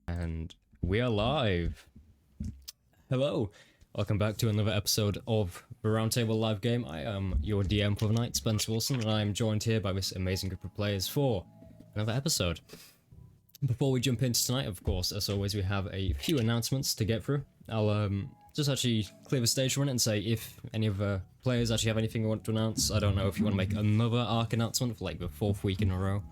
And we are live. Hello, welcome back to another episode of the Roundtable live game. I am your DM for the night, Spencer Wilson, and I am joined here by this amazing group of players for another episode. Before we jump into tonight, of course, as always, we have a few announcements to get through. I'll just actually clear the stage for it and say if any of the players actually have anything you want to announce. I don't know if you want to make another ARC announcement for like the 4th week in a row,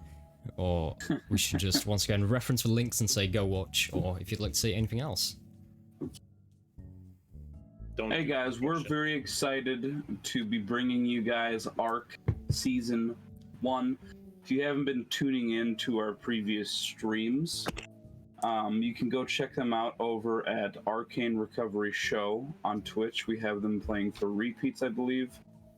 or we should just once again reference the links and say go watch, or if you'd like to say anything else. Hey guys, we're very excited to be bringing you guys ARC Season 1. If you haven't been tuning in to our previous streams, you can go check them out over at Arcane Recovery Show on Twitch. We have them playing for repeats, I believe.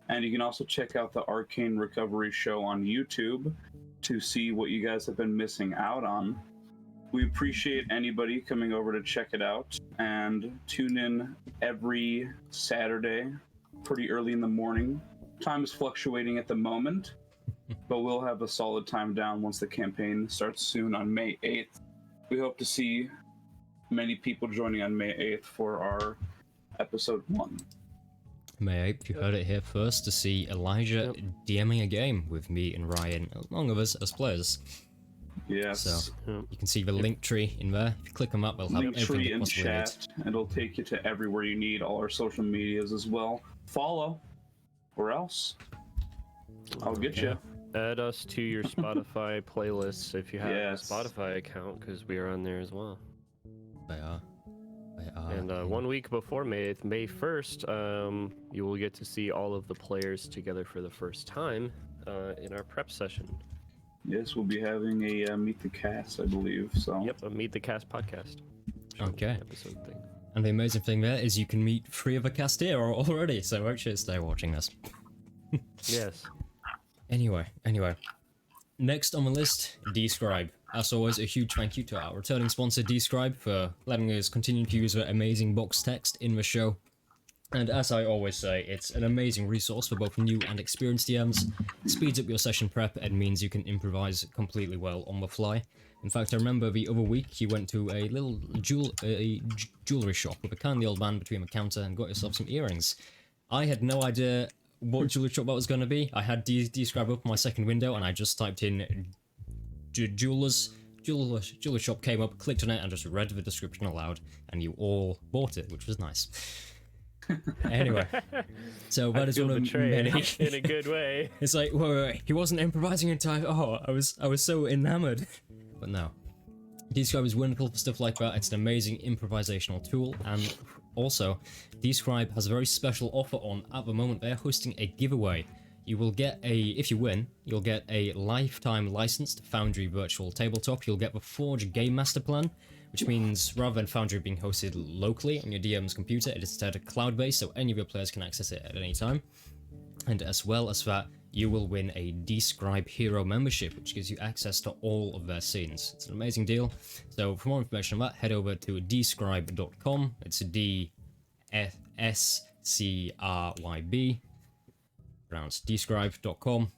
And you can also check out the Arcane Recovery Show on YouTube to see what you guys have been missing out on. We appreciate anybody coming over to check it out, and tune in every Saturday pretty early in the morning. Time is fluctuating at the moment, but we'll have a solid time down once the campaign starts soon on May 8th. We hope to see many people joining on May 8th for our episode 1. May 8th, you heard it here first, to see Elijah DMing a game with me and Ryan, along with us as players. Yes. So you can see the link tree in there. If you click them up, they'll have Link everything tree you in possibly chat, and it'll take you to everywhere you need, all our social medias as well. Follow, or else I'll get you. Add us to your Spotify playlists if you have Yes. a Spotify account, because we are on there as well. They are. And 1 week before May 8th, May 1st, you will get to see all of the players together for the first time in our prep session. Yes, we'll be having a Meet the Cast, I believe. So. Yep, a Meet the Cast podcast. Okay. Episode thing. And the amazing thing there is you can meet 3 of the cast here already, so actually stay watching this. Yes. Anyway. Next on the list, Describe. As always, a huge thank you to our returning sponsor, Describe, for letting us continue to use their amazing box text in the show. And as I always say, it's an amazing resource for both new and experienced DMs. It speeds up your session prep and means you can improvise completely well on the fly. In fact, I remember the other week you went to a little jewelry shop with a kindly old man between the counter and got yourself some earrings. I had no idea what jewelry shop that was going to be. I had Describe up my second window and I just typed in jewelry shop, came up, clicked on it and just read the description aloud, and you all bought it, which was nice. Anyway, so that is one of many. In a good way. It's like, wait, he wasn't improvising in time. Oh, I was so enamored. But no, Describe is wonderful for stuff like that. It's an amazing improvisational tool, and also Describe has a very special offer on at the moment. They're hosting a giveaway. You will get if you win, you'll get a lifetime license to Foundry Virtual Tabletop. You'll get the Forge Game Master Plan, which means rather than Foundry being hosted locally on your DM's computer, it is instead cloud-based, so any of your players can access it at any time. And as well as that, you will win a Describe Hero membership, which gives you access to all of their scenes. It's an amazing deal. So for more information on that, head over to describe.com. It's DSCRYB. Pronounced describe.com.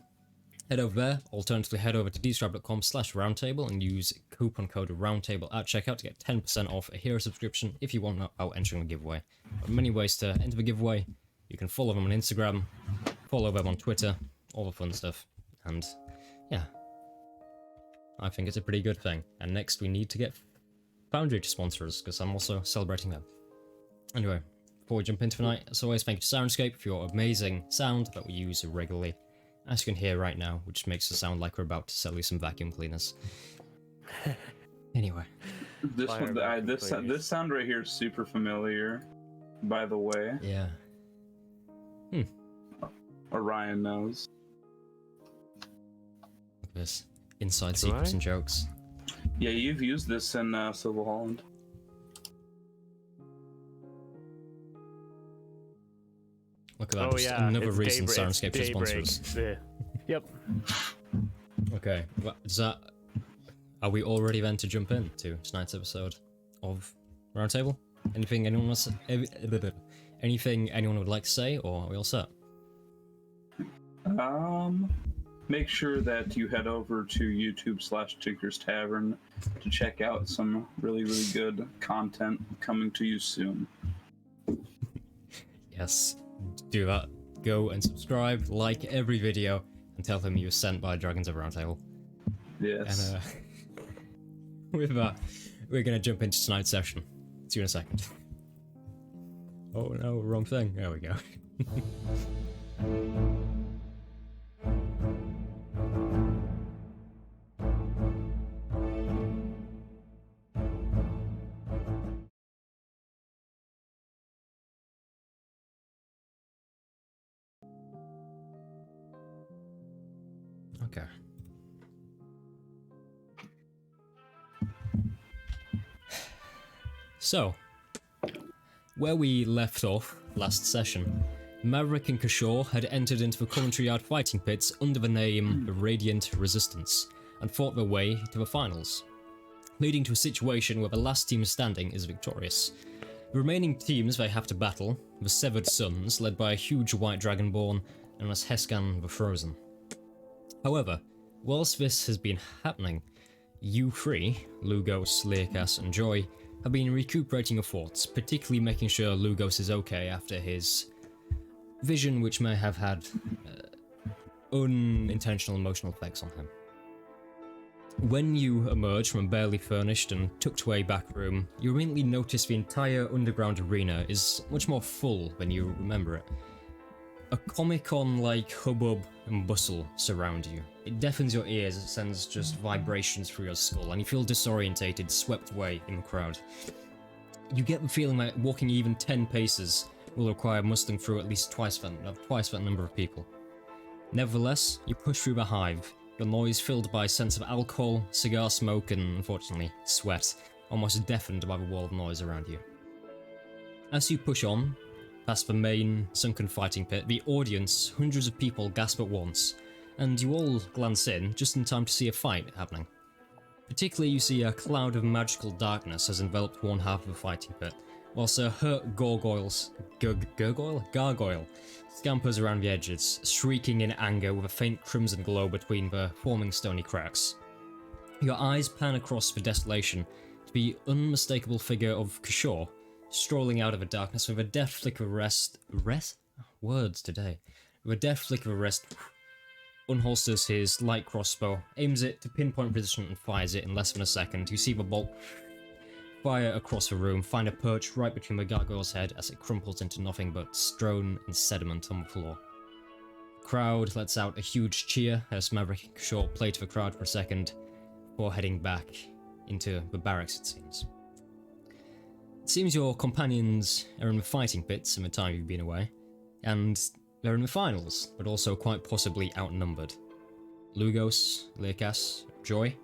Head over there. Alternatively, head over to describe.com/roundtable and use coupon code roundtable at checkout to get 10% off a hero subscription if you want out entering the giveaway. There are many ways to enter the giveaway. You can follow them on Instagram, follow them on Twitter, all the fun stuff. And yeah, I think it's a pretty good thing. And next we need to get Foundry to sponsor us, because I'm also celebrating them. Anyway, before we jump into tonight, as always, thank you to Soundscape for your amazing sound that we use regularly, as you can hear right now, which makes us sound like we're about to sell you some vacuum cleaners. Anyway. This sound right here is super familiar, by the way. Yeah. Orion knows. Look at this. Inside secrets and jokes. Yeah, you've used this in Civil Holland. Look at that, just another reason Soundscape should sponsor us. Yeah. Yep. Okay, are we all ready then to jump in to tonight's episode of Roundtable? Anything anyone would like to say, or are we all set? make sure that you head over to YouTube/Tinker's Tavern to check out some really, really good content coming to you soon. Yes, do that. Go and subscribe, like every video, and tell them you were sent by Dragons of Roundtable. Yes. And with that, we're gonna jump into tonight's session. See you in a second. Oh no, wrong thing. There we go. Okay. So, where we left off last session, Maverick and Kishore had entered into the Coventry Yard fighting pits under the name the Radiant Resistance and fought their way to the finals, leading to a situation where the last team standing is victorious. The remaining teams they have to battle, the Severed Sons, led by a huge white dragonborn known as Heskan the Frozen. However, whilst this has been happening, you three, Lugos, Learkas and Joy, have been recuperating your thoughts, particularly making sure Lugos is okay after his vision, which may have had unintentional emotional effects on him. When you emerge from a barely furnished and tucked away back room, you immediately notice the entire underground arena is much more full than you remember it. A Comic-Con-like hubbub and bustle surround you. It deafens your ears, it sends just vibrations through your skull, and you feel disorientated, swept away in the crowd. You get the feeling that walking even 10 paces will require mustering through at least twice that number of people. Nevertheless, you push through the hive, your noise filled by a sense of alcohol, cigar smoke, and, unfortunately, sweat, almost deafened by the wall of noise around you. As you push on, past the main, sunken fighting pit, the audience, hundreds of people gasp at once, and you all glance in just in time to see a fight happening. Particularly, you see a cloud of magical darkness has enveloped one half of the fighting pit, whilst a hurt gargoyle scampers around the edges, shrieking in anger with a faint crimson glow between the forming stony cracks. Your eyes pan across the desolation to the unmistakable figure of Kishore, strolling out of the darkness with a deft flick of rest, words today. With a deft flick of a wrist, unholsters his light crossbow, aims it to pinpoint position and fires it in less than a second. You see the bolt fire across the room, find a perch right between the gargoyle's head as it crumples into nothing but stone and sediment on the floor. The crowd lets out a huge cheer as Maverick and Kishore play to the crowd for a second before heading back into the barracks, it seems. It seems your companions are in the fighting pits in the time you've been away, and they're in the finals, but also quite possibly outnumbered. Lugos, Learkas, Joy,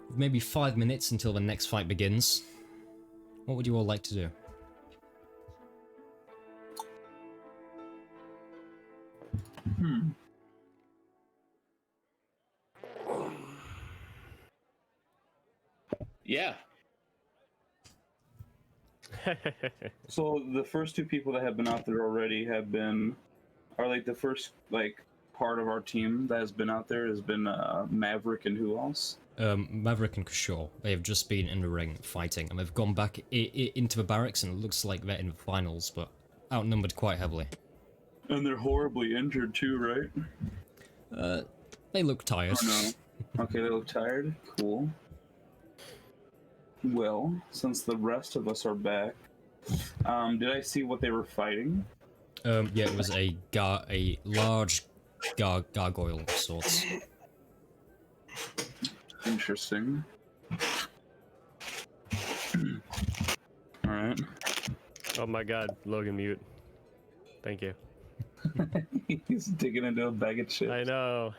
with maybe 5 minutes until the next fight begins. What would you all like to do? Yeah. So the first two people that have been out there already are like the first part of our team that has been out there has been Maverick and who else? Maverick and Kishore. They have just been in the ring fighting, and they've gone back into the barracks, and it looks like they're in the finals, but outnumbered quite heavily. And they're horribly injured too, right? They look tired. Oh, no. Okay, they look tired. Cool. Well, since the rest of us are back, did I see what they were fighting? Yeah, it was a large gargoyle of sorts. Interesting. Alright. Oh my god, Logan mute. Thank you. He's digging into a bag of chips. I know.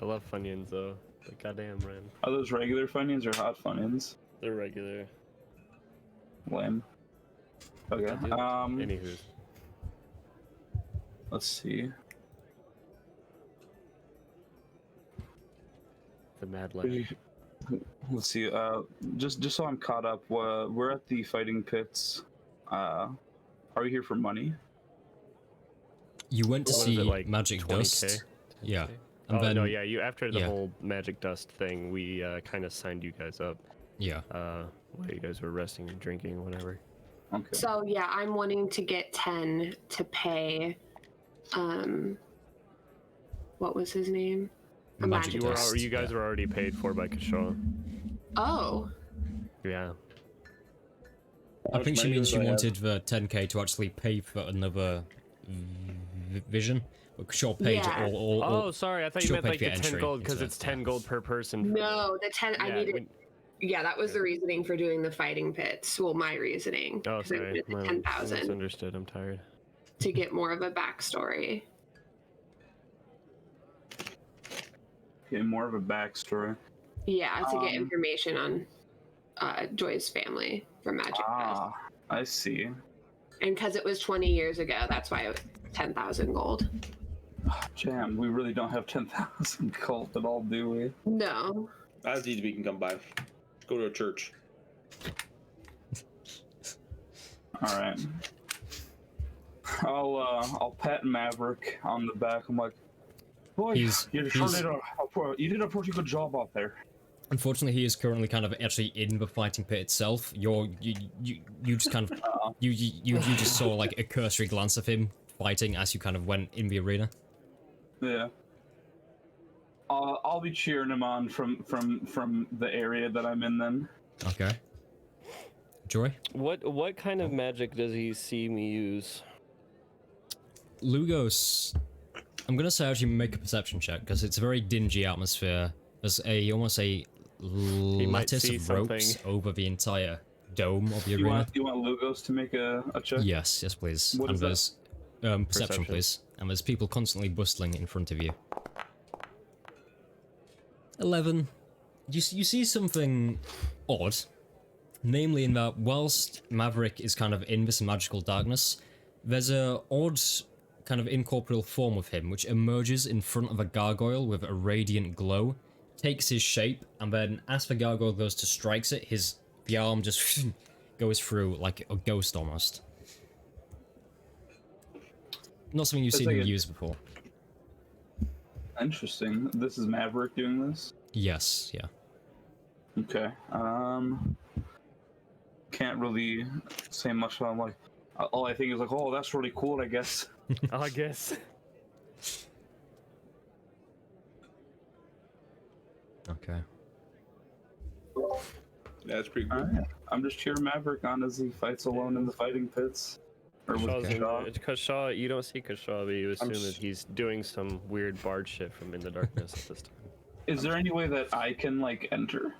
I love Funyuns though. But goddamn, man. Are those regular Funyuns or hot Funyuns? They're regular. Lame. Okay. Anywho. Let's see. The Mad Lad. Let's see. Just so I'm caught up. We're at the fighting pits. Are we here for money? You went to What see is it, like Magic 20K? Dust. Yeah. And oh then, no, yeah. You after the yeah. whole magic dust thing, we kind of signed you guys up. Yeah. While you guys were resting and drinking, whatever. Okay. So yeah, I'm wanting to get 10 to pay. What was his name? A Magic You dust. you guys yeah. were already paid for by Kashaw. Oh, Yeah. I think she means she wanted the 10k to actually pay for another vision. But Shaw paid Yeah. all Oh, sorry. I thought you She'll meant pay like for the your 10 entry gold because into it's it, 10 yeah. gold per person. For no, the 10, I yeah, needed. Yeah, that was the reasoning for doing the fighting pits. Well, my reasoning. Oh, 'Cause I sorry. needed the I 10,000 misunderstood. I'm tired. to get more of a backstory. Okay, more of a backstory. Yeah, to get information on Joy's family from Magic Dust. Ah, I see. And because it was 20 years ago, that's why it was 10,000 gold. Jam, we really don't have 10,000 gold at all, do we? No. As easy we can come by. Go to a church. All right. I'll pat Maverick on the back. I'm like, boy, you did a pretty good job out there. Unfortunately, he is currently kind of actually in the fighting pit itself. You just kind of you just saw like a cursory glance of him fighting as you kind of went in the arena. Yeah. I'll be cheering him on from the area that I'm in then. Okay. Joy? What kind of magic does he see me use? Lugos, I'm gonna say actually make a perception check because it's a very dingy atmosphere. There's almost a lattice see of ropes something. over the entire dome of the You arena. want Lugos to make a check? Yes, please. What and is that? there's perception, Perception. please. And there's people constantly bustling in front of you. 11. You see something odd, namely in that whilst Maverick is kind of in this magical darkness, there's a odd kind of incorporeal form of him which emerges in front of a gargoyle with a radiant glow, takes his shape, and then as the gargoyle goes to strikes it, the arm just goes through like a ghost almost. Not something you've That's seen like him a- use before. Interesting. This is Maverick doing this? Yes, yeah. Okay. Can't really say much. I'm like, all I think is like, oh, that's really cool, I guess. I guess. Okay. Yeah, that's pretty cool. Alright. I'm just cheering Maverick on as he fights alone in the fighting pits. Or with Kashaw's in Kashaw. there. Kashaw, you don't see Kashaw, but you assume s- that he's doing some weird bard shit from In the Darkness at this time. Is there any way that I can like enter?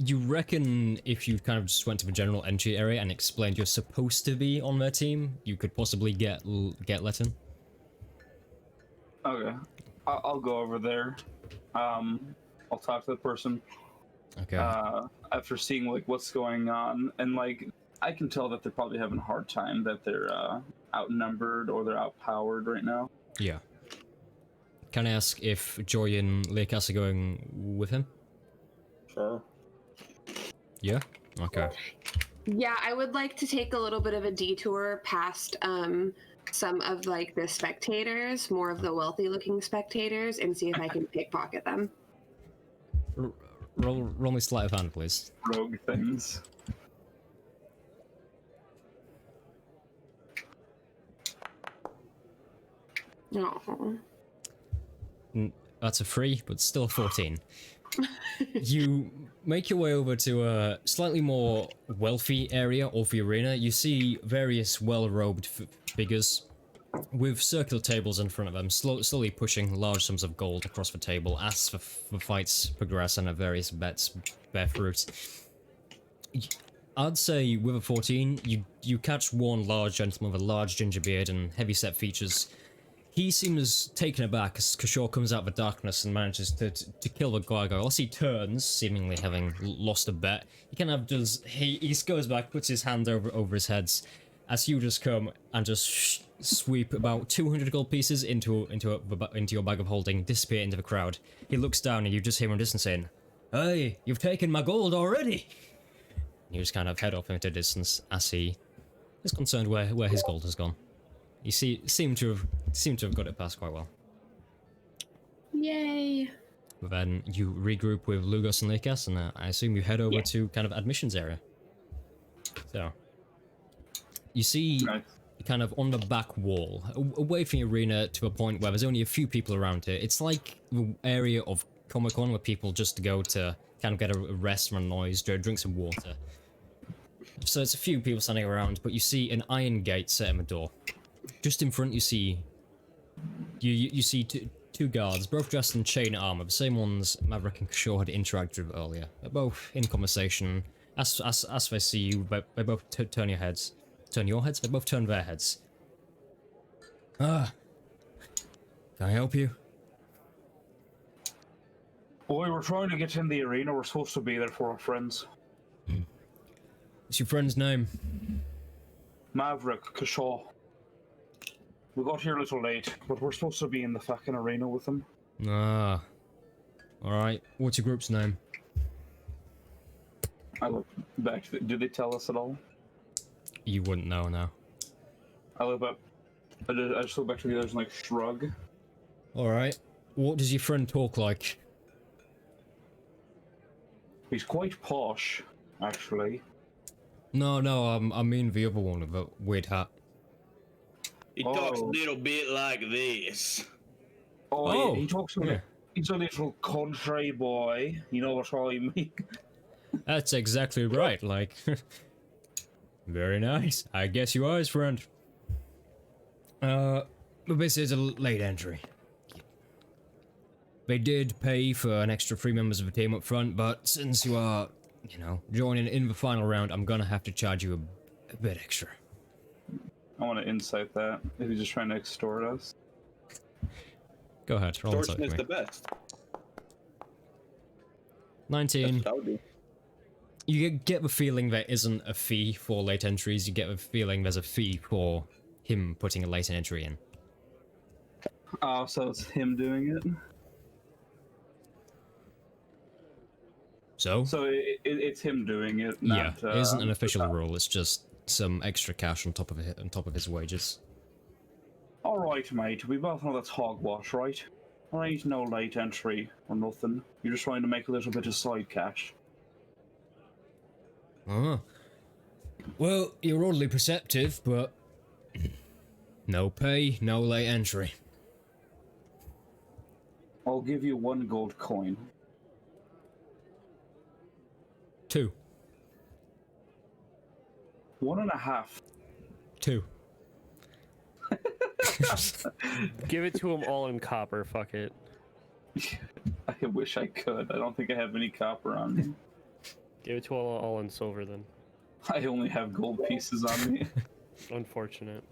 You reckon if you kind of just went to the general entry area and explained you're supposed to be on their team, you could possibly get let in? Okay. I'll go over there. I'll talk to the person. Okay. After seeing like what's going on, and like I can tell that they're probably having a hard time, that they're outnumbered or they're outpowered right now. Yeah. Can I ask if Joy and Leokas are going with him? Sure. Yeah? Okay. Yeah, I would like to take a little bit of a detour past some of like the spectators, more of the wealthy looking spectators, and see if I can pickpocket them. Roll me sleight of hand, please. Rogue things. Oh. That's a 3, but still a 14. You make your way over to a slightly more wealthy area of the arena. You see various well-robed figures with circular tables in front of them, slowly pushing large sums of gold across the table as the fights progress and various bets bear fruit. I'd say with a 14, you catch one large gentleman with a large ginger beard and heavy-set features. He seems taken aback as Kashaw comes out of the darkness and manages to kill the gargoyle. As he turns, seemingly having lost a bet, he kind of does. He goes back, puts his hand over his head, as you just come and just sweep about 200 gold pieces into your bag of holding, disappear into the crowd. He looks down and you just hear him distant saying, "Hey, you've taken my gold already!" And you just kind of head off into distance as he is concerned where his gold has gone. You seem to have seem to have got it past quite well. Yay. But then you regroup with Lugos and Likas, and I assume you head over to kind of admissions area. So, you see Nice. kind of on the back wall, away from the arena to a point where there's only a few people around here. It's like the area of Comic-Con where people just go to kind of get a rest from noise, drink some water. So it's a few people standing around, but you see an iron gate set in the door. Just in front you see two guards, both dressed in chain armor, the same ones Maverick and Shaw had interacted with earlier. They're both in conversation. As they see you, they both turn your heads. Turn your heads? They both turn their heads. Ah. Can I help you? Boy, we're trying to get in the arena. We're supposed to be there for our friends. What's your friend's name? Maverick, Kashaw. We got here a little late, but we're supposed to be in the fucking arena with them. Ah. Alright, what's your group's name? I look back. Did they tell us at all? You wouldn't know now. I look back. I just look back to the others and like shrug. Alright, what does your friend talk like? He's quite posh, actually. No, I mean the other one with the weird hat. He talks a little bit like this. Oh, he talks yeah. He's a little country boy. You know what I mean? That's exactly right, like... Very nice. I guess you are his friend. But this is a late entry. They did pay for an extra 3 members of the team up front, but since you are, you know, joining in the final round, I'm gonna have to charge you a bit extra. I want to insight that. If he's just trying to extort us. Go ahead, roll insight Extortion with is me. the best. 19. That's what I would do. You get the feeling there isn't a fee for late entries, you get the feeling there's a fee for him putting a late entry in. Oh, so it's him doing it? So? So it's him doing it, not... Yeah, it isn't an official rule, it's just some extra cash on top of his wages. Alright, mate, we both know that's hogwash, right? There ain't no late entry or nothing. You're just trying to make a little bit of side cash. Well, you're oddly perceptive, but... no pay, no late entry. I'll give you 1 gold coin. 2. 1.5. 2. Give it to him all in copper, fuck it. I wish I could. I don't think I have any copper on me. Give it to all in silver then. I only have gold pieces on me. Unfortunate.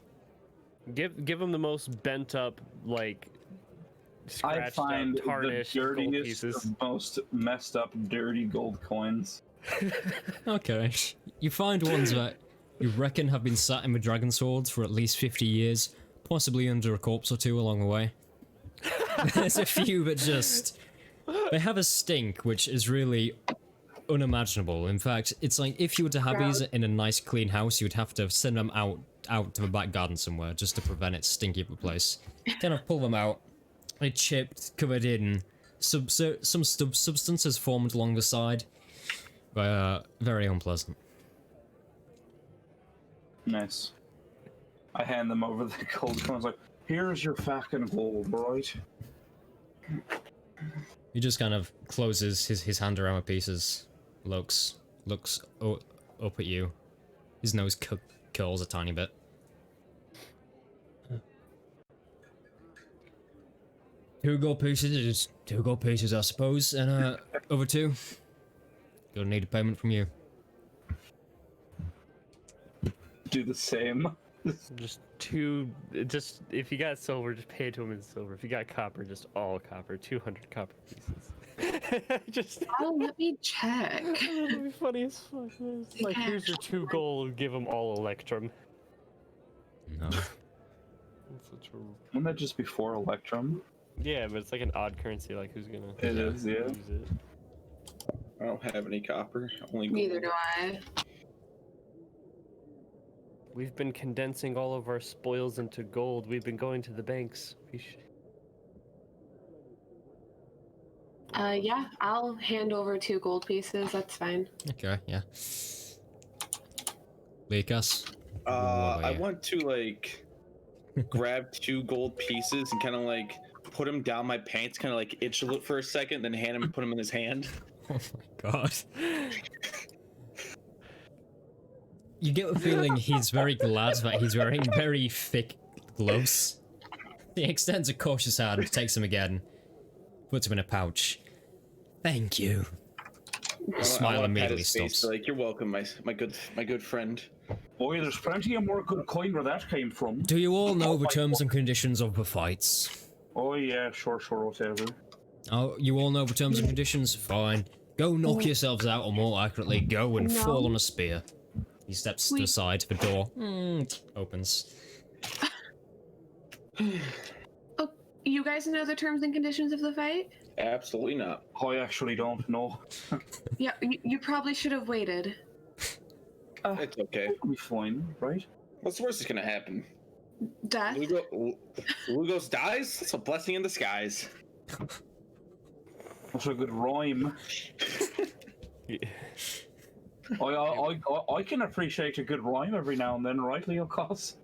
Give him the most bent up, like, I scratched find up, tarnished the gold dirtiest, pieces. most messed up, dirty gold coins. Okay. You find ones that you reckon have been sat in the dragon swords for at least 50 years, possibly under a corpse or two along the way. There's a few that just... they have a stink, which is really unimaginable. In fact, it's like if you were to have these in a nice clean house, you'd have to send them out to the back garden somewhere just to prevent it stinking up the place. Kind of pull them out. They're chipped, covered in some substances formed along the side. Very unpleasant. Nice. I hand them over the gold coins like, here's your fucking gold, right? He just kind of closes his hand around the pieces, looks up at you. His nose curls a tiny bit. 2 gold pieces is 2 gold pieces, I suppose, and over 2. Gonna need a payment from you. Do the same. Just if you got silver, just pay it to him in silver. If you got copper, just all copper. 200 copper pieces. Just. Oh, let me check. That'd be funny as fuck. It's like, here's your 2 gold. Give them all Electrum. No. That's such a... Wouldn't that just be 4 Electrum? Yeah, but it's like an odd currency. Like, who's gonna? It is, yeah. Use it? I don't have any copper. Only gold. Neither do I. We've been condensing all of our spoils into gold. We've been going to the banks. Yeah, I'll hand over 2 gold pieces. That's fine. Okay, yeah. Lucas? I want to like grab 2 gold pieces and kind of like put them down my pants, kind of like itch a little for a second, then hand him, put them in his hand. Oh my god. You get the feeling he's very glad that he's wearing very thick gloves. He extends a cautious hand, takes them again, puts them in a pouch. Thank you. The smile immediately stops. Like, you're welcome, my good friend. Boy, there's plenty of more good coin where that came from. Do you all know the terms and conditions of the fights? Oh yeah, sure, whatever. Oh, you all know the terms and conditions? Fine. Go knock yourselves out, or more accurately, go and fall on a spear. He steps to the side, the door opens. Oh, you guys know the terms and conditions of the fight? Absolutely not. I actually don't know. Yeah, you probably should have waited. It's okay. We'll be fine, right? What's the worst that's gonna happen? Death? Lugos dies? That's a blessing in disguise. That's a good rhyme. I can appreciate a good rhyme every now and then, right, Leo Cos?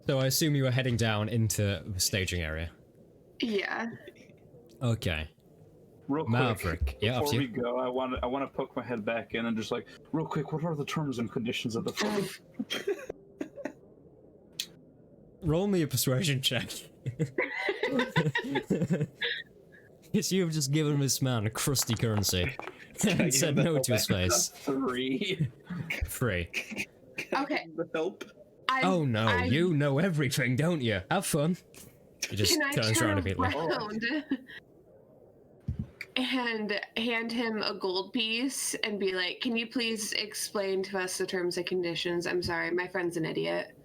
So I assume you were heading down into the staging area. Yeah. Okay. Real quick, Maverick. Yeah, before we go, I want to poke my head back in and just like, real quick, what are the terms and conditions of the fight? Roll me a persuasion check. Yes, you've just given this man a crusty currency and said no to his face. 3. 3. Okay. The help. Oh no, you know everything, don't you? Have fun. He just Can I turns turn around immediately. around and hand him a gold piece and be like, can you please explain to us the terms and conditions? I'm sorry, my friend's an idiot.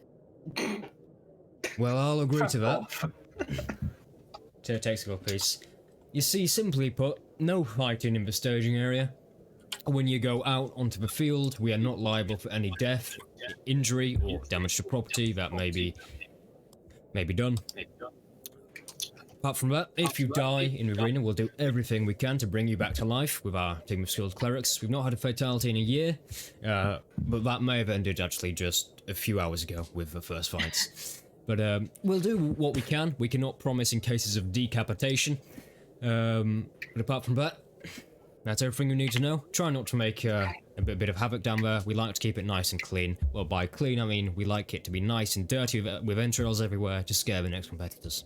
Well, I'll agree to that. So takes a gold piece. You see, simply put, no fighting in the staging area. When you go out onto the field, we are not liable for any death, injury, or damage to property that may be done. Apart from that, if you die in the arena, we'll do everything we can to bring you back to life with our team of skilled clerics. We've not had a fatality in a year, but that may have ended actually just a few hours ago with the first fights. But we'll do what we can. We cannot promise in cases of decapitation. But apart from that, that's everything you need to know. Try not to make a bit of havoc down there. We like to keep it nice and clean. Well, by clean, I mean we like it to be nice and dirty with entrails everywhere to scare the next competitors.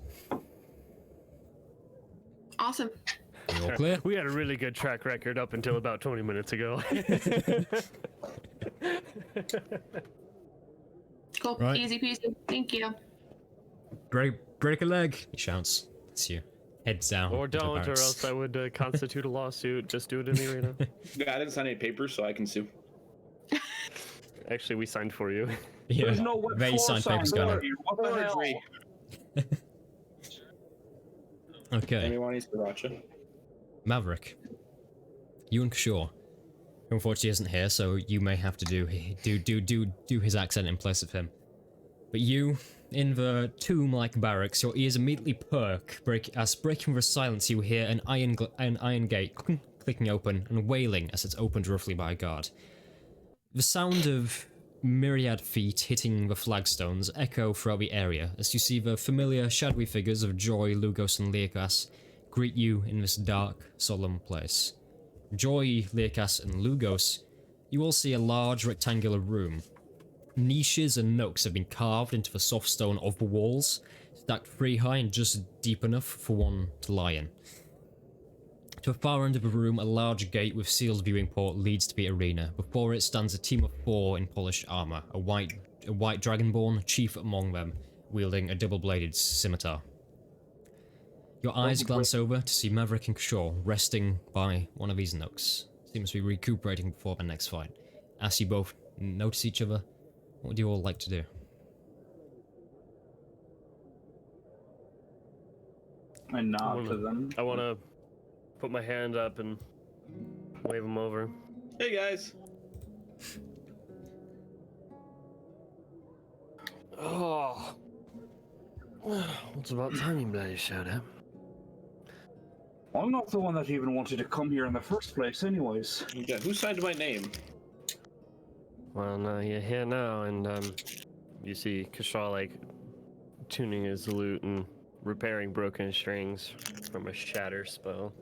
Awesome. You all clear? We had a really good track record up until about 20 minutes ago. Cool. Right. Easy peasy. Thank you. Break a leg, he shouts. It's you. Heads down. Or into the don't, or barracks. else I would constitute a lawsuit. Just do it in the arena. Yeah, I didn't sign any papers, so I can sue. Actually, we signed for you. Yeah, There's no what they for signed sign, papers don't going you? What the hell? Forgery. Okay, Anyone needs sriracha? Maverick. You and Kishore. Who unfortunately isn't here, so you may have to do his accent in place of him. But you, in the tomb-like barracks, your ears immediately perk, as breaking the silence you hear an iron gate clicking open and wailing as it's opened roughly by a guard. The sound of myriad feet hitting the flagstones echo throughout the area as you see the familiar shadowy figures of Joy, Lugos, and Leokas greet you in this dark, solemn place. Joy, Leokas, and Lugos, you all see a large rectangular room. Niches and nooks have been carved into the soft stone of the walls, stacked 3 high and just deep enough for one to lie in. To the far end of the room, a large gate with sealed viewing port leads to the arena. Before it stands a team of 4 in polished armor, a white dragonborn, chief among them, wielding a double-bladed scimitar. Your eyes glance over to see Maverick and Kishore resting by one of these nooks. Seems to be recuperating before the next fight. As you both notice each other, what would you all like to do? I nod to them. I want to put my hand up and wave him over. Hey guys. Oh. It's about time you bloody showed up. I'm not the one that even wanted to come here in the first place, anyways. Yeah, who signed my name? Well, now you're here now, and you see Kashal like tuning his lute and repairing broken strings from a shatter spell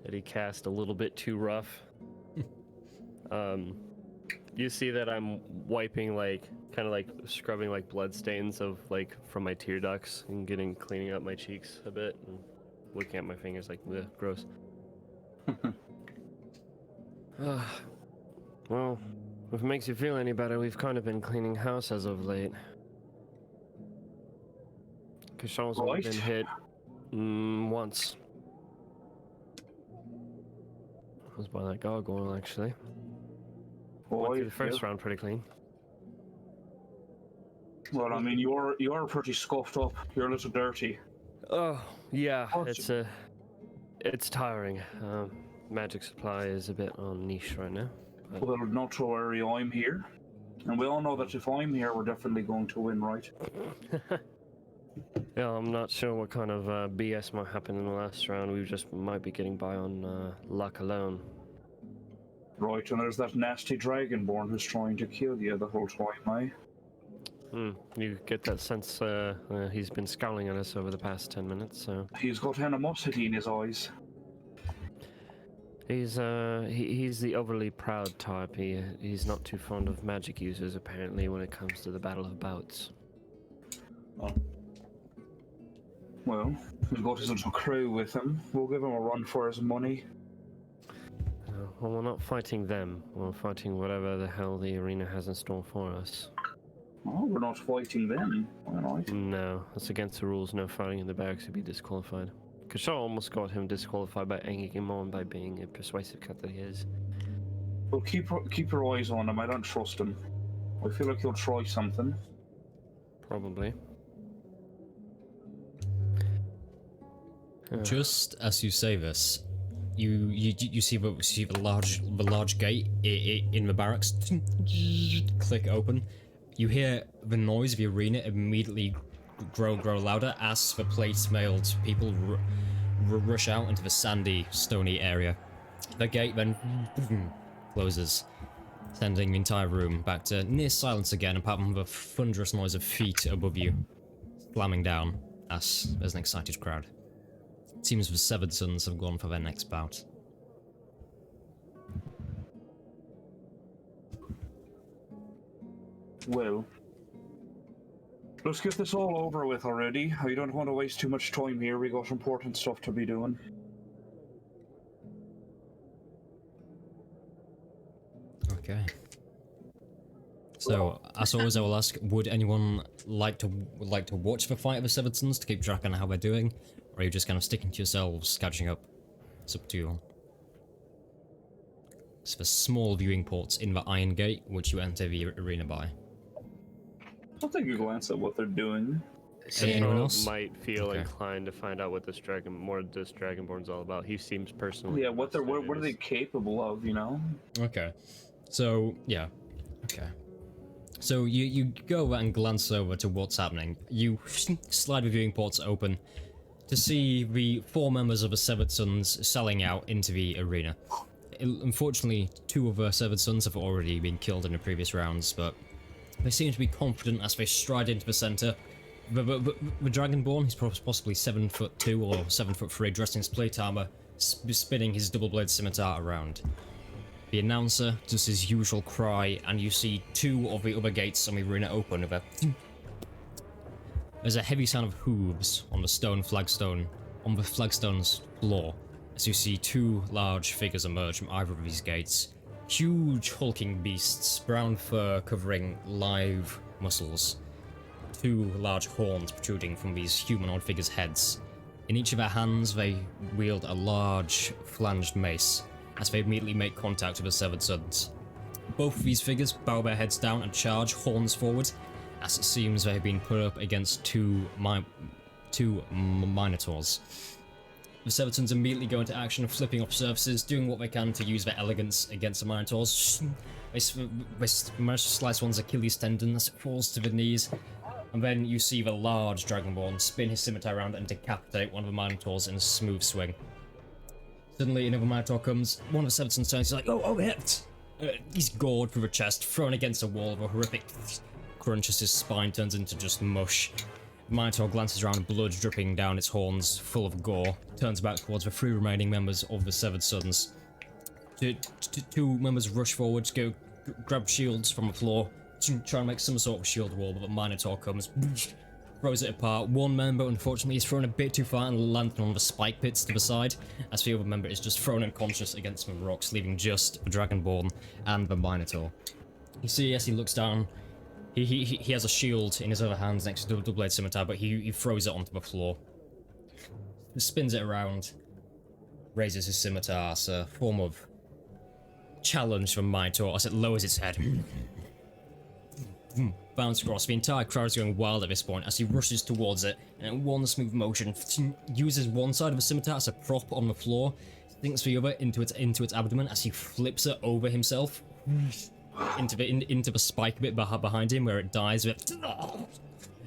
that he cast a little bit too rough. You see that I'm wiping like kind of like scrubbing like blood stains of like from my tear ducts and cleaning up my cheeks a bit and looking at my fingers like bleh, gross. Well, if it makes you feel any better, we've kind of been cleaning house as of late. Kashal's only been hit once. It was by that gargoyle, actually. Went through the first round pretty clean. Well, I mean, you're pretty scuffed up. You're a little dirty. Oh, yeah, it's tiring. Magic supply is a bit on niche right now. But... Well, not to worry, I'm here. And we all know that if I'm here, we're definitely going to win, right? Yeah, I'm not sure what kind of BS might happen in the last round. We just might be getting by on luck alone. Right, and there's that nasty dragonborn who's trying to kill you the whole time, eh? You get that sense he's been scowling at us over the past 10 minutes, so... He's got animosity in his eyes. He's the overly proud type. He's not too fond of magic users, apparently, when it comes to the Battle of Bouts. Oh. Well, he's got his little crew with him. We'll give him a run for his money. Well, we're not fighting them. We're fighting whatever the hell the arena has in store for us. Oh, we're not fighting them, alright? No, that's against the rules. No fighting in the barracks would be disqualified. Kashal almost got him disqualified by egging him on by being a persuasive cut that he is. Well, keep your eyes on him. I don't trust him. I feel like he'll try something. Probably. Just as you say this, you see the large gate in the barracks click open. You hear the noise of the arena immediately grow louder as the plate-mailed people rush out into the sandy, stony area. The gate then closes, sending the entire room back to near silence again, apart from the thunderous noise of feet above you slamming down as there's an excited crowd. It seems the Severed Sons have gone for their next bout. Well, let's get this all over with already. I don't want to waste too much time here. We got important stuff to be doing. Okay. So, as always, I will ask: would anyone like to watch the fight of the Severed Sons to keep track on how they're doing, or are you just kind of sticking to yourselves, catching up? It's up to you all. It's the small viewing ports in the Iron Gate, which you enter the arena by. I'll take a glance at what they're doing. Anyone else? Might feel Okay. inclined to find out what this Dragonborn's all about. He seems personally. Yeah, what are they capable of, you know? Okay. So, yeah. Okay. So you go and glance over to what's happening. You slide the viewing ports open to see the 4 members of the Severed Sons selling out into the arena. Unfortunately, 2 of the Severed Sons have already been killed in the previous rounds, but they seem to be confident as they stride into the center. The Dragonborn, he's possibly 7'2" or 7'3", dressed in his plate armor, spinning his double-bladed scimitar around. The announcer does his usual cry, and you see 2 of the other gates on the arena open with a... There's a heavy sound of hooves on the flagstone's floor, as you see 2 large figures emerge from either of these gates. Huge hulking beasts, brown fur covering live muscles. 2 large horns protruding from these humanoid figures' heads. In each of their hands, they wield a large flanged mace, as they immediately make contact with the Severed Sons. Both of these figures bow their heads down and charge, horns forward, as it seems they have been put up against two Minotaurs. The Severtons immediately go into action, flipping off surfaces, doing what they can to use their elegance against the Minotaurs. They manage to slice one's Achilles tendon as it falls to the knees, and then you see the large Dragonborn spin his scimitar around and decapitate one of the Minotaurs in a smooth swing. Suddenly, another Minotaur comes, one of the Severtons turns, he's like, oh, hit! He's gored through the chest, thrown against a wall with a horrific crunch as his spine turns into just mush. The Minotaur glances around, blood dripping down its horns, full of gore, turns back towards the 3 remaining members of the Severed Sons. Two members rush forward, go grab shields from the floor, try and make some sort of shield wall, but the Minotaur comes, throws it apart. One member, unfortunately, is thrown a bit too far and lands on the spike pits to the side, as the other member is just thrown unconscious against some rocks, leaving just the Dragonborn and the Minotaur. You see, as he looks down, he has a shield in his other hand next to the double-bladed scimitar, but he throws it onto the floor. He spins it around, raises his scimitar as a form of challenge from Minotaur as it lowers its head. Bounce across. The entire crowd is going wild at this point as he rushes towards it, and in one smooth motion, uses one side of the scimitar as a prop on the floor, sinks the other into its abdomen as he flips it over himself into the spike bit behind him, where it dies with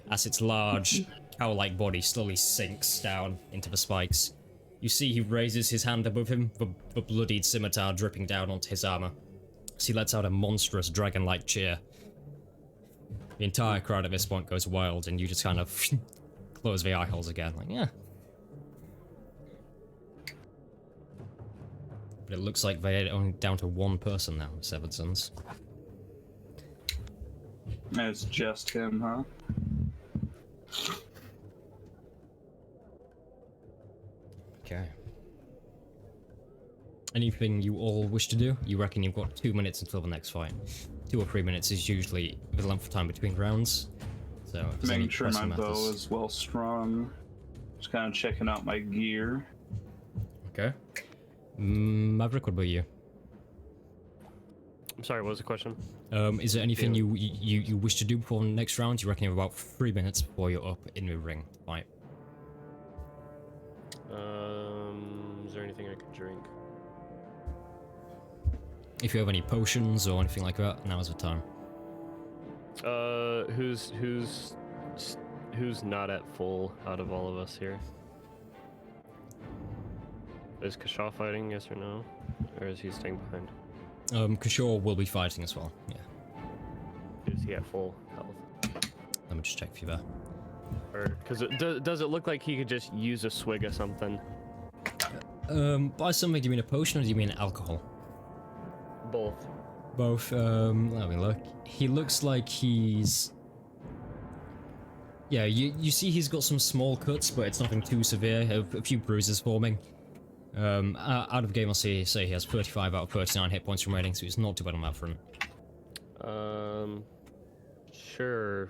as its large cow-like body slowly sinks down into the spikes. You see he raises his hand above him, the bloodied scimitar dripping down onto his armor, as he lets out a monstrous dragon-like cheer. The entire crowd at this point goes wild, and you just kind of close the eye holes again, like, yeah. But it looks like they're only down to 1 person now, the Severed Sons. It's just him, huh? Okay. Anything you all wish to do? You reckon you've got 2 minutes until the next fight. 2 or 3 minutes is usually the length of time between rounds. So if there's any Making sure my pressing bow matters- is well strung. Just kind of checking out my gear. Okay. Maverick, what about you? I'm sorry, what was the question? Is there anything you wish to do before the next round? You reckon you have about 3 minutes before you're up in the ring fight. Is there anything I could drink? If you have any potions or anything like that, now's the time. Who's not at full out of all of us here? Is Kashaw fighting, yes or no? Or is he staying behind? Kishore will be fighting as well, yeah. Is he at full health? Let me just check for you there. Or, because does it look like he could just use a swig of something? By something, do you mean a potion or do you mean alcohol? Both. Both, let me look. He looks like he's... Yeah, you see he's got some small cuts, but it's nothing too severe. A few bruises forming. Out of game, I'll say he has 35 out of 39 hit points remaining, so he's not too bad on that front. Sure.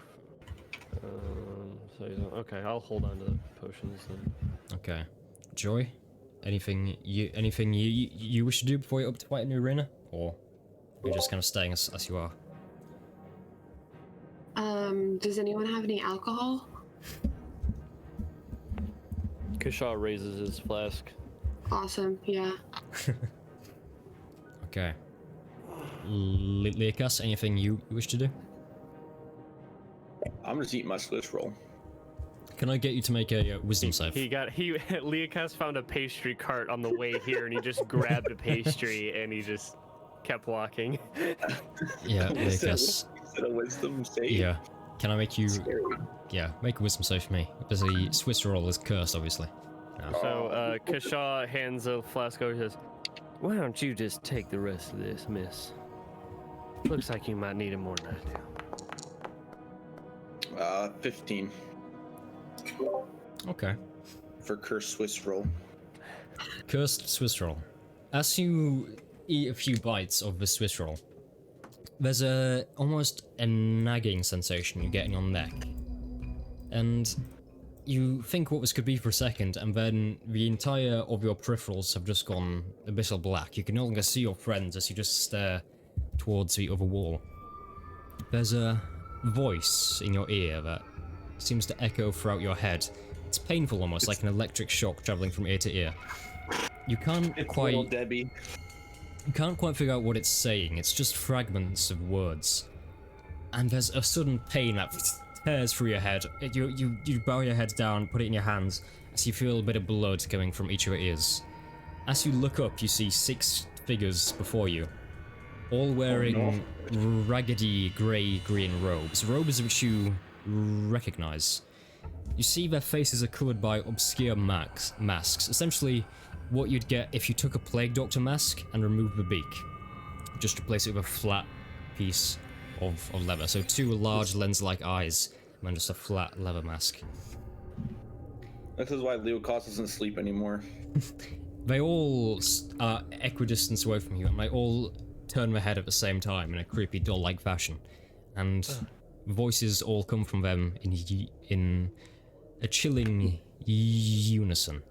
Okay, I'll hold on to the potions then. Okay. Joy? Anything you wish to do before you're up to fight in the arena? Or you're just kind of staying as you are? Does anyone have any alcohol? Kashaw raises his flask. Awesome, yeah. Okay. Leokas, anything you wish to do? I'm just eating my Swiss roll. Can I get you to make a wisdom save? Leokas found a pastry cart on the way here and he just grabbed a pastry and he just kept walking. Yeah, Leokas. Is it a wisdom save? Yeah. Can I make you... Scary. Yeah, make a wisdom save for me. Because the Swiss roll is cursed, obviously. No. So, Kashaw hands a flask over and says, "Why don't you just take the rest of this, miss? Looks like you might need it more than I do." 15 Okay. for cursed Swiss roll. Cursed Swiss roll. As you eat a few bites of the Swiss roll, there's almost a nagging sensation you get in your neck. And you think what this could be for a second, and then the entire of your peripherals have just gone abyssal black. You can no longer see your friends as you just stare towards the other wall. There's a voice in your ear that seems to echo throughout your head, It's painful almost, like an electric shock traveling from ear to ear. You can't It's quite... little Debbie. You can't quite figure out what it's saying, it's just fragments of words. And there's a sudden pain that tears through your head. You bow your head down, put it in your hands, as you feel a bit of blood coming from each of your ears. As you look up, you see 6 figures before you, all wearing raggedy grey-green robes which you recognize. You see their faces are covered by obscure masks, essentially what you'd get if you took a Plague Doctor mask and removed the beak. Just replace it with a flat piece of leather. So 2 large lens-like eyes and then just a flat leather mask. This is why Leo Cost doesn't sleep anymore. They all are equidistant away from you, and they all turn their head at the same time in a creepy doll-like fashion. And voices all come from them in a chilling unison.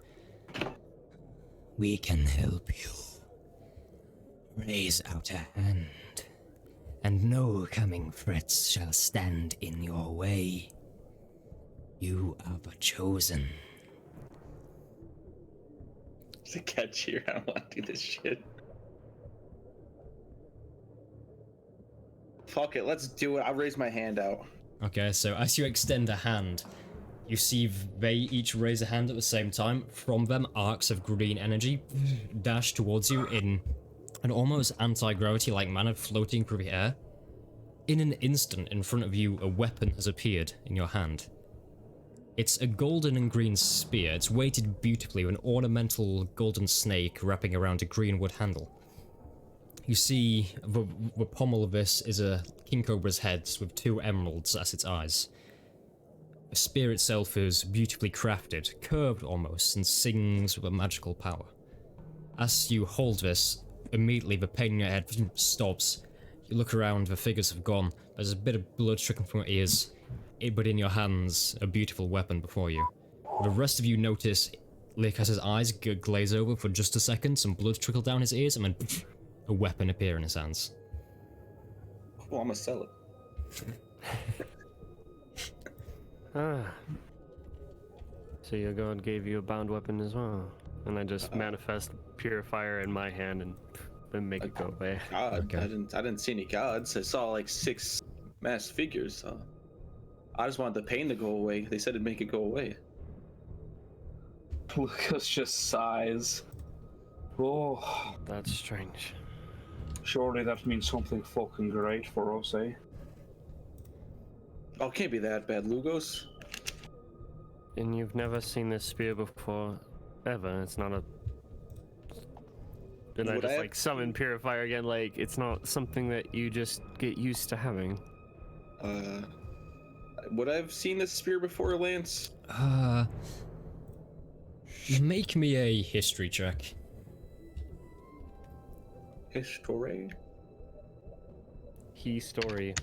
We can help you. Raise out a hand, and no coming threats shall stand in your way. You are the chosen. There's a catch here. I don't want to do this shit. Fuck it, let's do it. I'll raise my hand out. Okay, so as you extend a hand, you see they each raise a hand at the same time. From them, arcs of green energy dash towards you in an almost anti-gravity-like manner, floating through the air. In an instant, in front of you, a weapon has appeared in your hand. It's a golden and green spear. It's weighted beautifully with an ornamental golden snake wrapping around a green wood handle. You see the pommel of this is a king cobra's head with 2 emeralds as its eyes. The spear itself is beautifully crafted, curved almost, and sings with a magical power. As you hold this, immediately the pain in your head stops. You look around, the figures have gone. There's a bit of blood trickling from your ears, but in your hands, a beautiful weapon before you. The rest of you notice Leokas's eyes glaze over for just a second, some blood trickle down his ears, and then a weapon appear in his hands. Well, I'm gonna sell it. So your god gave you a bound weapon as well, and I just manifest purifier in my hand and make it go away. God, Okay. I didn't see any gods. I saw like 6 masked figures. So I just wanted the pain to go away. They said it'd make it go away. Lucas just sighs. Oh, That's strange. surely that means something fucking great for us, eh? Oh, it can't be that bad, Lugos. And you've never seen this spear before, ever. It's not a. And I Would just I have- like summon purifier again. Like it's not something that you just get used to having. Would I have seen this spear before, Lance? Make me a history check. History. Story.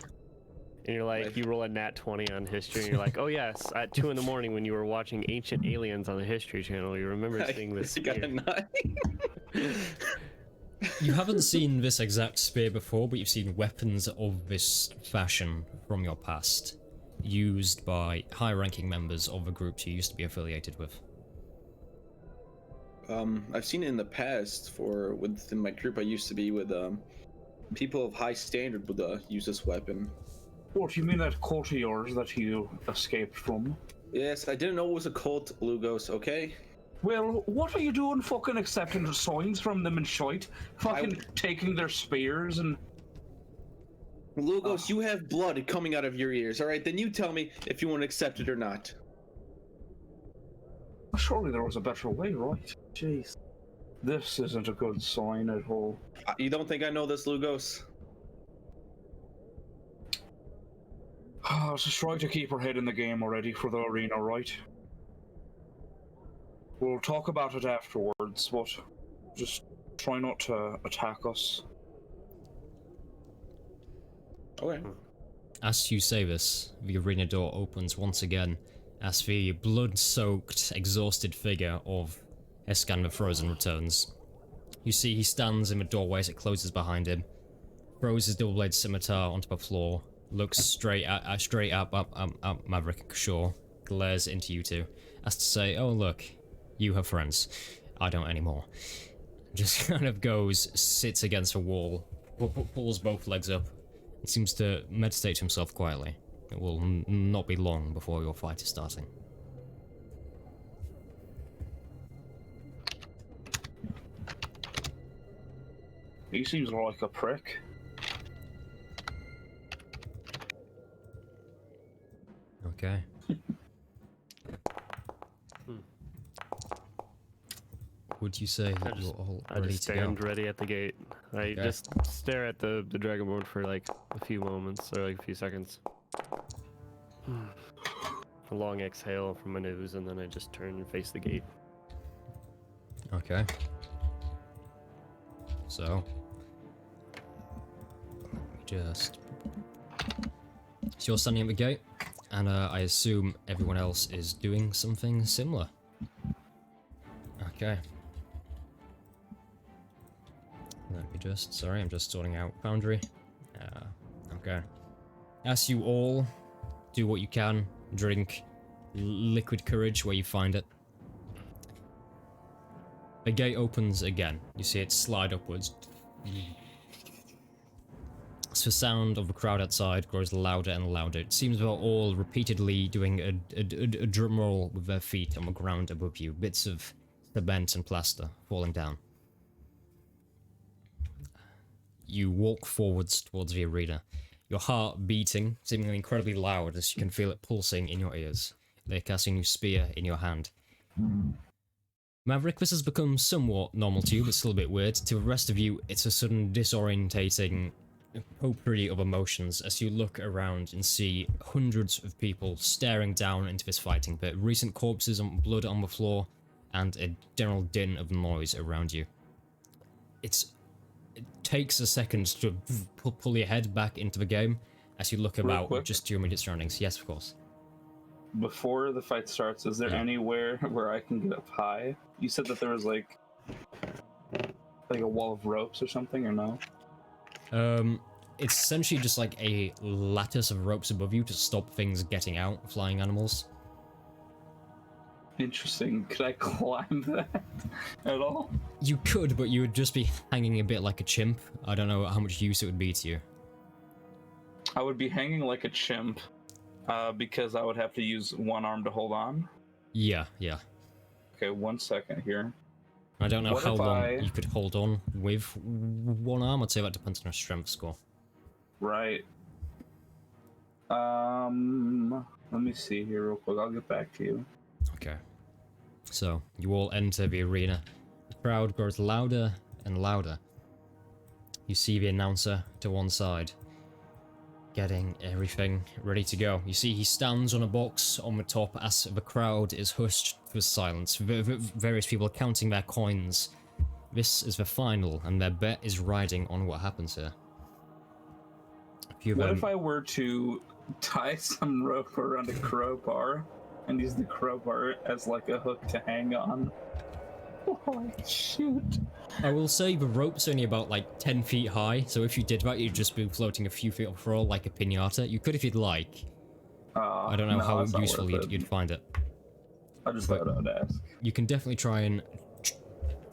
And you're like, Right. you roll a nat 20 on history, and you're like, oh yes, at 2 in the morning when you were watching Ancient Aliens on the History Channel, you remember seeing this You got a spear. 9. You haven't seen this exact spear before, but you've seen weapons of this fashion from your past, used by high-ranking members of the groups you used to be affiliated with. I've seen it in the past within my group I used to be with. People of high standard would use this weapon. What, you mean that cult of yours that you escaped from? Yes, I didn't know it was a cult, Lugos. Okay. Well, what are you doing fucking accepting the signs from them and shite? Fucking taking their spears and... Lugos, you have blood coming out of your ears. All right, then you tell me if you want to accept it or not. Surely there was a better way, right? Jeez. This isn't a good sign at all. You don't think I know this, Lugos? Just try to keep her head in the game already for the arena, right? We'll talk about it afterwards, but just try not to attack us. Okay. As you say this, the arena door opens once again, as the blood-soaked, exhausted figure of Escan the Frozen returns. You see he stands in the doorway as it closes behind him, throws his double-bladed scimitar onto the floor, looks straight at Maverick and Kishore, glares into you two, as to say, oh look, you have friends. I don't anymore. Just kind of goes, sits against a wall, pulls both legs up, and seems to meditate to himself quietly. It will not be long before your fight is starting. He seems like a prick. Okay. Would you say I you're just- all I ready just to go? stand ready at the gate. I Okay. just stare at the dragonborn for like a few moments or like a few seconds. A long exhale from my nose, and then I just turn and face the gate. Okay. So, let me just. So you're standing at the gate, and I assume everyone else is doing something similar. Okay. Let me just. Sorry, I'm just sorting out Foundry. Okay. As you all do what you can, drink liquid courage where you find it. The gate opens again. You see it slide upwards. As the sound of the crowd outside grows louder and louder, it seems they're all repeatedly doing a drum roll with their feet on the ground above you. Bits of cement and plaster falling down. You walk forwards towards the arena, your heart beating, seemingly incredibly loud as you can feel it pulsing in your ears. They're casting a new spear in your hand. Maverick, this has become somewhat normal to you, but still a bit weird. To the rest of you, it's a sudden disorientating potpourri of emotions as you look around and see hundreds of people staring down into this fighting pit, recent corpses and blood on the floor, and a general din of noise around you. It takes a second to pull your head back into the game as you look about quick. just your immediate surroundings. Yes, of course. Before the fight starts, is there Yeah. anywhere where I can get up high? You said that there was like a wall of ropes or something, or no? It's essentially just like a lattice of ropes above you to stop things getting out, flying animals. Interesting. Could I climb that at all? You could, but you would just be hanging a bit like a chimp. I don't know how much use it would be to you. I would be hanging like a chimp, because I would have to use one arm to hold on. Yeah. Okay, 1 second here. I don't know What how if long I- you could hold on with one arm. I'd say that depends on your strength score. Right. Let me see here real quick. I'll get back to you. Okay. So, you all enter the arena. The crowd grows louder and louder. You see the announcer to one side, getting everything ready to go. You see he stands on a box on the top as the crowd is hushed to silence. Various people are counting their coins. This is the final, and their bet is riding on what happens here. What if I were to tie some rope around a crowbar and use the crowbar as like a hook to hang on? Oh, shoot. I will say the rope's only about like 10 feet high, so if you did that, you'd just be floating a few feet off the roll like a piñata. You could if you'd like. I don't know how useful you'd find it. I just thought I'd ask. You can definitely try and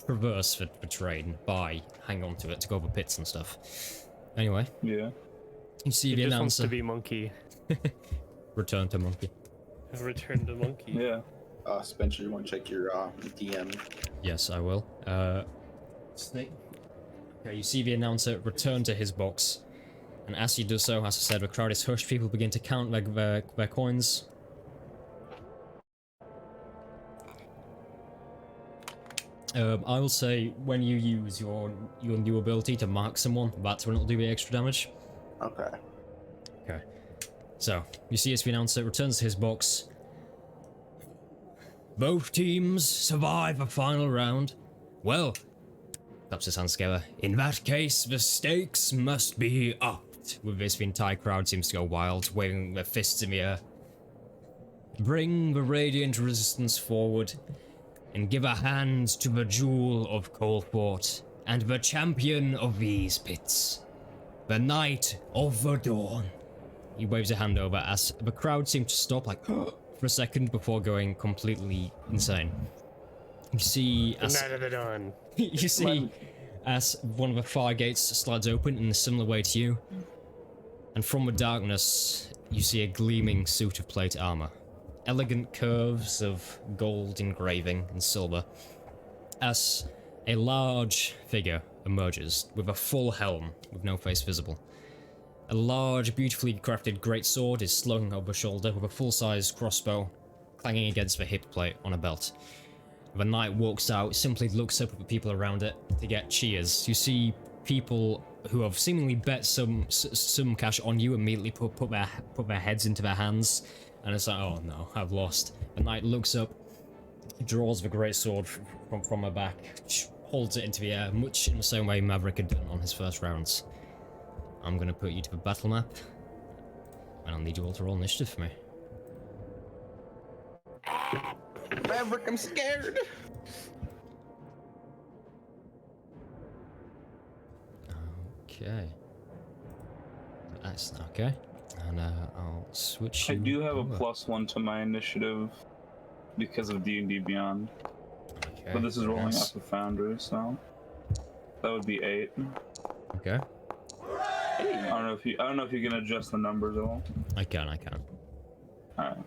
traverse the terrain by hang on to it to go over pits and stuff. Anyway, Yeah. you see He the just wants announcer. to be monkey. Return to monkey. Return to monkey. Yeah. Spencer, you want to check your DM? Yes, I will. Snake. Okay, you see the announcer return to his box, and as he does so, as I said, the crowd is hushed. People begin to count their coins. I will say when you use your new ability to mark someone, that's when it'll do the extra damage. Okay. Okay. So, you see as the announcer returns to his box. Both teams survive a final round. Well, claps his hands together. In that case, the stakes must be upped. With this, the entire crowd seems to go wild, waving their fists in the air. Bring the Radiant Resistance forward, and give a hand to the Jewel of Coldport, and the champion of these pits, the Knight of the Dawn. He waves a hand over as the crowd seems to stop, like, for for a second before going completely insane. You see, The Night of the Dawn. you see, as one of the fire gates slides open in a similar way to you, and from the darkness, you see a gleaming suit of plate armor. Elegant curves of gold engraving and silver, as a large figure emerges with a full helm with no face visible. A large, beautifully crafted greatsword is slung over the shoulder with a full-size crossbow clanging against the hip plate on a belt. The knight walks out, simply looks up at the people around it to get cheers. You see people who have seemingly bet some cash on you immediately put their heads into their hands, and it's like, oh no, I've lost. The knight looks up, draws the greatsword from her back, holds it into the air, much in the same way Maverick had done on his first rounds. I'm gonna put you to the battle map, and I'll need you all to roll initiative for me. Maverick, I'm scared. Okay. That's okay. And I'll switch I you do have a over. +1 to my initiative because of D&D Beyond. Okay, But this is rolling nice. off of Foundry, so that would be 8. Okay. I don't know if you can adjust the numbers at all. I can. Alright.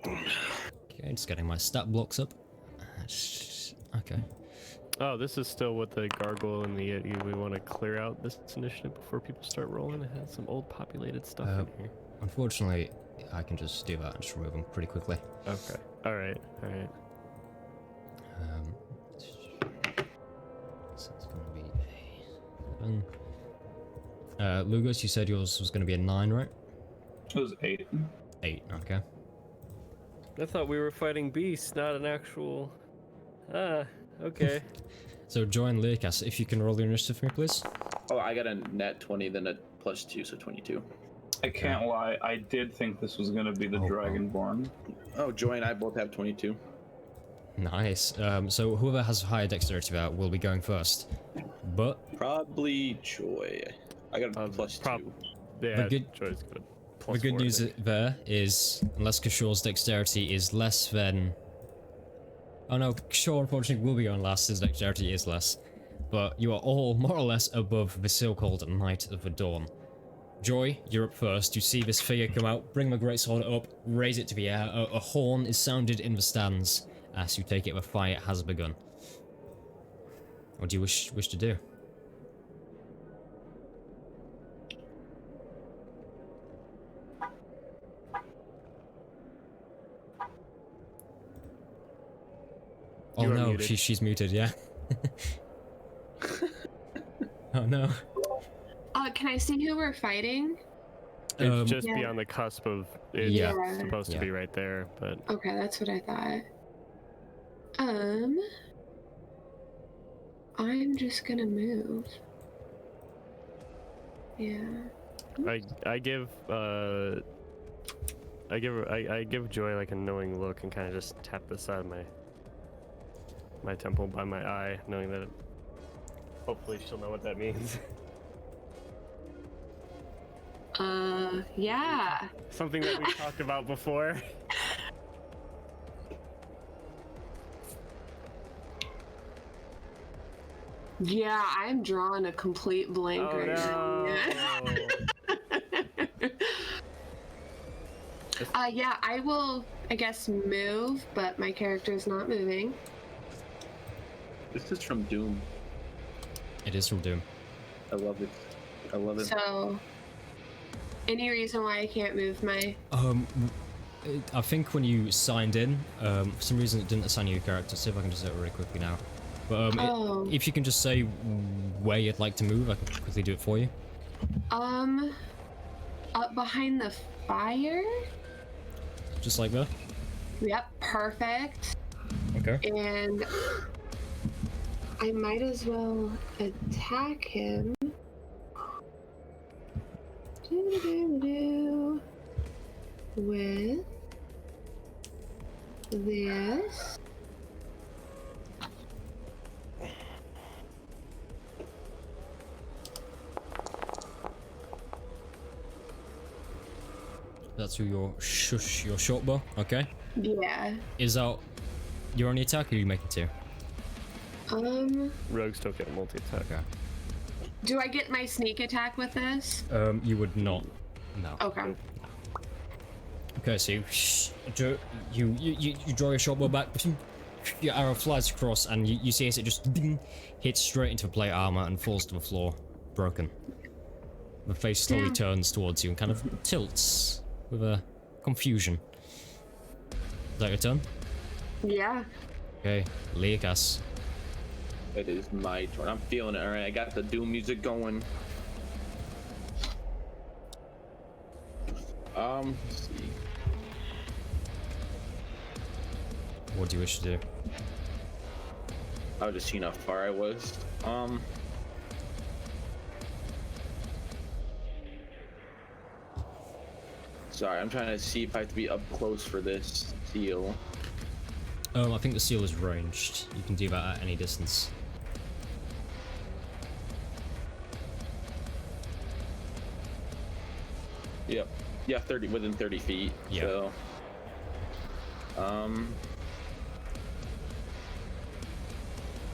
Okay, just getting my stat blocks up. Okay. Oh, this is still with the gargoyle and the yeti. We want to clear out this initiative before people start rolling. It has some old populated stuff in here. Unfortunately, I can just do that and just remove them pretty quickly. Okay. All right. So it's gonna be a 7. Lugos, you said yours was gonna be a 9, right? It was 8. 8. Okay. I thought we were fighting beasts, not an actual. Okay. So join Learcast. If you can roll the initiative for me, please. Oh, I got a net 20, then a +2, so 22. I can't lie, I did think this was gonna be the Oh, Dragonborn. Oh, Joy and I both have 22. Nice. So whoever has higher dexterity there will be going first. But Probably Joy. I got a +2. Yeah, good- Joy's good. the good +4, I news think. there is, unless Kishor's dexterity is less than... Oh no, Kishore unfortunately will be going last, his dexterity is less. But you are all more or less above the so-called Knight of the Dawn. Joy, you're up first. You see this figure come out, bring the greatsword up, raise it to the air. A horn is sounded in the stands as you take it, the fight has begun. What do you wish to do? Oh You are no, muted. she's muted, yeah. Oh no. Can I see who we're fighting? It's just Yeah. beyond the cusp of. It's Yeah. supposed to Yeah. be right there, but Okay, that's what I thought. I'm just gonna move. Yeah. I give Joy like a knowing look and kind of just tap the side of my temple by my eye, knowing that hopefully she'll know what that means. Yeah. Something that we talked about before. Yeah, I'm drawing a complete blank Oh right now. no! Yeah, I will, I guess, move, but my character's not moving. This is from Doom. It is from Doom. I love it. I love it. So, any reason why I can't move my... I think when you signed in, for some reason it didn't assign you a character. See if I can just do it really quickly now. But Oh. if you can just say where you'd like to move, I can quickly do it for you. Up behind the fire? Just like that. Yep, perfect. Okay. And I might as well attack him. Doo-doo-doo-doo. With this. That's your your short bow. Okay. Yeah. Is that your only attack, or you make it two? Rogues don't get a multi-attack. Okay. Do I get my sneak attack with this? You would not. No. Okay. Okay, so you draw your short bow back, your arrow flies across, and you see as it just hits straight into the plate armor and falls to the floor, broken. The face slowly turns towards you and kind of tilts with a confusion. Is that your turn? Yeah. Okay, Leokas. It is my turn. I'm feeling it. All right, I got the doom music going. Let's see. What do you wish to do? I was just seeing how far I was. Sorry, I'm trying to see if I have to be up close for this seal. I think the seal is ranged. You can do that at any distance. Yep. Yeah, within 30 feet. Yeah. So,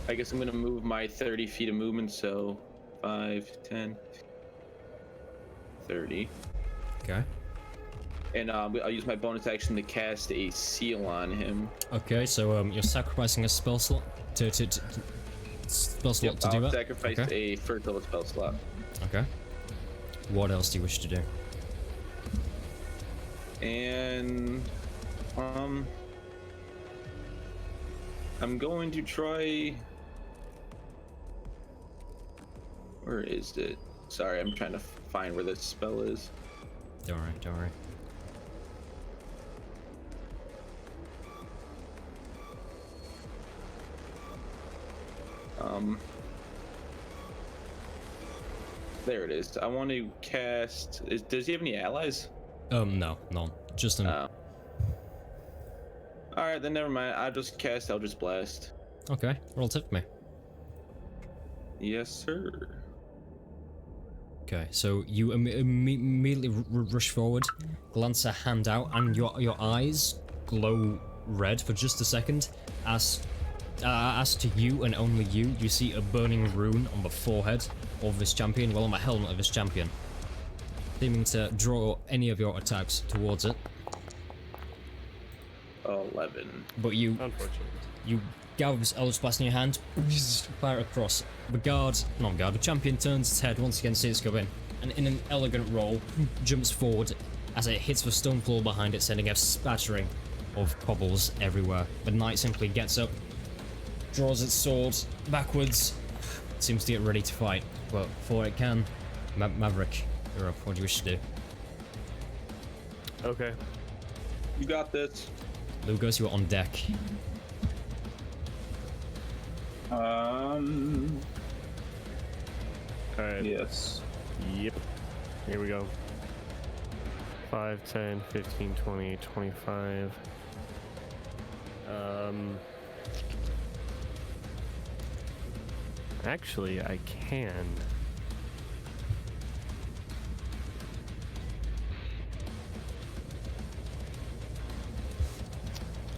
I guess I'm gonna move my 30 feet of movement, so 5, 10, 30. Okay. And I'll use my bonus action to cast a seal on him. Okay, so you're sacrificing a spell slot to spell slot to do I'll that. sacrifice Okay. a first level spell slot. Okay. What else do you wish to do? And I'm going to try. Where is it? Sorry, I'm trying to find where this spell is. Don't worry, don't worry. There it is. I want to cast. Does he have any allies? No, none. Just an. All right, then never mind. I'll just cast Eldritch Blast. Okay, roll tip for me. Yes, sir. Okay, so you immediately rush forward, glance a hand out, and your eyes glow red for just a second. As to you and only you see a burning rune on the forehead of this champion, well, on the helmet of this champion, seeming to draw any of your attacks towards it. 11. But you Unfortunately. gather this Eldritch Blast in your hand, fire it across. The champion turns its head once again, sees it go in, and in an elegant roll, jumps forward as it hits the stone floor behind it, sending a spattering of cobbles everywhere. The knight simply gets up, draws its sword backwards, seems to get ready to fight, but before it can, Maverick, you're up. What do you wish to do? Okay. You got this. Lugos, you're on deck. Alright. Yes. Yep. Here we go. 5, 10, 15, 20, 25. Actually, I can.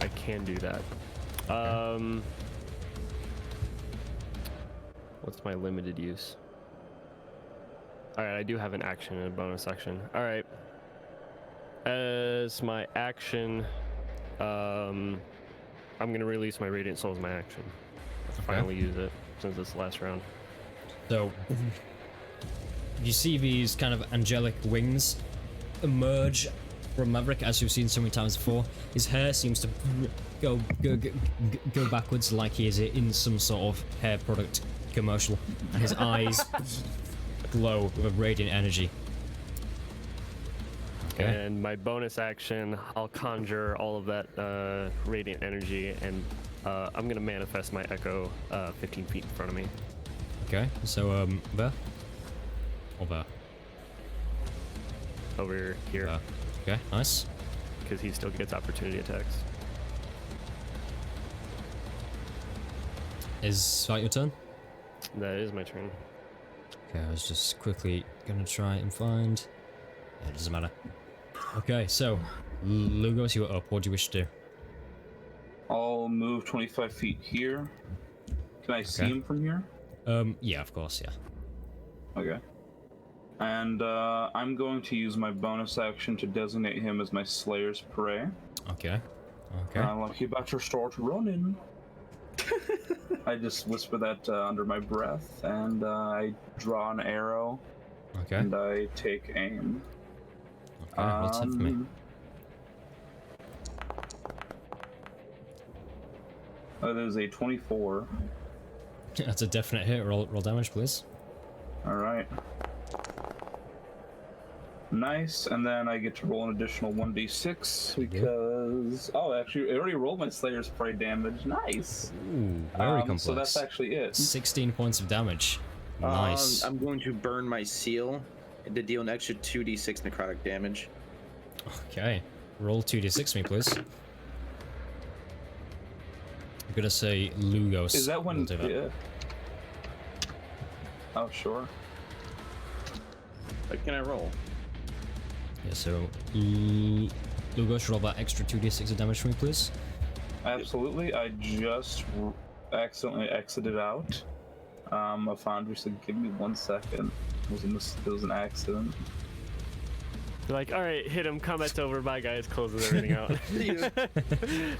I can do that. What's my limited use? Alright, I do have an action and a bonus action. Alright. As my action, I'm gonna release my Radiant Soul as my action. Finally use it since it's the last round. So, you see these kind of angelic wings emerge from Maverick, as you've seen so many times before. His hair seems to go backwards like he is in some sort of hair product commercial, and his eyes glow with radiant energy. Okay. And my bonus action, I'll conjure all of that radiant energy, and I'm gonna manifest my echo 15 feet in front of me. Okay, so there? Or there? Over here, There. Okay, nice. because he still gets opportunity attacks. Is that your turn? That is my turn. Okay, I was just quickly gonna try and find... Yeah, it doesn't matter. Okay, so Lugos, you are up. What do you wish to do? I'll move 25 feet here. Can I see Okay. him from here? Yeah, of course, yeah. Okay. And I'm going to use my bonus action to designate him as my Slayer's Prey. Okay. Okay. Like he better start running. I just whisper that under my breath, and I draw an arrow, Okay. and I take aim. Okay, what's it for me? There's a 24. That's a definite hit. Roll damage, please. All right. Nice, and then I get to roll an additional 1d6 because actually I already rolled my Slayer's Prey damage. Nice. Ooh, very complex. So that's actually it. 16 points of damage. Nice. I'm going to burn my seal to deal an extra 2d6 necrotic damage. Okay. Roll 2d6 me, please. I'm gonna say Lugos. Is that when? will do that. Yeah. Oh sure. What can I roll? Yeah, so Lugos, roll that extra 2d6 of damage for me, please. Absolutely. I just accidentally exited out. A foundry said, "Give me 1 second." It was an accident. You're like, all right, hit him. Combat's over. Bye, guys. Closes everything out.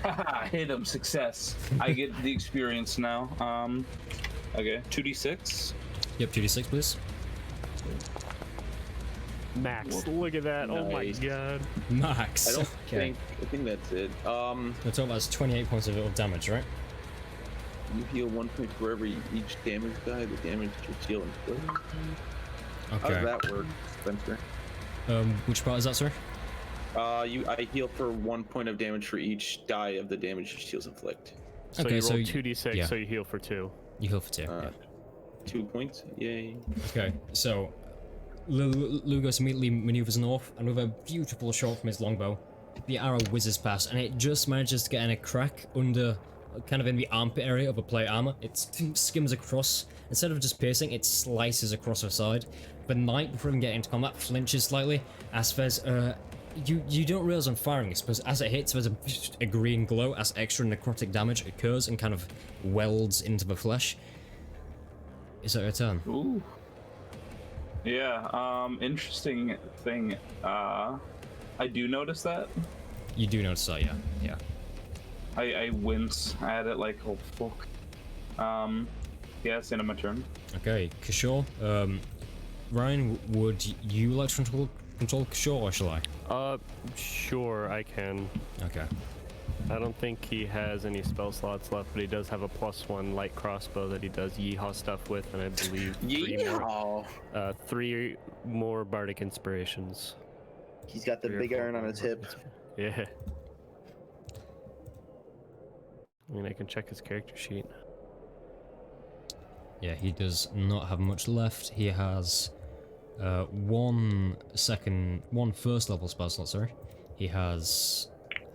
Haha, hit him. Success. I get the experience now. Okay. 2d6. Yep, 2d6, please. Max, look at that. Oh my Nice. god. Max. I don't Okay. I think that's it. The total is 28 points of damage, right? You heal 1 point for every each damage die. The damage to seal inflict. How Okay. does that work, Spencer? Which part is that, sir? I heal for 1 point of damage for each die of the damage your seals inflict. So Okay, you so roll y- 2d6, yeah. so you heal for 2. You heal for 2. Uh, Yeah. 2 points. Yay. Okay, so Lugos immediately maneuvers north, and with a beautiful shot from his longbow, the arrow whizzes past, and it just manages to get in a crack under, kind of in the armpit area of a plate armor. It skims across. Instead of just piercing, it slices across her side. The knight, before even getting into combat, flinches slightly. As there's you don't realize I'm firing this, because as it hits, there's a green glow as extra necrotic damage occurs and kind of welds into the flesh. Is that your turn? Ooh. Yeah. Interesting thing. I do notice that. You do notice that, yeah. Yeah. I wince at it like, oh fuck. Yeah, it's the end of my turn. Okay, Kishore. Ryan, would you like to control Kishore, or shall I? Sure, I can. Okay. I don't think he has any spell slots left, but he does have a +1 light crossbow that he does yeehaw stuff with, and I believe Yeah. 3 more bardic inspirations. He's got the 3 or big 4 iron on more his hip. Yeah. I mean, I can check his character sheet. Yeah, he does not have much left. He has one first level spell slot, sorry. He has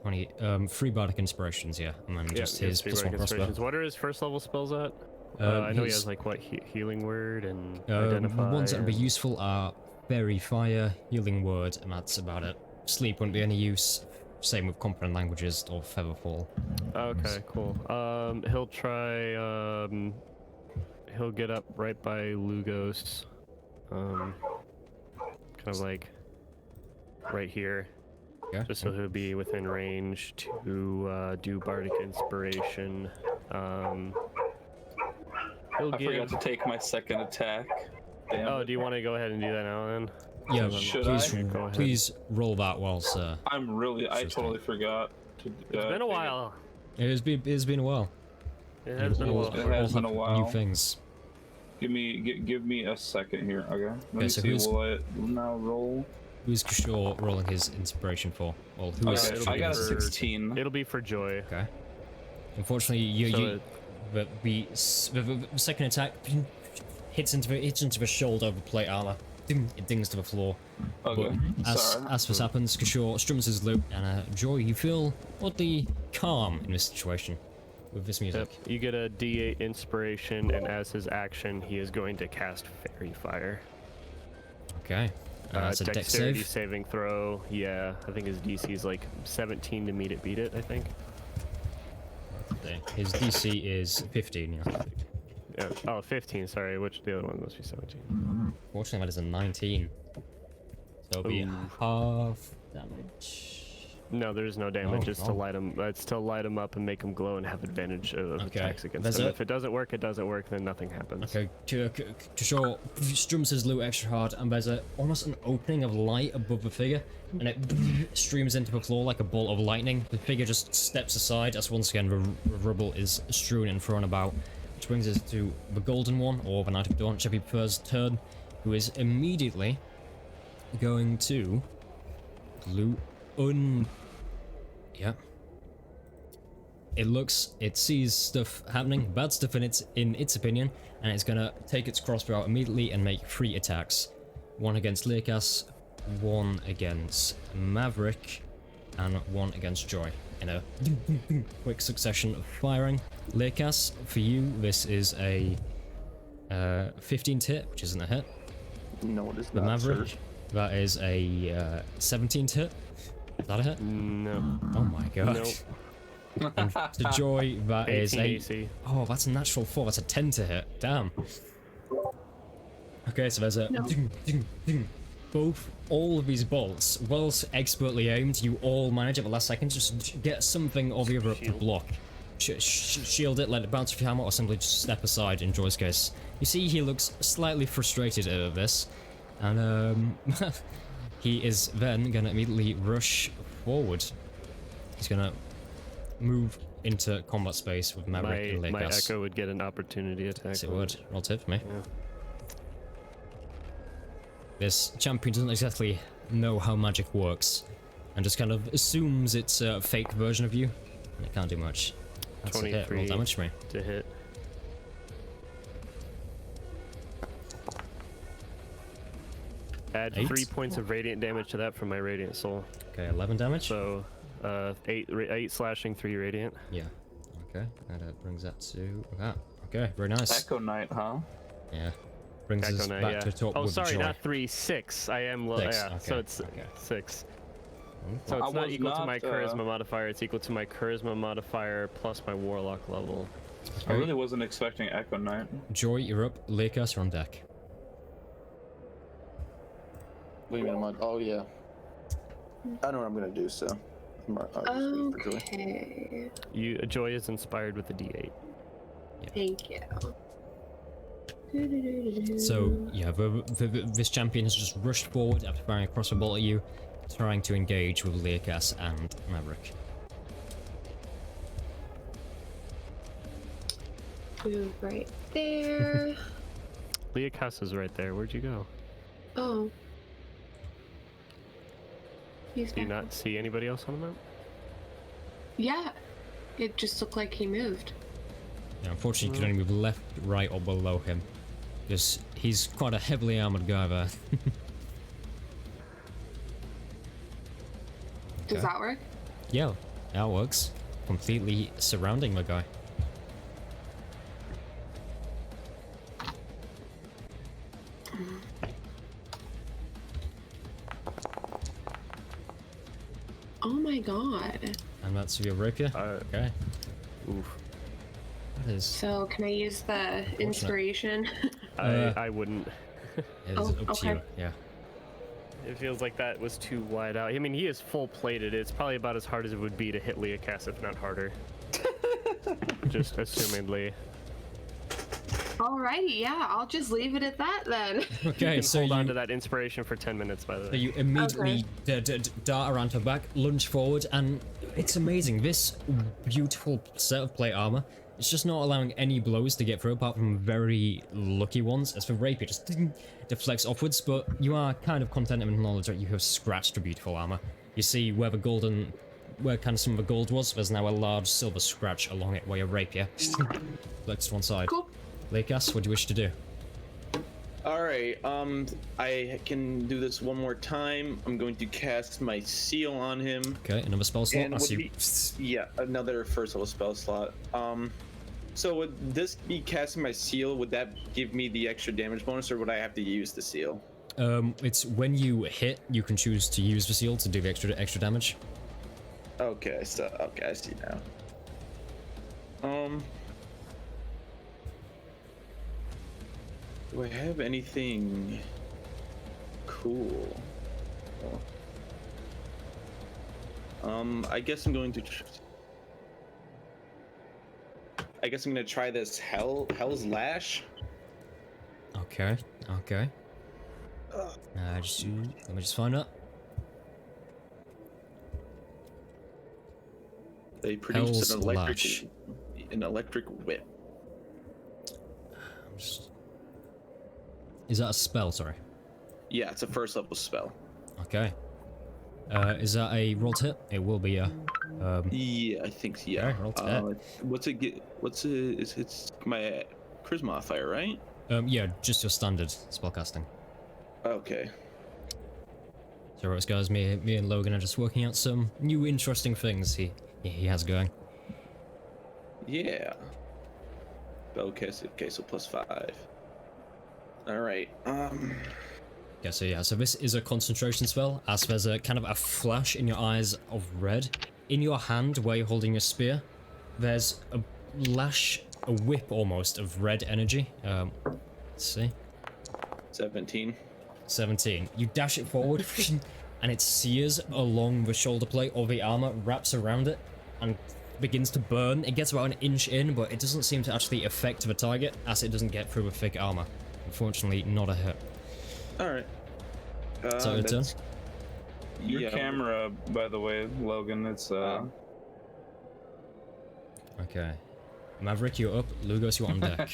3 bardic inspirations, yeah, and then just he has his 3 +1 bardic crossbow. inspirations. What are his first level spells at? I know he he's- has like what healing word and identify. Ones that would be and- useful are Fairy Fire, Healing Word, and that's about it. Sleep wouldn't be any use. Same with Comprehend Languages or Featherfall. Okay, cool. He'll try. He'll get up right by Lugos. Kind of like right here, Yeah. just so he'll be within range to do bardic inspiration. He'll I forgot give. to take my second attack. Damn Oh, it. do you want to go ahead and do that now then? Yeah, Should please, I? Go ahead. please roll that whilst. I Just totally forgot to. It's been a while. It's been a while. It has been a All- while. It all has been have a while. New things. Give me a second here. Okay. Let Okay, me so see. who's- Will I now roll? Who's Kishore rolling his inspiration for? Well, who is? Okay, it'll I be got a for- 16. It'll be for joy. Okay. Unfortunately, the second attack hits into the shoulder of the plate armor. It dings to the floor. Okay. But Sorry. as this happens, Kishore strums his lute, and Joy, you feel oddly calm in this situation with this music. Yep. You get a D8 inspiration, and as his action, he is going to cast Fairy Fire. Okay. That's a dex dexterity save. saving throw. Yeah, I think his DC is like 17 to beat it, I think. His DC is 15, yeah. Yeah. Oh, 15, sorry. Which the other one must be 17. Fortunately, that is a 19. So it'll be Ooh. half damage. No, there's no damage. Oh, It's oh. to light him. It's to light him up and make him glow and have advantage of Okay. attacks against There's him. a- If it doesn't work, it doesn't work. Then nothing happens. Okay, Kishore strums his loot extra hard, and there's almost an opening of light above the figure, and it streams into the floor like a bolt of lightning. The figure just steps aside as once again the rubble is strewn and thrown about, which brings us to the Golden One, or the Knight of Dawn, whichever he prefers, turn, who is immediately going to loot Yeah. It sees stuff happening, bad stuff in its opinion, and it's gonna take its crossbow out immediately and make 3 attacks. One against Learkas, one against Maverick, and one against Joy. In a quick succession of firing. Learkas, for you, this is a 15 to hit, which isn't a hit. No, it is The not, Maverick, sir. that is a 17 to hit. Is that a hit? No. Oh my god. Nope. And to Joy, that is 18 a... AC. Oh, that's a natural 4. That's a 10 to hit. Damn. Okay, so there's a... No. Ding, ding, ding. All of these bolts, whilst expertly aimed, you all manage at the last second to just get something or the other up to Shield. block. Shield it, let it bounce off your hammer, or simply just step aside in Joy's case. You see he looks slightly frustrated at this, and he is then gonna immediately rush forward. He's gonna move into combat space with Maverick and My Learkas. Echo would get an opportunity attack. Yes, it on would. Roll tip for me. Yeah. This champion doesn't exactly know how magic works, and just kind of assumes it's a fake version of you, and it can't do much. That's a hit. Roll 23. damage for me. To hit. Add 8. 3 points of radiant damage to that from my radiant soul. Okay, 11 damage. So, 8 slashing, 3 radiant. Yeah. Okay, and that brings that to that. Okay, very nice. Echo Knight, huh? Yeah. Brings us Echo Knight, back yeah. to the top Oh, with sorry, Joy. not 3, 6. I am low. 6, Yeah, okay, so it's okay. 6. Hmm? So I it's not was equal to not, my charisma modifier. It's equal to my charisma modifier plus my warlock level. I really wasn't expecting Echo Knight. Joy, you're up. Learkas, you're on deck. What do you mean I'm on? Oh, yeah. I know what I'm going to do, so. I'll just wait for Joy. Okay. Joy is inspired with a D8. Thank you. So, yeah, this champion has just rushed forward after firing a crossbow bolt at you, trying to engage with Learkas and Maverick. Move right there. Leokas is right there. Where'd you go? Oh. He's Do you back. not see anybody else on the map? Yeah. It just looked like he moved. Yeah, unfortunately, you can only move left, right, or below him. Because he's quite a heavily armored guy there. Does Okay. that work? Yeah, that works. Completely surrounding the guy. Oh my god. And that's your rapier. Okay. Oof. That is, So can I use the inspiration? I wouldn't. it is Oh, up to okay. you. Yeah. It feels like that was too wide out. I mean, he is full plated. It's probably about as hard as it would be to hit Leokas, if not harder. Just assumedly. Alrighty, yeah, I'll just leave it at that then. Okay, You so can hold on you, to that inspiration for 10 minutes, by the so way. you immediately dart around her back, lunge forward, and it's amazing. This beautiful set of plate armor, it's just not allowing any blows to get through, apart from very lucky ones. As for rapier, just deflects upwards, but you are kind of content in the knowledge that you have scratched a beautiful armor. You see where the golden, where kind of some of the gold was, there's now a large silver scratch along it where your rapier flicks to one side. Cool. Leokas, what do you wish to do? Alright, I can do this one more time. I'm going to cast my seal on him. Okay, another spell slot. And As would you, yeah, another first level spell slot. So would this be casting my seal? Would that give me the extra damage bonus, or would I have to use the seal? It's when you hit, you can choose to use the seal to do the extra damage. Okay, so okay, I see now. Do I have anything cool? I guess I'm going to. I guess I'm gonna try this Hell's Lash. Okay. Okay. Let me just find out. They produce Hell's Lash. An electric whip. Is that a spell? Sorry. Yeah, it's a first level spell. Okay. Is that a roll to hit? It will be, yeah. Yeah, I think so, yeah. Okay, roll to hit. What's it get? What's it? It's my charisma modifier, right? Yeah, just your standard spellcasting. Okay. So, right, guys, me and Logan are just working out some new interesting things he has going. Yeah. Okay, so +5. All right. Yeah, so this is a concentration spell, as there's a kind of a flash in your eyes of red. In your hand, where you're holding your spear, there's a whip almost of red energy. Let's see. 17. 17. You dash it forward, and it sears along the shoulder plate or the armor, wraps around it, and begins to burn. It gets about an inch in, but it doesn't seem to actually affect the target, as it doesn't get through the thick armor. Unfortunately, not a hit. Alright. So your turn? Your camera, by the way, Logan, it's Okay. Maverick, you're up. Lugos, you're on deck.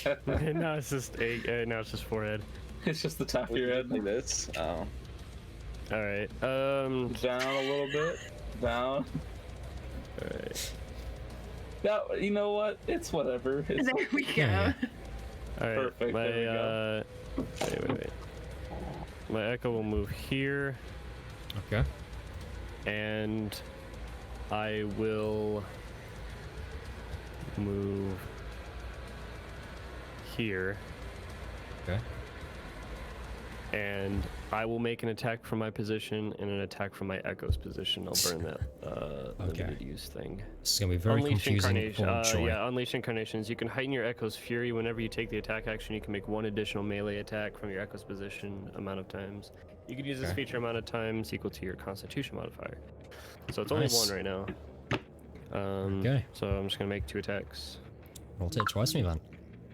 Now it's just now it's just forehead. it's just the top of your head. Like this. Oh. All right. Down a little bit. Down. All right. Now, you know what? It's whatever. It's There we go. Yeah. All right. Perfect, My there we go. wait. My echo will move here, Okay. and I will move here. Okay. And I will make an attack from my position and an attack from my echo's position. I'll burn that limited use thing. This is gonna be very Unleash confusing Incarnation. for Joy. Yeah, Unleash Incarnations. You can heighten your Echo's Fury whenever you take the attack action. You can make one additional melee attack from your Echo's position amount of times. You can use this Okay. feature amount of times equal to your Constitution modifier. So it's only Nice. one right now. Okay. So I'm just gonna make 2 attacks. Roll it twice, me then.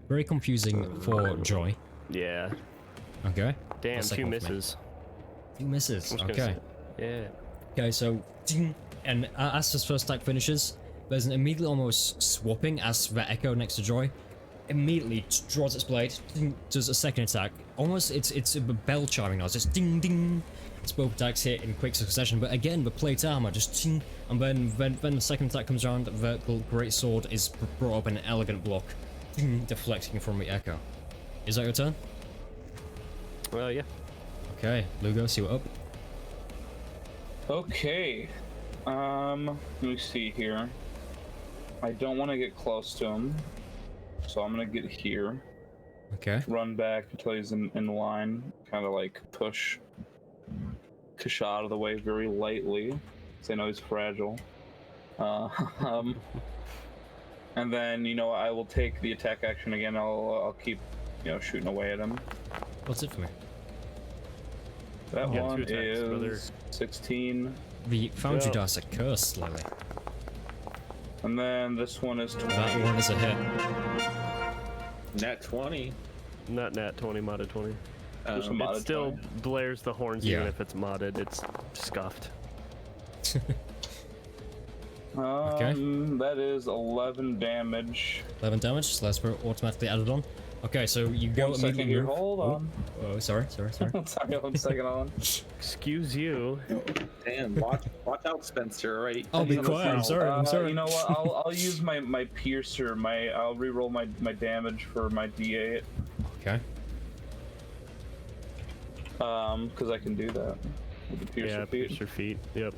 Very confusing for Joy. Yeah. Okay. Damn, What's 2 second one for me? misses. 2 misses. I'm just Okay. gonna say- Yeah. Okay, so and as this first attack finishes, there's an immediately almost swapping as the echo next to Joy immediately draws its blade, does a second attack. Almost it's a bell chiming noise, just ding ding. It's both attacks hit in quick succession, but again the plate armor just ding, and then the second attack comes around, the great sword is brought up in an elegant block, ding, deflecting from the echo. Is that your turn? Well, yeah. Okay, Lugos, you're up. Okay. Let me see here. I don't want to get close to him, so I'm gonna get here. Okay. Run back until he's in line. Kind of like push Kasha out of the way very lightly, because I know he's fragile. And then I will take the attack action again. I'll keep shooting away at him. What's it for me? That Yeah, one 2 attacks, is brother. 16. The Foundry Yeah. dice are cursed, Lily. And then this one is 20. That one is a hit. Nat 20. Not nat 20, modded 20. Just a Um, modded It still 20. blares the horns Yeah. even if it's modded. It's scuffed. That is 11 damage. 11 damage, so that's automatically added on. Okay, so you go 1 second immediately here. move. Hold on. Oh, sorry. Sorry, 1 second on. Excuse you. Damn, watch out, Spencer. All right. I'll be He's quiet. I'm sorry. I'm sorry. You know what? I'll use my piercer. I'll reroll my damage for my D8. Okay. Because I can do that with the piercer Yeah, feat. pierce your feet. Yep.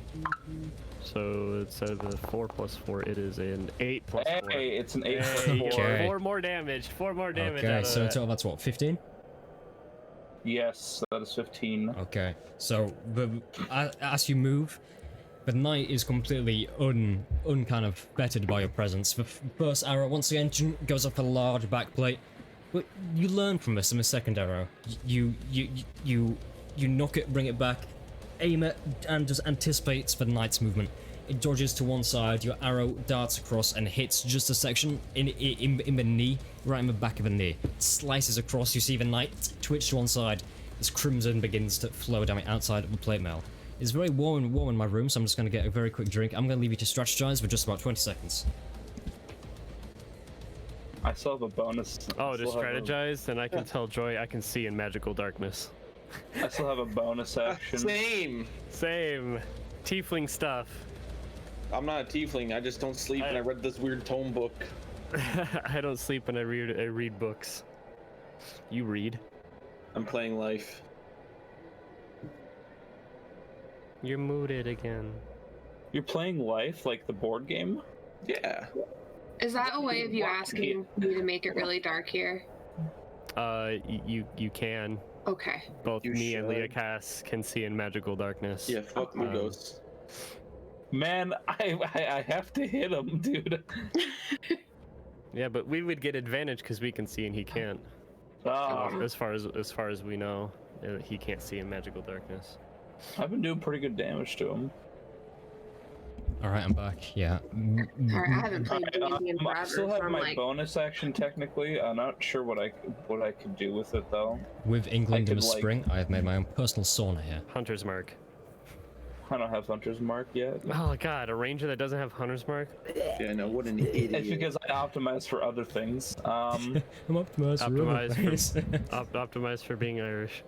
So instead of a 4 + 4, it is an 8 + 4. Hey, it's an 8 Hey, + 4. Okay. 4 more damage. 4 more damage. out Okay, of so that. total that's what, 15? Yes, that is 15. Okay, so as you move, the knight is completely kind of bettered by your presence. The first arrow, once again, goes off a large backplate, but you learn from this in the second arrow. You knock it, bring it back, aim it, and just anticipates the knight's movement. It dodges to one side, your arrow darts across and hits just a section in the knee, right in the back of the knee. It slices across, you see the knight twitch to one side, as crimson begins to flow down the outside of the plate mail. It's very warm in my room, so I'm just going to get a very quick drink. I'm going to leave you to strategize for just about 20 seconds. I still have a bonus. Oh, to strategize? Then I can tell Joy I can see in magical darkness. I still have a bonus action. Same. Tiefling stuff. I'm not a tiefling. I just don't sleep, and I read this weird tome book. I don't sleep and I read books. You read? I'm playing life. You're mooted again. You're playing Life, like the board game? Yeah. Is that a way of you asking me to make it really dark here? You can. Okay. Both You me and should. Leah Cass can see in magical darkness. Yeah, fuck the ghosts. Man, I have to hit him, dude. Yeah, but we would get advantage because we can see and he can't. As far as we know, he can't see in magical darkness. I've been doing pretty good damage to him. Alright, I'm back, yeah. Alright, I haven't played D&D in I forever, still so have I'm my like, bonus action technically. I'm not sure what I could do with it though. With England I in the could, like- spring, I have made my own personal sauna here. Hunter's mark. I don't have Hunter's Mark yet. Oh god, a ranger that doesn't have hunter's mark? Yeah, no, what an idiot. It's because I optimize for other things. I'm optimized Optimized for being Irish.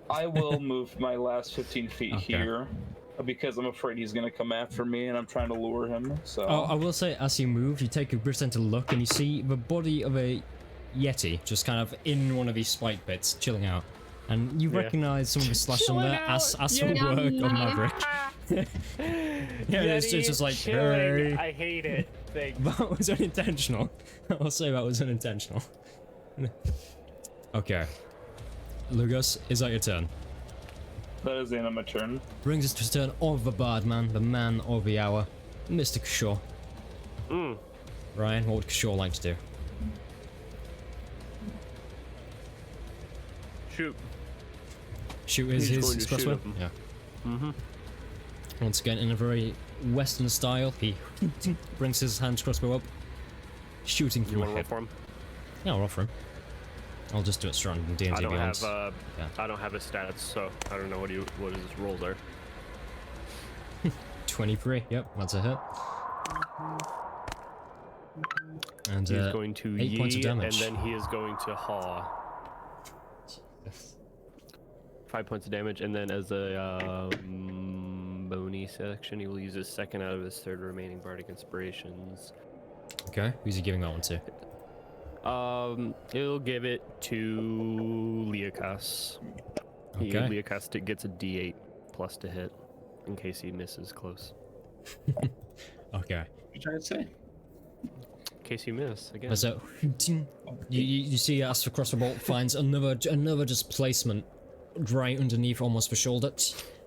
I will move my last 15 feet Okay. here because I'm afraid he's gonna come after me, and I'm trying to lure him. So. Oh, I will say, as you move, you take a percent to look, and you see the body of a yeti just kind of in one of these spike pits, chilling out. And you Yeah. recognize some of the slash on Chilling there as out, the yeah. work of Maverick. Yeah, it's just like, hey. I hate it. That was unintentional. I'll say that was unintentional. Okay. Lugus, is that your turn? That is the end of my turn. Brings us to the turn of the bard man, the man of the hour, Mr. Kashaw. Ryan, what would Kashaw like to do? Shoot. Shoot is He's his going to shoot crossbow? him. Yeah. Once again, in a very Western style, he brings his hand crossbow up, shooting You from a want to roll hip. for him? Yeah, I'll roll for him. I'll just do it strong in D&D I don't Beyond. have Yeah. I don't have his stats, so I don't know what his rolls are. 23, yep, that's a hit. And He's going to 8 points of yee, and damage. then he is going to haw. 5 points of damage, and then as a bonus action, he will use his second out of his third remaining bardic inspirations. Okay, who's he giving that one to? He'll give it to Leokas. Okay. Leokas gets a D8 plus to hit, in case he misses close. Okay. What you trying to say? In case you miss again. So, you see as the crossbow bolt finds another just placement right underneath almost the shoulder.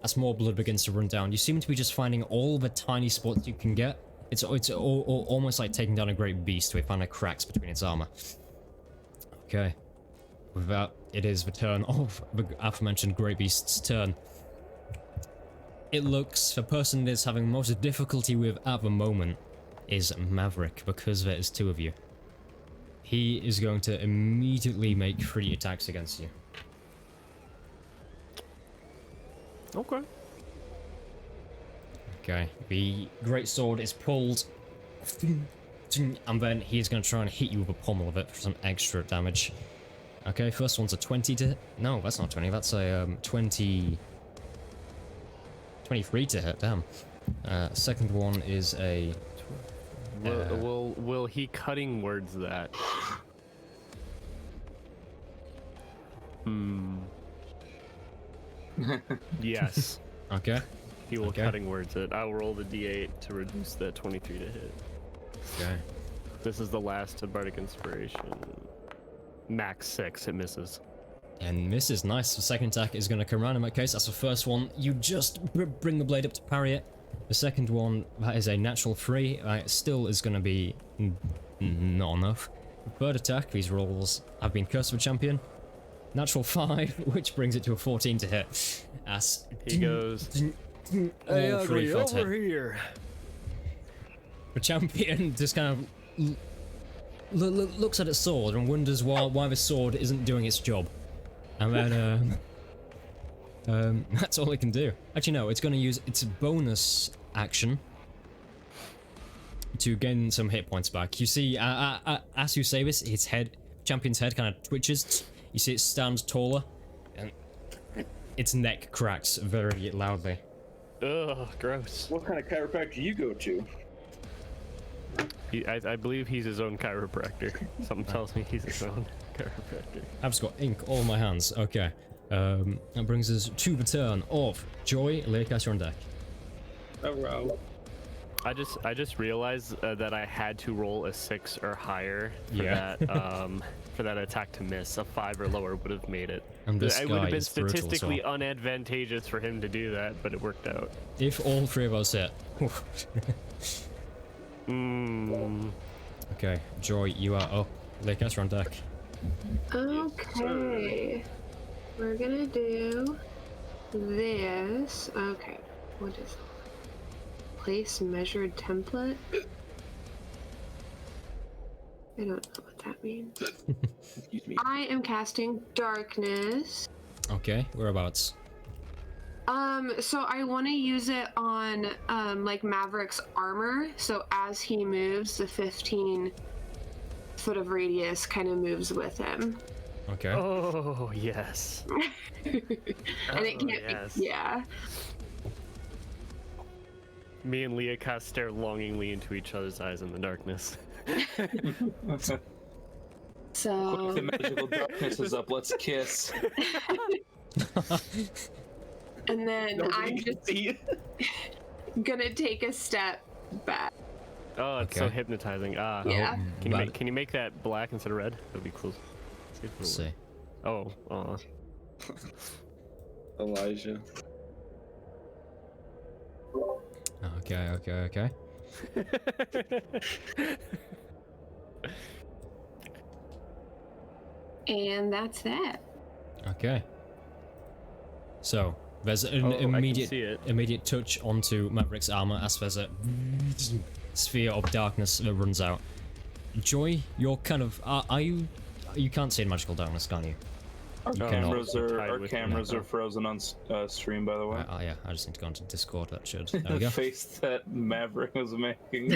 As more blood begins to run down, you seem to be just finding all the tiny spots you can get. It's almost like taking down a great beast with finding cracks between its armor. Okay. With that, it is the turn of the aforementioned great beast's turn. It looks the person that is having most difficulty with at the moment is Maverick, because there is two of you. He is going to immediately make 3 attacks against you. Okay. Okay, the great sword is pulled, and then he's going to try and hit you with a pommel of it for some extra damage. Okay, first one's a 20 to hit. No, that's not 20, that's a 23 to hit, damn. Second one is a... Will he cutting words that? Yes. Okay, He will Okay. cutting words it. I'll roll the D8 to reduce that 23 to hit. okay. This is the last to Bardic Inspiration. Max 6, it misses. And misses. Nice. The second attack is going to come around in that case. That's the first one. You just bring the blade up to parry it. The second one, that is a natural 3. It still is going to be not enough. The third attack, these rolls have been cursed for champion. Natural 5, which brings it to a 14 to hit. As He goes, all 3 fail to hit. here. The champion just kind of looks at its sword and wonders why the sword isn't doing its job. And then, that's all it can do. Actually, no, it's going to use its bonus action to gain some hit points back. You see, as you say this, its head, champion's head kind of twitches. You see it stands taller, and its neck cracks very loudly. Ugh, gross. What kind of chiropractor you go to? I believe he's his own chiropractor. Something tells me he's his own chiropractor. I've just got ink all in my hands. Okay. That brings us to the turn of Joy. Leokas, you're on deck. Oh, wow. I just realized that I had to roll a 6 or higher for Yeah. that for that attack to miss. A 5 or lower would have made it. And this It would guy have been is brutal as statistically well. unadvantageous for him to do that, but it worked out. If all 3 of us hit. Okay, Joy, you are up. Leokas, you're on deck. Okay. We're gonna do this. Okay. What is it? Place measured template? I don't know what that means. Excuse me. I am casting darkness. Okay, whereabouts? So I want to use it on, like Maverick's armor. So as he moves, the 15 foot of radius kind of moves with him. Okay. Oh yes. And it can't yes. be, yeah. Me and Leokas stare longingly into each other's eyes in the darkness. So, The magical darkness is up. Let's kiss. and then I'm just See? gonna take a step back. Oh, it's so Okay. hypnotizing. Ah. Yeah. Can you make that black instead of red? That'd be cool. Let's see. Oh. Aw. Elijah. Okay. And that's that. Okay. So, there's an Oh, I can immediate see it. immediate touch onto Maverick's armor as there's a sphere of darkness that runs out. Joy, you're kind of are you can't see in magical darkness, can you? Our cannot. cameras are Tied with frozen on I go by the way. Oh yeah, I just need to go into Discord. That should. There we The go. face that Maverick was making.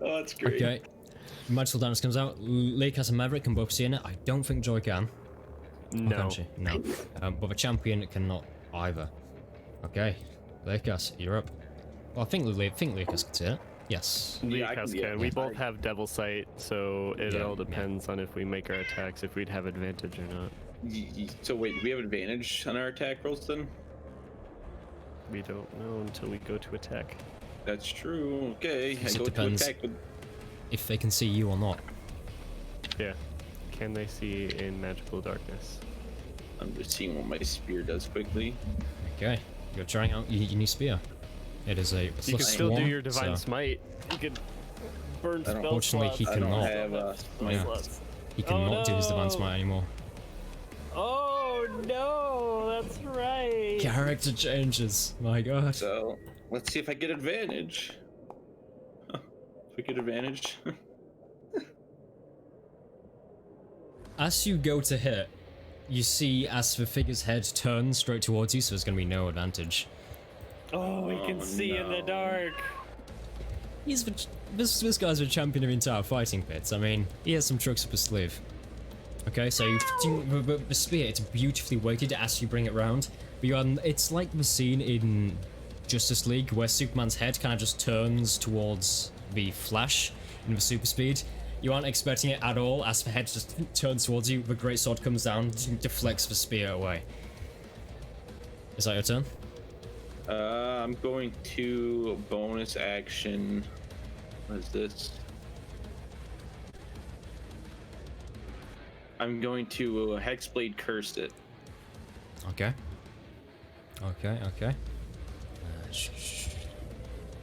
Oh, that's great. Okay. Magical darkness comes out. Leokas and Maverick can both see in it. I don't think Joy can. Or No. can she? No. But the champion cannot either. Okay. Leokas, you're up. Well, I think Leokas can see it. Yes. Yeah, I Leokas can- yeah, can. We yeah. both have Devil Sight, so it Yeah, all yeah. depends on if we make our attacks, if we'd have advantage or not. So wait, do we have advantage on our attack rolls then? We don't know until we go to attack. That's true. Okay, Yes, I it go depends. to attack with. If they can see you or not. Yeah. Can they see in magical darkness? I'm just seeing what my spear does quickly. Okay. You're trying out your new spear. It is a You can plus still do 1, your divine so smite. You could burn I don't- spell Fortunately, slots. he I don't cannot. have Spell Yeah. slots. he cannot do his divine no. smite anymore. Oh no, that's right. Character changes. My god. So let's see if I get advantage. Huh. If we get advantage. As you go to hit, you see as the figure's head turns straight towards you, so there's going to be no advantage. Oh, we can Oh, see in the no. dark. He's this guy's the champion of the entire fighting pit. I mean, he has some tricks up his sleeve. Okay, so the spear, it's beautifully weighted as you bring it round. But it's like the scene in Justice League where Superman's head kind of just turns towards the Flash in the super speed. You aren't expecting it at all as the head just turns towards you. The great sword comes down, deflects the spear away. Is that your turn? I'm going to bonus action. What is this? I'm going to Hexblade Curse it. Okay. Okay.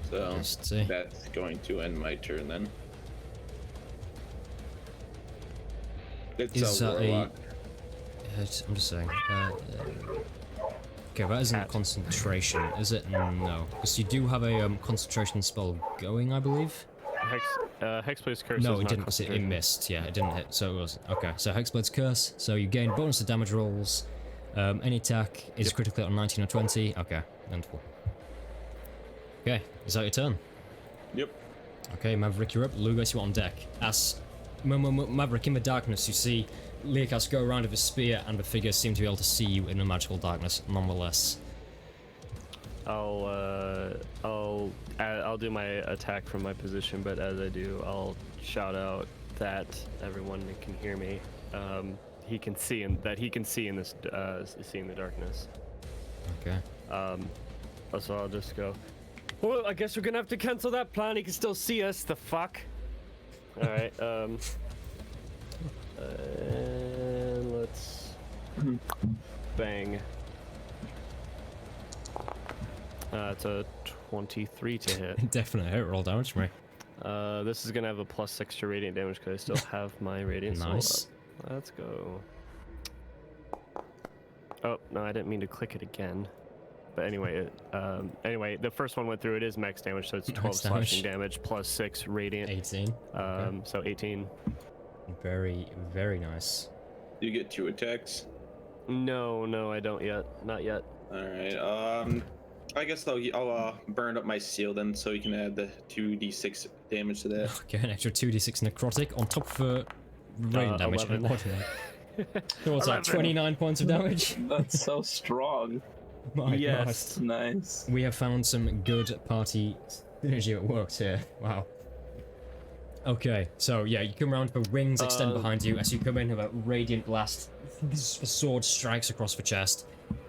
So Just see. that's going to end my turn then. It's Is a that warlock. I'm just saying. Okay, that isn't concentration, is it? No, because you do have a concentration spell going, I believe. Hexblade's Curse No, is it not didn't. Because it concentration. missed. Yeah, it didn't hit, so it was okay. So Hexblade's Curse. So you gain bonus to damage rolls. Any attack is critically on 19 or 20. Okay, wonderful. Okay, is that your turn? Yep. Okay, Maverick, you're up. Lugos, you on deck. As Maverick, in the darkness, you see Leokas go around with a spear, and the figures seem to be able to see you in the magical darkness, nonetheless. I'll do my attack from my position, but as I do, I'll shout out that everyone can hear me. He can see in this seeing the darkness. Okay. So I'll just go. Well, I guess we're gonna have to cancel that plan. He can still see us. The fuck. All right. And let's bang. It's a 23 to hit. Definitely hit. Roll damage for me. This is gonna have a +6 to radiant damage because I still have my radiant soul Nice. up. Let's go. Oh no, I didn't mean to click it again. But anyway, the first one went through. It is max damage, so it's 12 Max damage. slashing damage +6 radiant. 18. Okay. So 18. Very, very nice. You get 2 attacks. No, I don't yet. Not yet. All right. I guess I'll burn up my seal then, so you can add the 2d6 damage to that. Okay, an extra 2d6 necrotic on top of radiant damage. 11. And so what's that? 29 points of damage? That's so strong. My Yes. Nice. God. We have found some good party synergy at work here. Wow. Okay, so yeah, you come around, the wings extend behind you as you come in with a radiant blast. The sword strikes across the chest.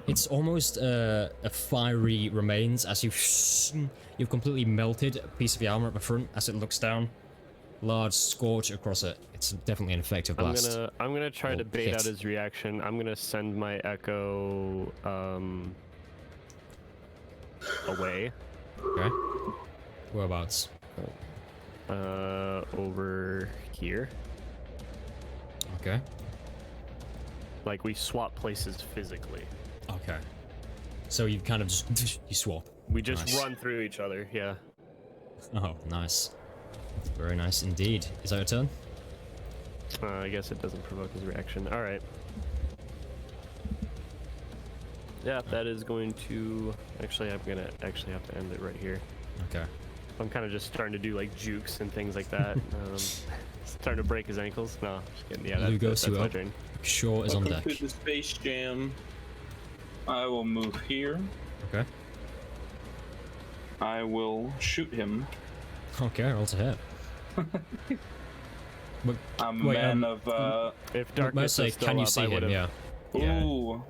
It's almost a fiery remains as you've completely melted a piece of the armor at the front as it looks down. Large scorch across it. It's definitely an effective blast. I'm gonna try Or to bait hit. out his reaction. I'm gonna send my echo away. Okay. Whereabouts? Over here. Okay. Like we swap places physically. Okay. So you kind of just you swap. We just Nice. run through each other. Yeah. Oh, nice. Very nice indeed. Is that your turn? I guess it doesn't provoke his reaction. All right. Yeah, that is going to. Actually, I'm gonna actually have to end it right here. Okay. I'm kind of just starting to do like jukes and things like that. Starting to break his ankles. No, just kidding. Yeah, Lugos, that's you my up? turn. Shaw is on Welcome deck. to the Space Jam. I will move here. Okay. I will shoot him. Okay, roll to hit. But, I'm Wait, a man of If let's darkness say, is still can you up, see I him? would've- Yeah. Yeah. Ooh.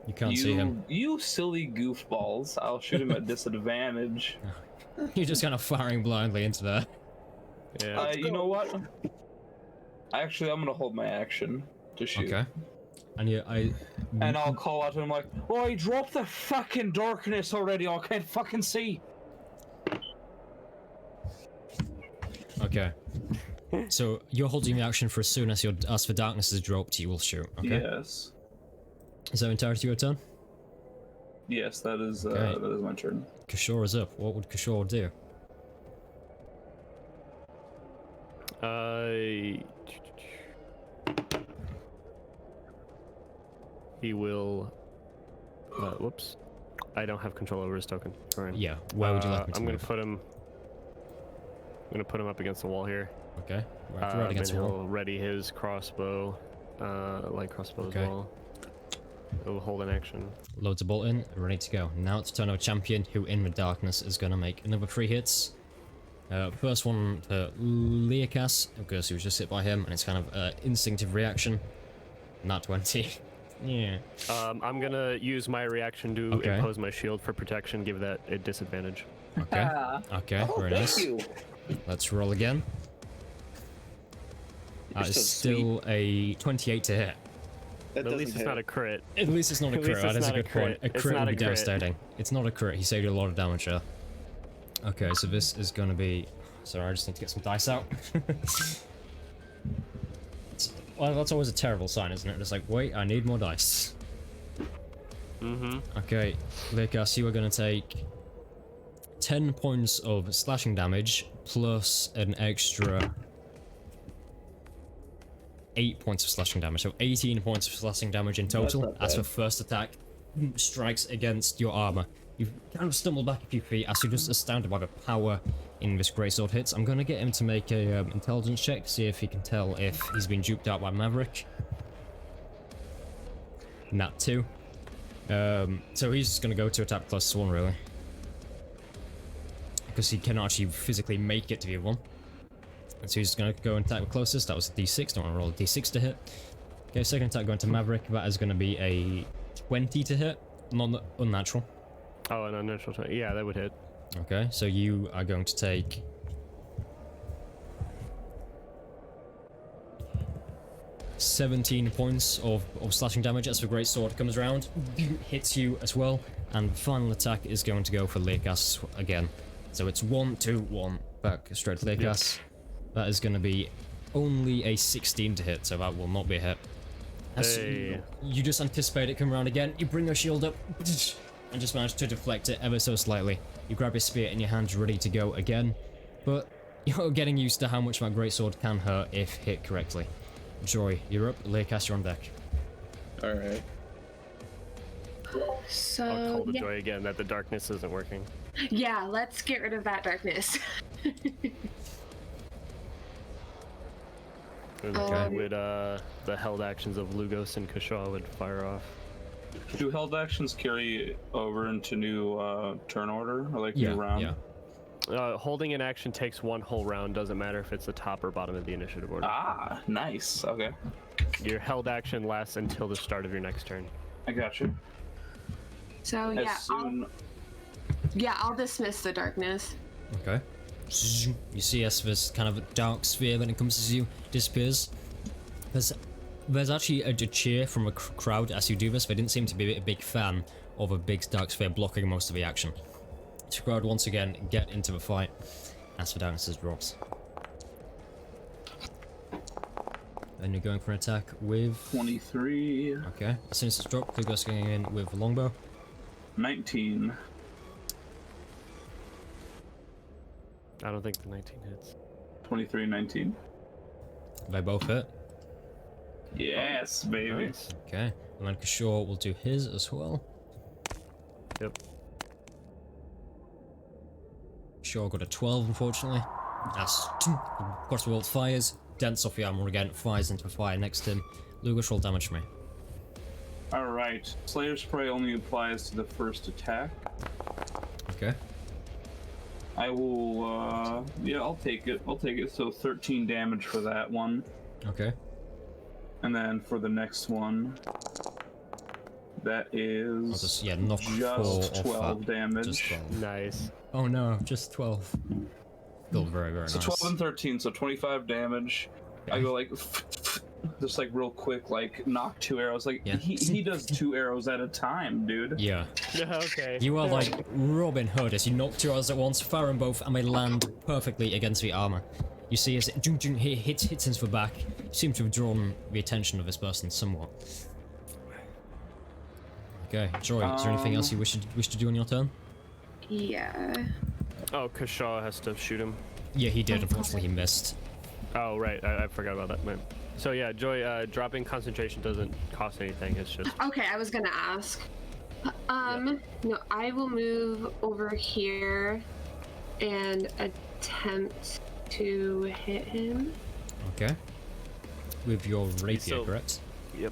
You can't see him. You silly goofballs. I'll shoot him at disadvantage. You're just kind of firing blindly into there. Yeah. You know what? Actually, I'm gonna hold my action to shoot. Okay. And And I'll call out to him like, "Oh, drop the fucking darkness already! I can't fucking see." Okay. So you're holding the action for as soon as the darkness is dropped, you will shoot. Okay. Yes. Is that entirety your turn? Yes, that is Okay. that is my turn. Kishore is up. What would Kishore do? He will. Whoops. I don't have control over his token. Fine. Yeah. Where would you like me to I'm gonna move? put him. I'm gonna put him up against the wall here. Okay. Right against the and wall. he'll ready his crossbow, light crossbow Okay. as well. He'll hold an action. Loads a bolt in, ready to go. Now it's turn of a champion who, in the darkness, is gonna make another 3 hits. First one to Leokas, because he was just hit by him, and it's kind of instinctive reaction. Nat 20. Yeah. I'm gonna use my reaction to Okay. impose my shield for protection. Give that a disadvantage. Okay. Okay. Very nice. you. Let's roll again. That is so still a 28 to hit. That At doesn't least it's hit. not a crit. At least it's not a At crit. least That it's is a not a good point. crit. A It's crit not would be a crit. devastating. It's not a crit. He saved you a lot of damage there. Okay, so this is going to be... Sorry, I just need to get some dice out. Well, that's always a terrible sign, isn't it? It's like, wait, I need more dice. Mm-hmm. Okay, Vikas, you are going to take 10 points of slashing damage plus an extra 8 points of slashing damage. So 18 points of slashing damage in total. not As for bad. first attack, strikes against your armor. You kind of stumble back a few feet as you're just astounded by the power in this greatsword hits. I'm going to get him to make a intelligence check to see if he can tell if he's been duped out by Maverick. Nat 2. So he's just going to go to attack plus 1, really. Because he cannot actually physically make it to be 1. And so he's just going to go and attack the closest. That was a d6. Don't want to roll a d6 to hit. Okay, second attack going to Maverick. That is going to be a 20 to hit. Not unnatural. Oh, an unnatural 20. Yeah, that would hit. Okay, so you are going to take 17 points of slashing damage as the great sword comes around, hits you as well, and the final attack is going to go for Lekas again. So it's 1, 2, 1, back straight to Lekas. That is going to be only a 16 to hit, so that will not be a hit. As Hey. you just anticipate it coming around again, you bring your shield up, and just manage to deflect it ever so slightly. You grab your spear in your hands ready to go again, but you're getting used to how much that greatsword can hurt if hit correctly. Joy, you're up. Lekas, you're on deck. All right. I'll So call the joy again that the darkness isn't working. yeah, let's get rid of that darkness. And would the held actions of Lugos and Kashaw would fire off. Do held actions carry over into new turn order or like new round? Yeah. Holding an action takes one whole round, doesn't matter if it's the top or bottom of the initiative order. Ah, nice. Okay, Your held action lasts until the start of your next turn. I got you. So As yeah, soon I'll dismiss the darkness. Okay. You see as this kind of dark sphere that encompasses you disappears. There's actually a cheer from a crowd as you do this. They didn't seem to be a big fan of a big dark sphere blocking most of the action. The crowd once again get into the fight as the darkness drops. Then you're going for an attack with... 23, Okay, as soon as it's dropped, Lugos going in with a longbow. 19, I don't think the 19 hits. 23, 19. They both hit. Yes, baby. Nice. Okay, and then Kashaw will do his as well. Yep. Shaw got a 12, unfortunately. As across the world fires, dents off the armor again, fires into the fire next to him. Lugos, roll damage for me. All right. Slayer spray only applies to the first attack. Okay. I will. Yeah, I'll take it. I'll take it. So 13 damage for that one, Okay. and then for the next one, that I'll is just, yeah, knock 4 just off 12 that. damage. Just 12. Nice. Oh no, just 12. Still very, very So nice. 12 and 13, so 25 damage. I go like, just like real quick, like knock 2 arrows. Like Yeah. he does 2 arrows at a time, dude. Yeah. Okay. You are like Robin Hood as you knock 2 arrows at once, fire them both, and they land perfectly against the armor. You see as it hits into the back, you seem to have drawn the attention of this person somewhat. Okay, Joy, is there anything else you wish to do on your turn? Yeah. Oh, Kashaw has to shoot him. Yeah, he did. Unfortunately, he missed. Oh, right. I forgot about that, man. So yeah, Joy, dropping concentration doesn't cost anything. It's just... Okay, I was gonna ask. No, I will move over here and attempt to hit him. Okay. With your rapier, still- correct?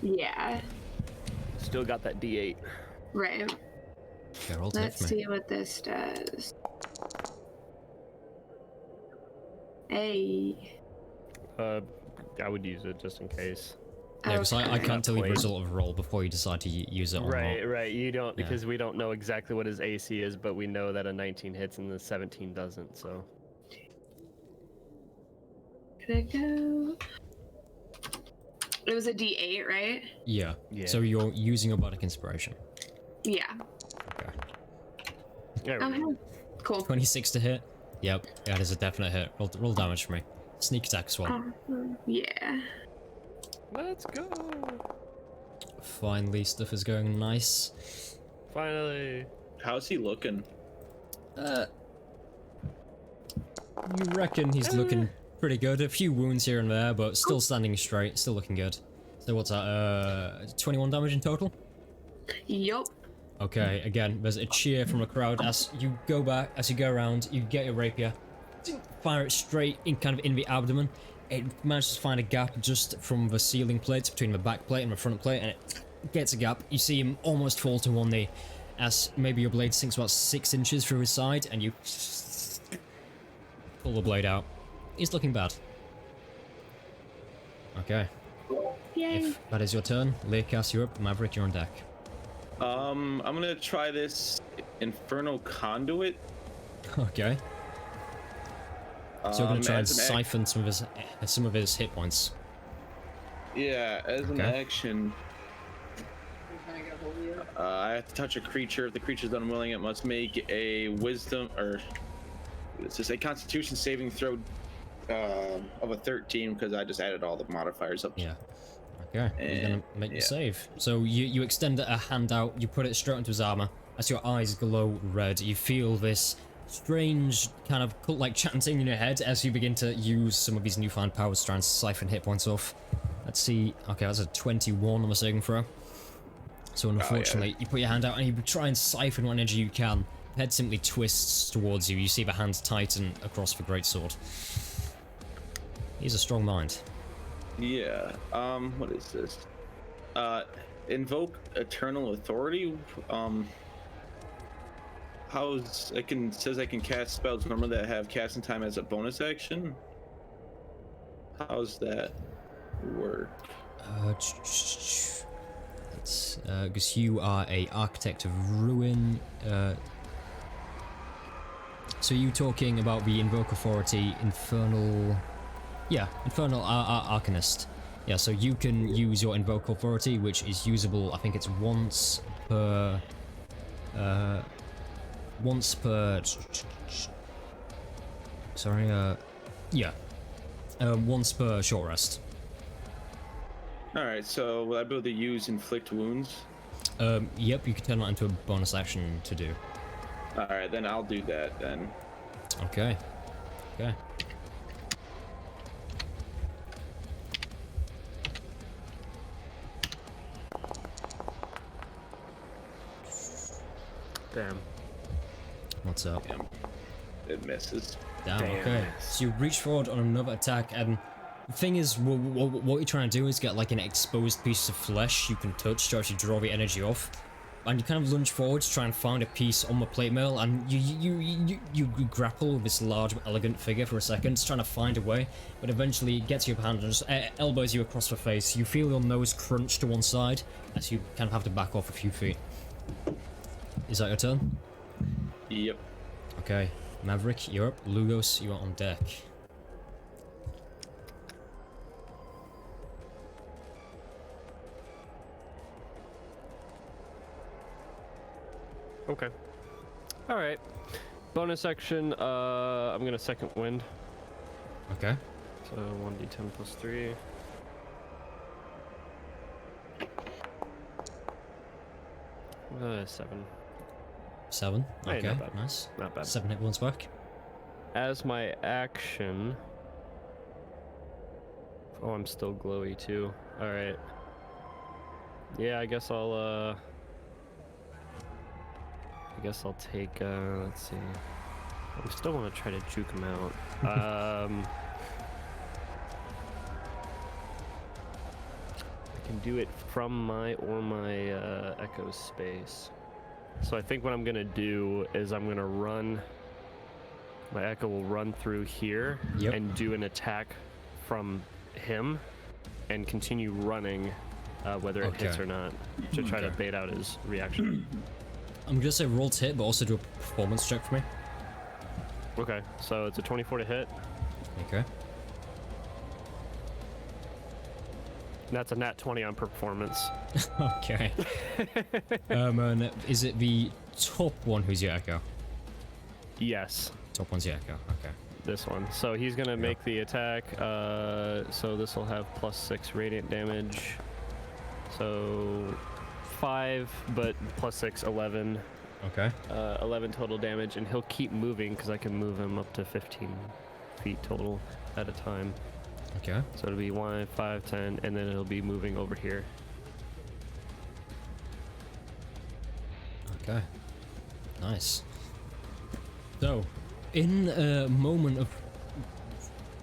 Yeah, Still got that D8. right. Okay, roll to hit Let's for me. see what this does. Hey. I would use it just in case. Yeah, because I Okay. can't tell you the Wait. result of a roll before you decide to use it or Right, not. right. You don't, Yeah. because we don't know exactly what his AC is, but we know that a 19 hits and the 17 doesn't, so. Could I go? It was a D8, right? Yeah. Yeah. So you're using your bardic inspiration. Yeah. Okay. There we Oh, go. hey. Cool. 26 to hit. Yep. That is a definite hit. Roll damage for me. Sneak attack as well. Yeah. Let's go. Finally, stuff is going nice. Finally. How's he looking? You reckon he's looking pretty good. A few wounds here and there, but still standing straight. Still looking good. So what's that? 21 damage in total? Yup. Okay, again, there's a cheer from the crowd as you go back, as you go around, you get your rapier, fire it straight in kind of in the abdomen. It manages to find a gap just from the ceiling plates between the back plate and the front plate, and it gets a gap. You see him almost fall to one knee as maybe your blade sinks about 6 inches through his side, and you pull the blade out. He's looking bad. Okay, Yay. if that is your turn, Learcast, you're up. Maverick, you're on deck. I'm gonna try this Infernal Conduit. Okay. So you're gonna try and as an siphon some of his hit points. Yeah, as an Okay. action, I have to touch a creature. If the creature is unwilling, it must make a Wisdom or it's just a Constitution saving throw of a 13 because I just added all the modifiers up. Yeah. Okay. You're gonna And, make the yeah. save. So you extend a hand out. You put it straight into his armor. As your eyes glow red, you feel this strange kind of cult-like chanting in your head as you begin to use some of these newfound powers to try and siphon hit points off. Let's see. Okay, that's a 21 on the saving throw. So unfortunately, you put your hand out and you try and siphon what energy you can. Head simply twists towards you. You see the hand tighten across the greatsword. He's a strong mind. Yeah. What is this? Invoke Eternal Authority. Says I can cast spells normally that have casting time as a bonus action. How's that work? It's because you are a architect of ruin. So you talking about the invoke authority, infernal? Yeah, infernal arcanist. Yeah, so you can use your invoke authority, which is usable. I think it's once per. Sorry. Yeah. Once per short rest. All right. So will I be able to use inflict wounds? Yep, you can turn that into a bonus action to do. All right, then I'll do that then. Okay. Okay. Damn. What's up? Damn, it misses. Damn, Damn. okay. So you reach forward on another attack, and the thing is, what you're trying to do is get like an exposed piece of flesh you can touch to actually draw the energy off. And you kind of lunge forward to try and find a piece on the plate mail, and you grapple with this large, elegant figure for a second, trying to find a way, but eventually it gets your hand and just elbows you across the face. You feel your nose crunch to one side as you kind of have to back off a few feet. Is that your turn? Yep. Okay, Maverick, you're up. Lugos, you are on deck. Okay. All right. Bonus action. I'm gonna second wind. Okay. So 1d10 plus 3. Seven. 7. Hey, Okay, not bad. nice. Not bad. 7 hit points back. As my action. Oh, I'm still glowy too. All right. Yeah, I guess I'll take. Let's see. I still want to try to juke him out. I can do it from my echo space. So I think what I'm gonna do is I'm gonna run. My echo will run through here Yep. and do an attack from him, and continue running, whether it hits Okay. or not, to try to Okay. bait out his reaction. I'm gonna say roll to hit, but also do a performance check for me. Okay, so it's a 24 to hit. Okay. That's a nat 20 on performance. Okay. And is it the top one who's your echo? Yes, Top one's your echo. Okay. this one. So he's gonna make the attack. So this will have +6 radiant damage. So 5, but +6, 11. Okay. 11 total damage, and he'll keep moving because I can move him up to 15 feet total at a time. Okay. So it'll be 1, 5, 10, and then it'll be moving over here. Okay. Nice. So, in a moment of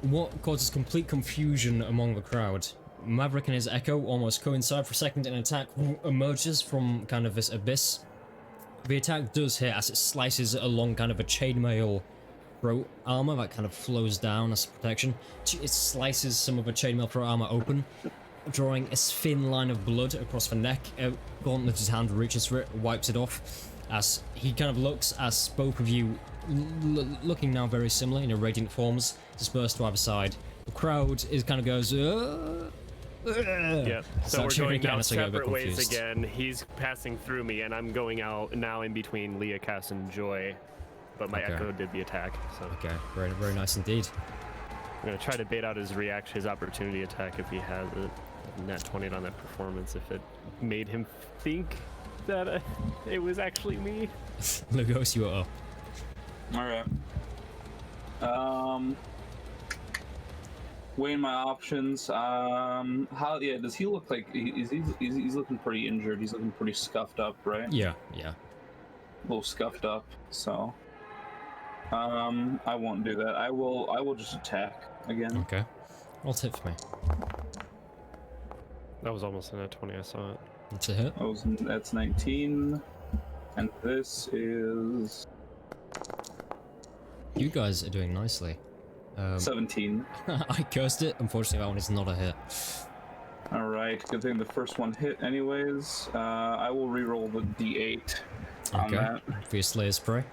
what causes complete confusion among the crowd, Maverick and his echo almost coincide for a second, and an attack emerges from kind of this abyss. The attack does hit as it slices along kind of a chainmail throat armor that kind of flows down as protection. It slices some of the chainmail throat armor open, drawing a thin line of blood across the neck. Gauntlet's hand reaches for it, wipes it off, as he kind of looks as both of you, looking now very similar in irradiant forms, disperse to either side. The crowd is kind of goes, Yeah, so we're cheering going again, out so I get a bit separate ways confused. again. He's passing through me, and I'm going out now in between Leah, Cass, and Joy. But my Okay. echo did the attack, so Okay, very, very nice indeed. I'm gonna try to bait out his reaction, his opportunity attack if he has it. Nat 20 on that performance, if it made him think that it was actually me. Lugos, you are up. All right. Weighing my options. How? Yeah. Does he look like he's looking pretty injured? He's looking pretty scuffed up, right? Yeah, yeah. A little scuffed up. So, I won't do that. I will just attack again. Okay. Roll tip for me. That was almost a nat 20, I saw it. That's a hit. That's 19, and this is You guys are doing nicely. 17. I cursed it. Unfortunately, that one is not a hit. All right. Good thing the first one hit, anyways. I will reroll the D8 on Okay. that. For your Slayer's Prey?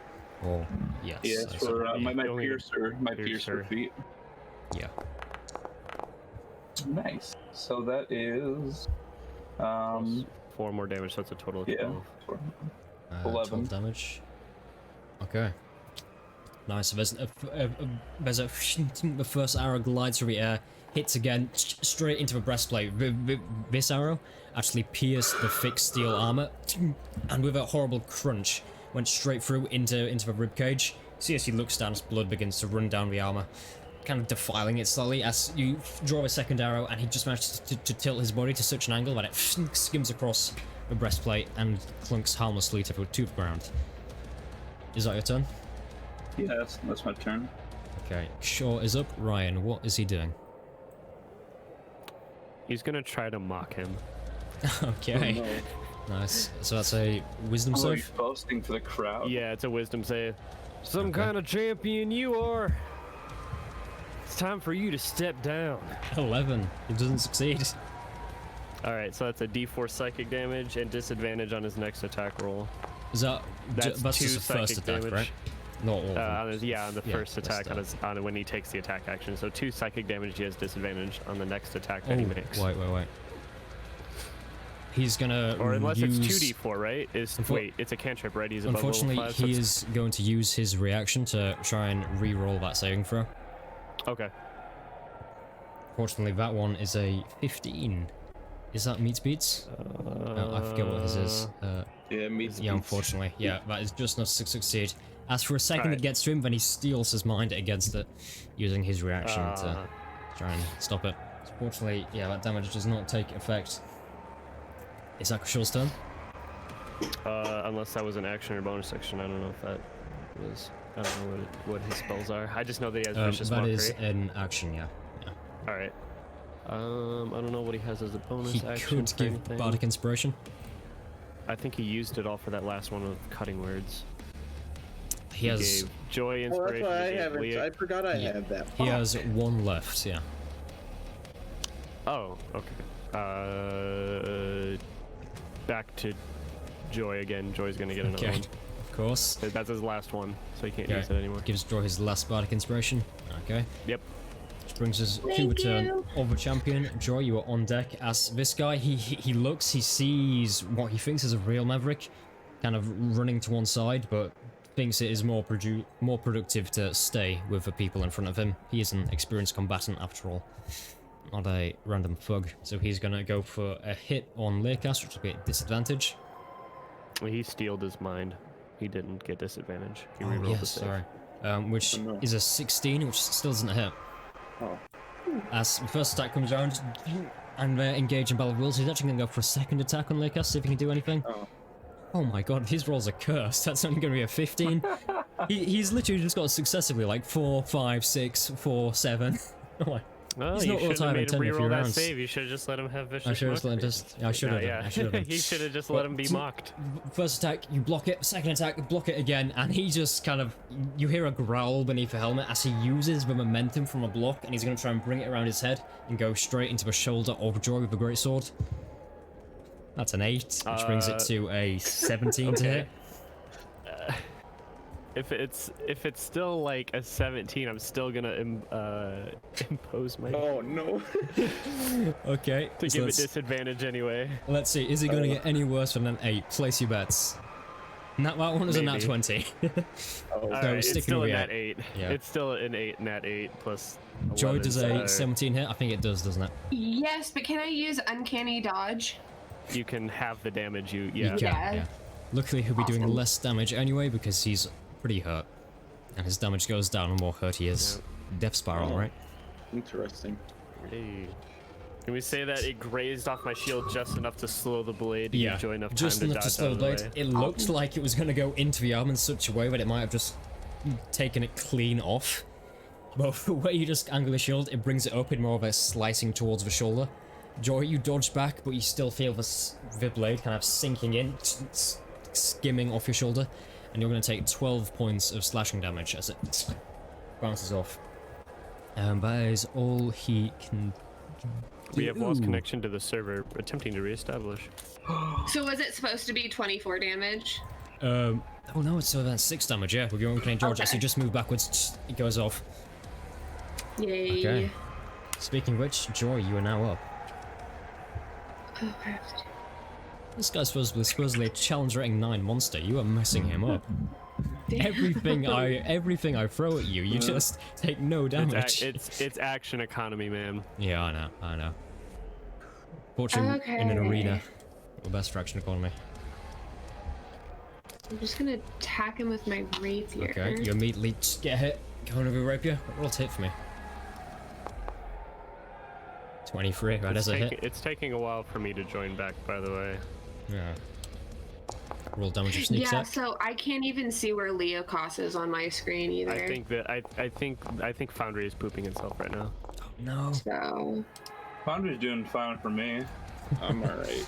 Or, yes. Yes, I for see. my You only- piercer, piercer. feat. Yeah. Nice. So that is, Plus 4 more damage, so it's a total of yeah, 12. 12 11. damage. Okay. Nice. There's the first arrow glides through the air, hits again, straight into the breastplate. This arrow actually pierced the thick steel armor, and with a horrible crunch, went straight through into the ribcage. See as he looks down, his blood begins to run down the armor, kind of defiling it slowly as you draw a second arrow, and he just managed to tilt his body to such an angle that it skims across the breastplate and clunks harmlessly to the ground. Is that your turn? Yeah, that's my turn. Okay, Shaw is up. Ryan, what is he doing? He's gonna try to mock him. Okay, nice. So that's a wisdom Oh, save? he's boasting for the crowd. Yeah, it's a wisdom save. Some Okay. kind of champion you are. It's time for you to step down. 11. He doesn't succeed. Alright, so that's a d4 psychic damage and disadvantage on his next attack roll. Is that That's that's 2 just a first psychic attack, damage. right? Not all of them. On his first that's attack that. on when he takes the attack action. So 2 psychic damage, he has disadvantage on the next attack that he makes. Wait. He's gonna Or unless use... it's 2d4, right? Wait, it's a cantrip, right? He's above level Unfortunately, 5. So he is going to use his reaction to try and re-roll that saving throw. Okay. Fortunately, that one is a 15. Is that meets beats? I forget what his is. Yeah, meets. Yeah, unfortunately. Yeah, that is just not to succeed. As for a second Alright. it gets to him, then he steels his mind against it, using his reaction to try and stop it. Fortunately, yeah, that damage does not take effect. Is that Kushul's turn? Unless that was an action or bonus action, I don't know if that was. I don't know what his spells are. I just know that he has vicious That mockery. is an action, yeah. All right. I don't know what he has as a bonus He action. could for give anything. Bardic Inspiration. I think he used it all for that last one with cutting words. He has Gave joy, Oh, that's inspiration. why I he gave haven't. Leah- I forgot I Yeah. have that. he has one left, yeah. Oh, okay. Back to Joy again. Joy's gonna get another Okay. one. Of course. That's his last one, so he can't Okay. use it anymore. Gives Joy his last Bardic Inspiration. Okay. Yep. Brings us to the Thank turn you. of the champion. Joy, you are on deck as this guy. He looks, he sees what he thinks is a real Maverick, kind of running to one side, but thinks it is more productive to stay with the people in front of him. He is an experienced combatant after all, not a random thug. So he's gonna go for a hit on Learcast, which will be a disadvantage. He steeled his mind. He didn't get disadvantage. He Oh rerolled the yes, save. sorry. Which Oh, no. is a 16, which still doesn't hit. Oh. As the first attack comes around, and engage in battle rules, he's actually going to go for a second attack on Learcast, see if he can do anything. Oh. Oh my god, his rolls are cursed. That's only going to be a 15. He's literally just got successively like 4, 5, 6, 4, 7. Oh my. Oh, He's you not should have all-time made in him 10 reroll that rounds. save. You should have just let him have vicious I should have mockery. just I should have Yeah, I should have you should have just But let him be mocked. First attack, you block it. Second attack, block it again, and he just kind of, you hear a growl beneath the helmet as he uses the momentum from a block, and he's going to try and bring it around his head and go straight into the shoulder of Joy with a great sword. That's an 8, which brings it to a 17 to hit. If it's still like a 17, I'm still gonna impose my Oh no. Okay, to so give it disadvantage anyway. let's see, is it going to get any worse than an 8? Place your bets. That one was a nat Maybe. 20. Oh. All So right, it's sticking still with a the nat 8. Yeah. It's still an 8 nat 8 plus. Joy 11, does a so 17 hit? I think it does, doesn't it? Yes, but can I use uncanny dodge? You can have the damage you. You Yeah. can, Yeah. Luckily, he'll be doing Awesome. less damage anyway because he's pretty hurt. And his damage goes down the more hurt he is. Death spiral, Oh. right? Interesting. Hey. Can we say that it grazed off my shield just enough to slow the blade? to Yeah, give Joy enough just time enough to dodge slow out the of blade. way. It looked like it was going to go into the arm in such a way that it might have just taken it clean off. But the way you just angle the shield, it brings it up in more of a slicing towards the shoulder. Joy, you dodge back, but you still feel the blade kind of sinking in, skimming off your shoulder, and you're going to take 12 points of slashing damage as it bounces off. That is all he can do. We have lost connection to the server, attempting to reestablish. So was it supposed to be 24 damage? Oh no, it's 6 damage, yeah. With your own playing George, Okay. so you just move backwards, it goes off. Yay. Okay. Speaking of which, Joy, you are now up. Oh, I have to do- This guy's supposedly a challenge rating 9 monster. You are messing him up. Damn. Everything I throw at you, you just take no damage. It's action economy, man. Yeah, I know. Fortunately, in an Okay. arena, the best fraction economy. I'm just gonna attack him with my rapier. Okay, you immediately just get hit. Going with your rapier. Roll to hit for me. 23, right as a hit. It's taking a while for me to join back, by the way. Yeah. Roll damage of sneak Yeah, attack. so I can't even see where Leocos is on my screen either. I think Foundry is pooping itself right now. No. So Foundry's doing fine for me. I'm alright.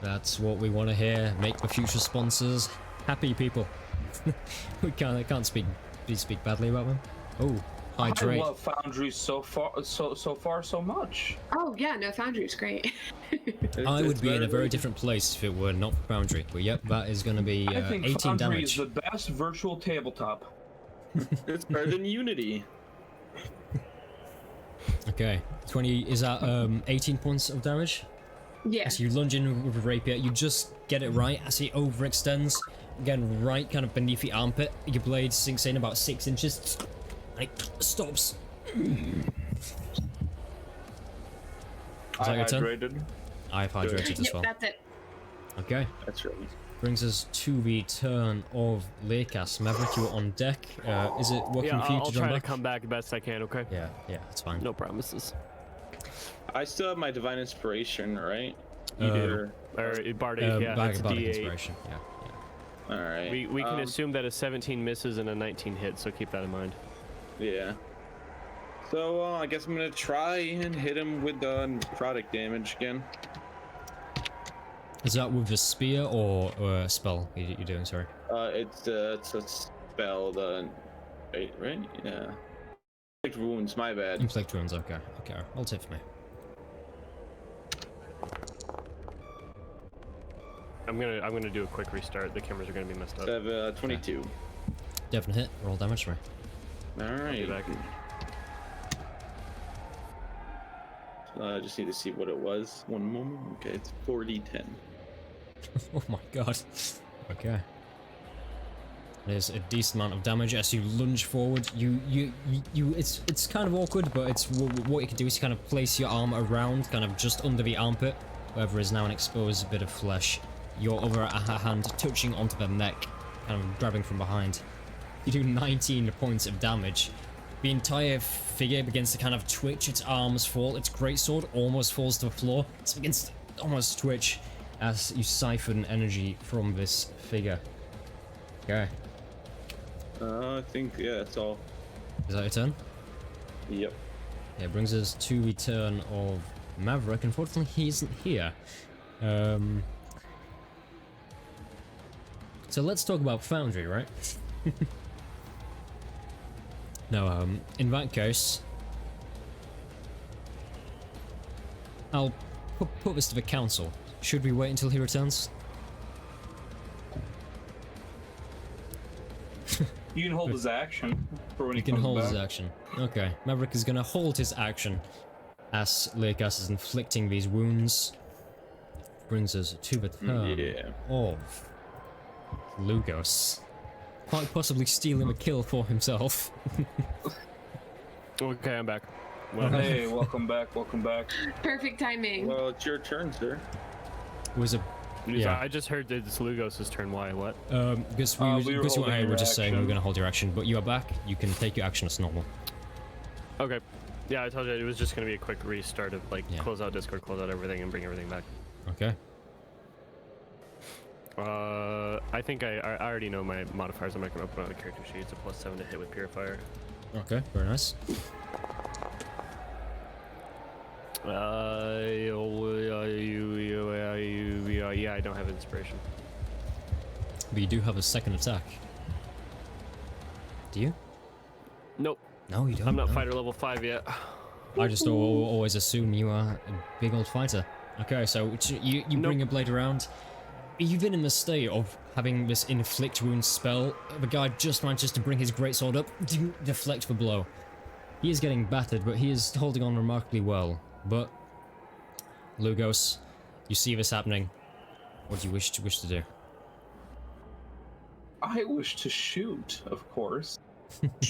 That's what we want to hear. Make the future sponsors happy people. We can't speak badly about them. Oh, hydrate. I love Foundry so far so much. oh yeah, no, Foundry's great. I would It's be in a better very than- different place if it were not for Boundary. But yep, that is going to be I think 18 Foundry damage. is the best virtual tabletop. It's better than Unity. Okay, 20 is that 18 points of damage? Yeah. As you lunge in with a rapier, you just get it right as he overextends. Again, right kind of beneath the armpit. Your blade sinks in about 6 inches. And it stops. Is that your turn? Hydrated. I've hydrated as Yep, well. that's it. Okay, That's right. brings us to the turn of Learcast. Maverick, you are on deck. Is it working Yeah, for you I'll to try jump to back? come back the best I can. Okay. Yeah, that's fine. No promises. I still have my divine inspiration, right? You do. Or Bardic, yeah, Bardic it's a Bardic D8. inspiration. Yeah. All right. We can assume that a 17 misses and a 19 hits, so keep that in mind. Yeah. So I guess I'm gonna try and hit him with the necrotic damage again. Is that with the spear or a spell you're doing? Sorry. It's a spell. Right? Yeah. Inflict wounds. My bad. Inflict wounds. Okay. I'll take for me. I'm gonna do a quick restart. The cameras are gonna be messed up. 22. Definite hit. Roll damage for me. All I'll be right. back. I just need to see what it was. One moment. Okay, it's 4d10. Oh my god. Okay. There's a decent amount of damage as you lunge forward. It's kind of awkward, but it's what you can do is you kind of place your arm around, kind of just under the armpit, where there is now an exposed bit of flesh. Your other hand touching onto the neck, kind of grabbing from behind. You do 19 points of damage. The entire figure begins to kind of twitch, its arms fall, its greatsword almost falls to the floor. It begins to almost twitch as you siphon energy from this figure. Okay. I think, yeah, that's all. Is that your turn? Yep. Yeah, it brings us to the turn of Maverick. Unfortunately, he isn't here. So let's talk about Foundry, right? No, in that case, I'll put this to the council. Should we wait until he returns? You can hold his action for when he He can comes hold back. his action. Okay, Maverick is gonna hold his action as Leokas is inflicting these wounds. Brings us to the turn Yeah. of Lugos. Quite possibly stealing a kill for himself. Okay, I'm back. Well, Hey, welcome back, welcome back. Perfect timing. Well, it's your turn, sir. Was a yeah. I just heard that it's Lugos' turn. Why? What? Because we were because holding we were your just saying we were action. gonna hold your action, but you are back. You can take your action as normal. Okay. Yeah, I told you it was just gonna be a quick restart of like Yeah. close out Discord, close out everything, and bring everything back. Okay. I think I already know my modifiers. I'm not gonna open on the character sheet. It's a +7 to hit with Purifier. Okay. Very nice. Yeah, I don't have inspiration. But you do have a second attack. Do you? Nope. No, you don't. I'm not no. fighter level 5 yet. I just always assume you are a big old fighter. Okay, so you bring your blade around. Even in the state of having this inflict wound spell, the guy just manages to bring his greatsword up, deflect the blow. He is getting battered, but he is holding on remarkably well. But Lugos, you see this happening. What do you wish to do? I wish to shoot, of course.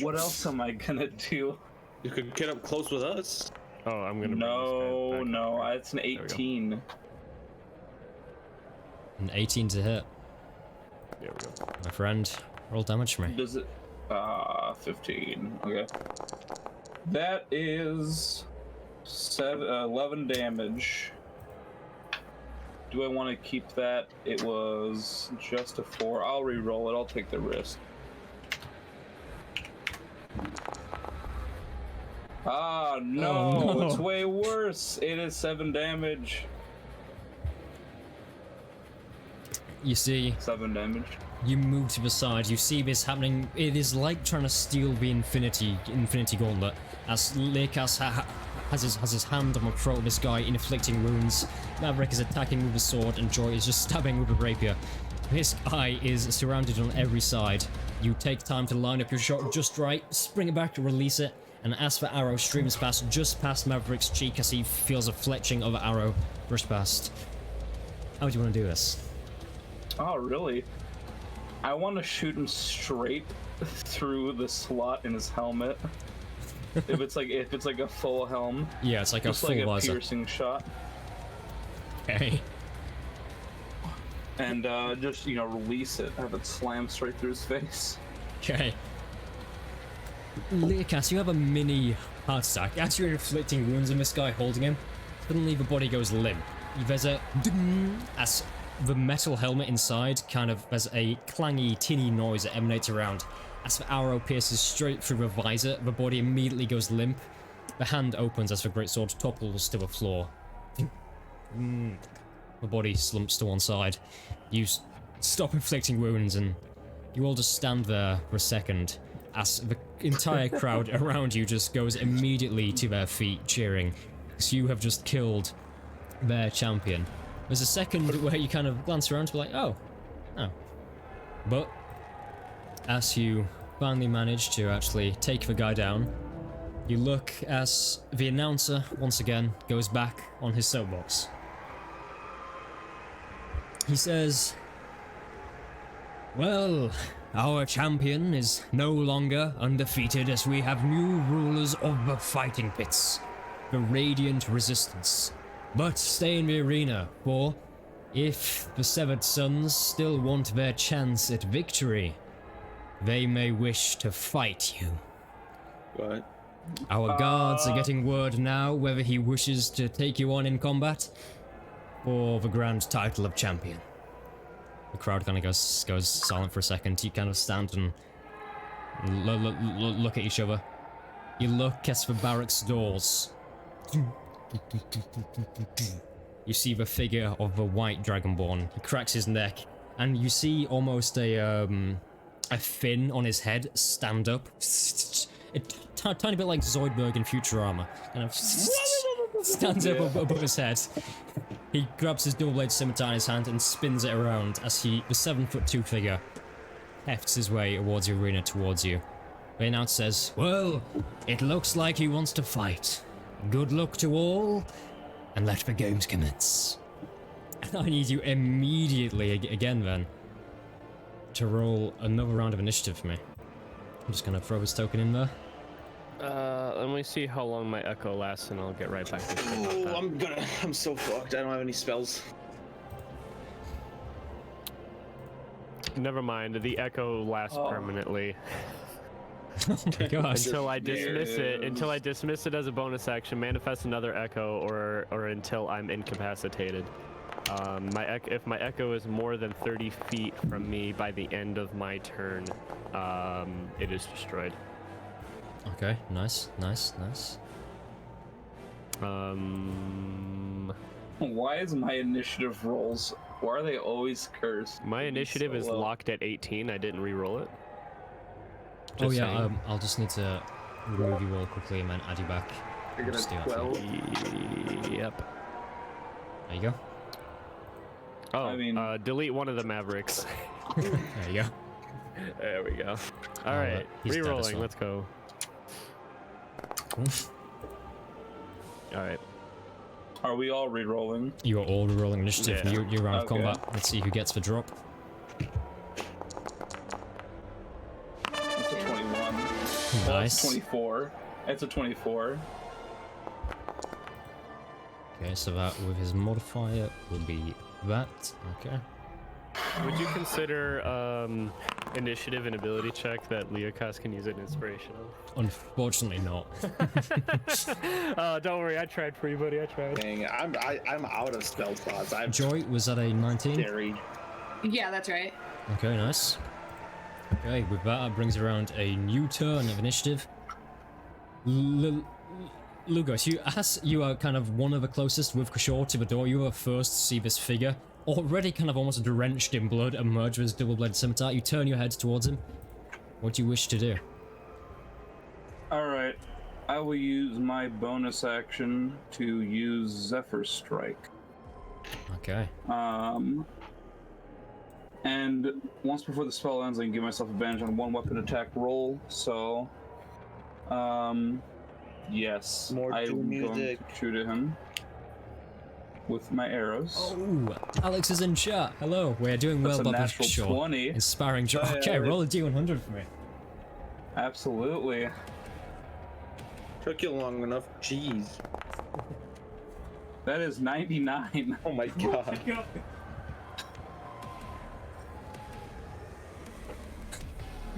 What else am I gonna do? You could get up close with us. Oh, I'm gonna. No, bring this guy no, back. it's an we go. 18. An 18 to hit. There we go. My friend, roll damage for me. Does it? 15. Okay. That is 11 damage. Do I want to keep that? It was just a 4. I'll re-roll it. I'll take the risk. Ah, no, Oh, no. it's way worse. It is 7 damage. You see, 7 damage. you move to the side, you see this happening. It is like trying to steal the Infinity Gauntlet, as Leokas has his hand on the throat of this guy, inflicting wounds. Maverick is attacking with a sword, and Joy is just stabbing with a rapier. This guy is surrounded on every side. You take time to line up your shot just right, spring it back, release it, and as the arrow streams past, just past Maverick's cheek as he feels a fletching of an arrow brush past. How do you want to do this? Oh, really? I want to shoot him straight through the slot in his helmet. if it's like a full helm, Yeah, it's like just a like full a visor. piercing shot, Okay. and just release it, have it slam straight through his face. Okay. Leokas, you have a mini heart attack. As you're inflicting wounds on this guy holding him, suddenly the body goes limp. There's a ding as the metal helmet inside there's a clangy, tinny noise that emanates around. As the arrow pierces straight through the visor, the body immediately goes limp. The hand opens as the greatsword topples to the floor. The body slumps to one side. You stop inflicting wounds and you all just stand there for a second as the entire crowd around you just goes immediately to their feet cheering, because you have just killed their champion. There's a second where you kind of glance around to be like, oh. But as you finally manage to actually take the guy down, You look as the announcer, once again, goes back on his soapbox. He says, "Well, our champion is no longer undefeated as we have new rulers of the fighting pits, the Radiant Resistance. But stay in the arena, for if the Severed Sons still want their chance at victory, they may wish to fight you. What? Our guards are getting word now whether he wishes to take you on in combat or the grand title of champion." The crowd kind of goes silent for a second. You kind of stand and look at each other. You look at the barracks doors. You see the figure of the white dragonborn. He cracks his neck, and you see almost a fin on his head stand up. A tiny bit like Zoidberg in Futurama. Kind of stands up above his head. He grabs his double-bladed scimitar in his hand and spins it around as the 7'2" figure hefts his way towards the arena towards you. The announcer says, "Well, it looks like he wants to fight. Good luck to all, and let the games commence." And I need you immediately, again then, to roll another round of initiative for me. I'm just gonna throw his token in there. Let me see how long my echo lasts, and I'll get right back to you. Oh, I'm so fucked. I don't have any spells. Never mind. The echo lasts permanently Oh my gosh. until I dismiss it. Until I dismiss it as a bonus action, manifest another echo, or until I'm incapacitated. If my echo is more than 30 feet from me by the end of my turn, it is destroyed. Okay, nice. Why is my initiative rolls? Why are they always cursed? My to be initiative so is low? locked at 18. I didn't re-roll it. Oh Just yeah, saying. I'll just need to remove you all quickly and then add you back. You're Just do gonna that for you. 12. Yep. There you go. Oh, I mean- delete one of the Mavericks. There you go. There we go. Oh, All right, he's dead as re-rolling. well. Let's go. All right. Are we all re-rolling? You are all rolling initiative. Yeah. Your round of Okay. combat. Let's see who gets the drop. It's a 21. Nice. 24. It's a 24. Okay, so that with his modifier will be that. Okay. Would you consider initiative and ability check that Leocast can use an inspiration Unfortunately not. of? Don't worry, I tried for you, buddy. I tried. Dang, I'm out of spell slots. I'm Joy, was that a 19? scary. Yeah, that's right. Okay, nice. Okay, with that brings around a new turn of initiative. Lugos, as you are kind of one of the closest with Kishore to the door, you are first to see this figure, already kind of almost drenched in blood, emerge with his double-bladed scimitar. You turn your head towards him. What do you wish to do? Alright. I will use my bonus action to use Zephyr Strike. Okay. And once before the spell ends, I can give myself advantage on one weapon attack roll. So, yes, More I'm doom going music. to shoot at him with my arrows. Oh, Alex is in chat. Hello. We're doing well, That's a Bob natural Shaw. 20. Inspiring joy. Yeah, Okay, yeah, roll a D100 for me. Absolutely. Took you long enough. Jeez. That is 99. Oh my god.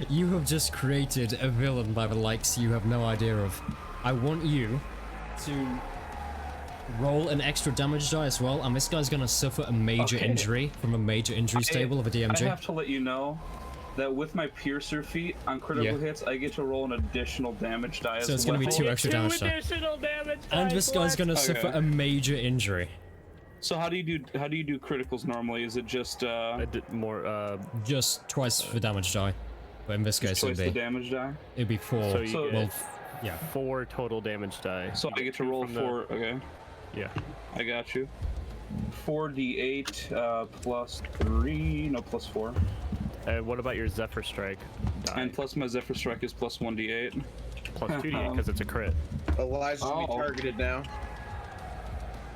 You have just created a villain by the likes you have no idea of. I want you to roll an extra damage die as well, and this guy's gonna suffer a major Okay. injury from a major injuries table of a I DMG. have to let you know that with my Piercer feat on critical Yeah. hits, I get to roll an additional damage die. So as it's gonna be well. two extra damage die. additional damage And this guy's gonna suffer Okay. a major injury. So how do you do criticals normally? Is it just I did more. Just twice the damage die. But in this case, twice the it'd damage die? be 4. So you So- get well, yeah. 4 total damage die. So You I get to two roll from the- 4. Okay, Yeah. I got you. 4d8 plus 3. No, plus 4. What about your Zephyr Strike die? And plus my Zephyr Strike is plus 1d8. Plus 2d8 because it's a crit. Elijah's gonna be Oh. targeted now.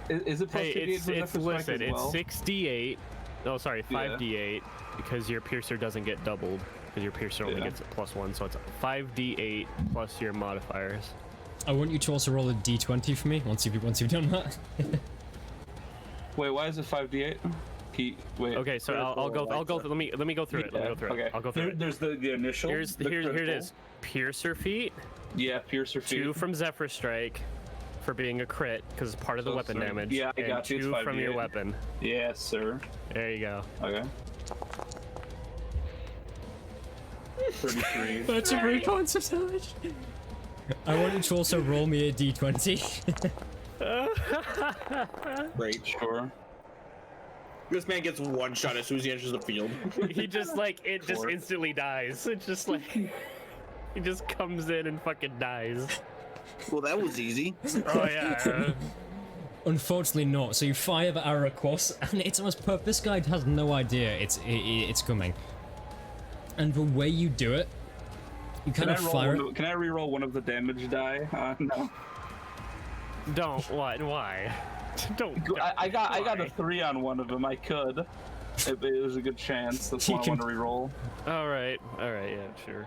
Is it plus Hey, 2d8 it's for Zephyr Strike listen, as well? it's 6d8. Oh, sorry, 5d8 because your piercer doesn't get doubled because your piercer only Yeah. gets a +1, so it's 5d8 plus your modifiers. I want you to also roll a d20 for me once you've done that. Wait, why is it 5d8? Wait. Okay, so I'll go. Let me go through it. Let me go through Okay. it. I'll go through it. There's the initial. Here it critical. is. Piercer feat, Yeah, Piercer feet. 2 from Zephyr Strike for being a crit because it's part of the So weapon sorry. damage. Yeah, I and got you, it's 2 from your 5d8. weapon. Yes, sir. There you go. Okay. 33. That's a 3 points of damage. I want you to also roll me a d20. Great. Sure. This man gets one shot as soon as he enters the field. He just it just Four. instantly dies. It's just like he just comes in and fucking dies. Well, that was easy. Oh yeah. Unfortunately not. So you fire the arrow across, and it's almost perfect. This guy has no idea it's coming. And the way you do it, you kind of fire it. Can I reroll one of the damage die? No. Don't. What? Why? Don't. I got a why? 3 on one of them. I could. It was a good chance. That's You why I can- want to reroll. All right. Yeah. Sure.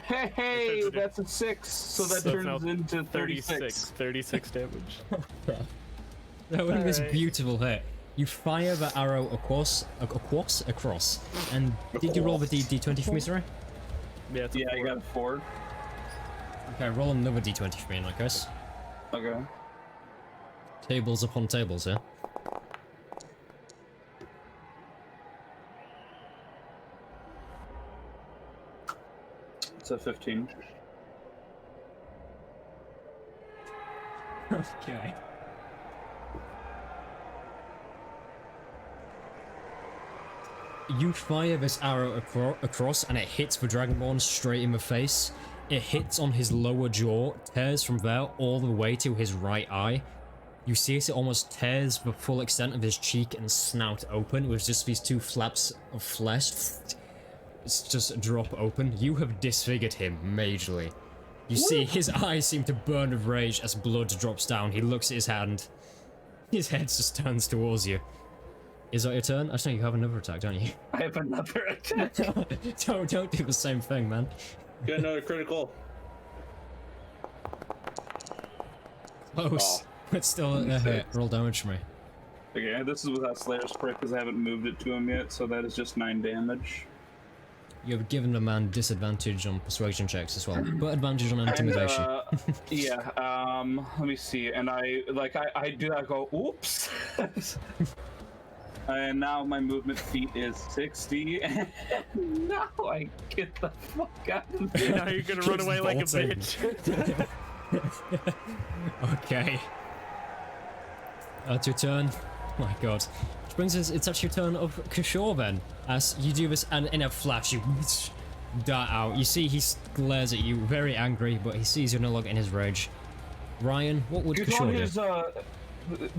Hey, that's a 6. So that So turns now into 36. 36 damage. That would be this Alright. beautiful hit. You fire the arrow across, and did you roll the d20 for me, sorry? Yeah. It's a Yeah, I 4. got a 4. Okay, roll another d20 for me in that case. Okay. Tables upon tables here. It's a 15. Okay. You fire this arrow across and it hits the Dragonborn straight in the face. It hits on his lower jaw, tears from there all the way to his right eye. You see as it almost tears the full extent of his cheek and snout open with just these 2 flaps of flesh. It's just drop open. You have disfigured him majorly. You see his eyes seem to burn with rage as blood drops down. He looks at his hand. His head just turns towards you. Is that your turn? Actually, you have another attack, don't you? I have another attack. don't do the same thing, man. Get another critical. Close. But still a hit. Roll damage for me. Okay, this is without Slayer's Prick because I haven't moved it to him yet, so that is just 9 damage. You have given the man disadvantage on persuasion checks as well, but advantage on intimidation. And, let me see. And I do that, go, oops. And now my movement feet is 60. And now I get the fuck out of here. Now you're gonna run Just away like a bolting. bitch. Okay. That's your turn. My god. Which brings us, it's actually your turn of Kishore then. As you do this, and in a flash, you dart out. You see he glares at you, very angry, but he sees you're no longer in his rage. Ryan, what would Kishore do?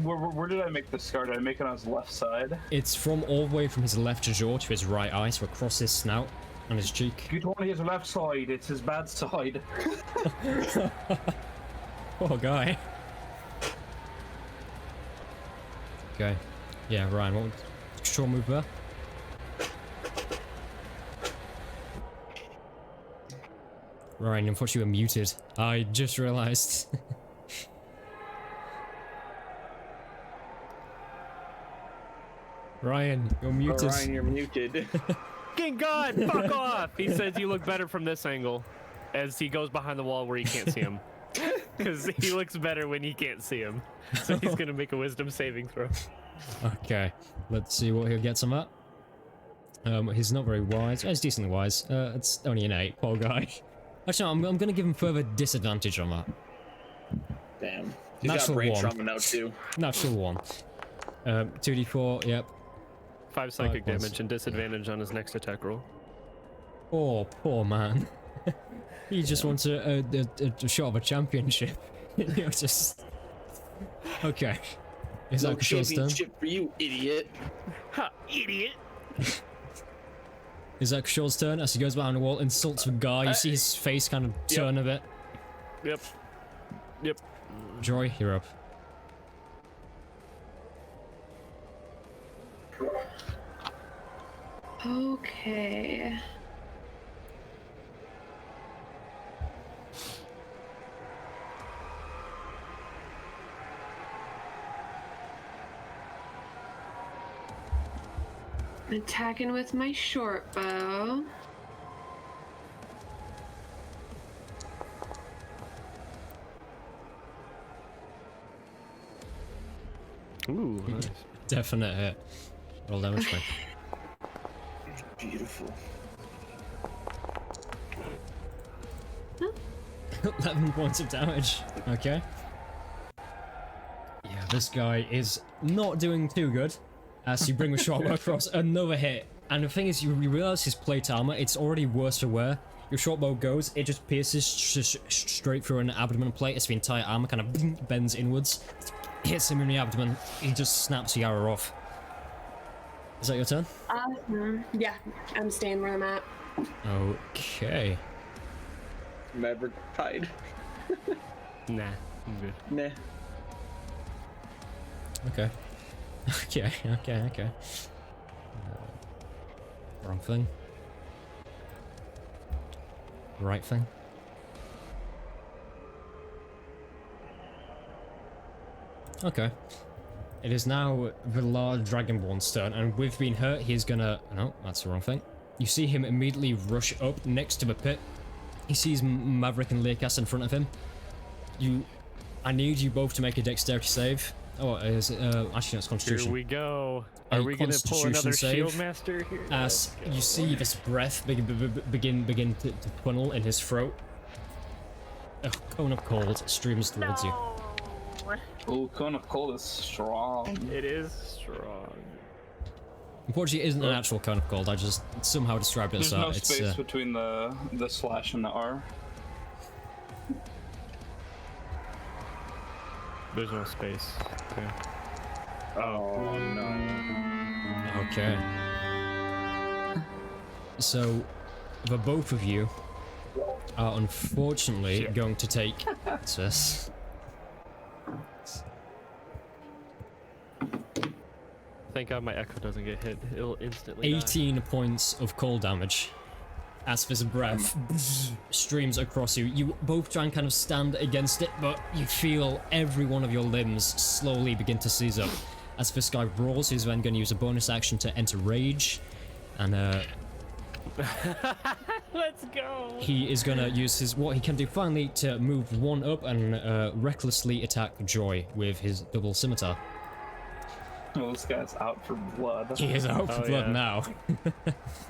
Where did I make the scar? Did I make it on his left side? It's from all the way from his left jaw to his right eye, so across his snout and his cheek. You told me his left side. It's his bad side. Poor guy. Okay. Yeah, Ryan, what would Kishore move there? Ryan, unfortunately you're muted. I just realized. Ryan, you're muted. Ryan, you're muted. Fucking God, fuck off! He says you look better from this angle, as he goes behind the wall where you can't see him. Because he looks better when you can't see him. So he's gonna make a wisdom saving throw. Okay, let's see what he gets on that. He's not very wise. He's decently wise. It's only an 8, poor guy. Actually, no, I'm gonna give him further disadvantage on that. Damn. He's Natural got brain one. trauma now too. Natural 1. 2d4, yep. 5 psychic plus. damage and disadvantage on his next attack roll. Oh, poor man. He just wants a shot of a championship. You're just... Okay. Is No that Kishore's turn? championship for you, idiot. Ha, idiot! Is that Shaw's turn as he goes behind the wall, insults the guy? You see his face kind of turn a bit. Yep. Joy, you're up. Okay. Attacking with my short bow. Ooh, nice. Definite hit. Roll damage for me. Beautiful. 11 points of damage. Okay. Yeah, this guy is not doing too good. As you bring the short bow across, another hit. And the thing is, you realize his plate armor, it's already worse for wear. Your short bow goes, it just pierces straight through an abdomen plate as the entire armor kind of bends inwards. Hits him in the abdomen, he just snaps the arrow off. Is that your turn? Yeah, I'm staying where I'm at. Okay. Maverick hide. Nah, I'm good. Nah. Okay. Okay. Wrong thing. Right thing. Okay. It is now the large Dragonborn's turn, and with being hurt, he's gonna... No, that's the wrong thing. You see him immediately rush up next to the pit. He sees Maverick and Learcast in front of him. I need you both to make a dexterity save. Oh, actually, no, it's Constitution. Here we go. A Are we gonna pull Constitution another save. shield master here? As you see this breath begin to funnel in his throat. A cone of cold streams towards you. Oh, cone of cold is strong. It is strong. Unfortunately, it isn't an actual cone of cold. I just somehow described it as There's that. no It's space between the slash and the R. There's no space. Okay. Oh no. okay. So, the both of you are unfortunately going to take this. Thank God my echo doesn't get hit. It'll instantly 18 points of cold damage as this breath streams across you. You both try and kind of stand against it, but you feel every one of your limbs slowly begin to seize up. As this guy roars, he's then going to use a bonus action to enter rage, and Let's go! he is going to use what he can do finally to move one up and recklessly attack Joy with his double scimitar. Oh, this guy's out for blood. He is out for blood yeah. now.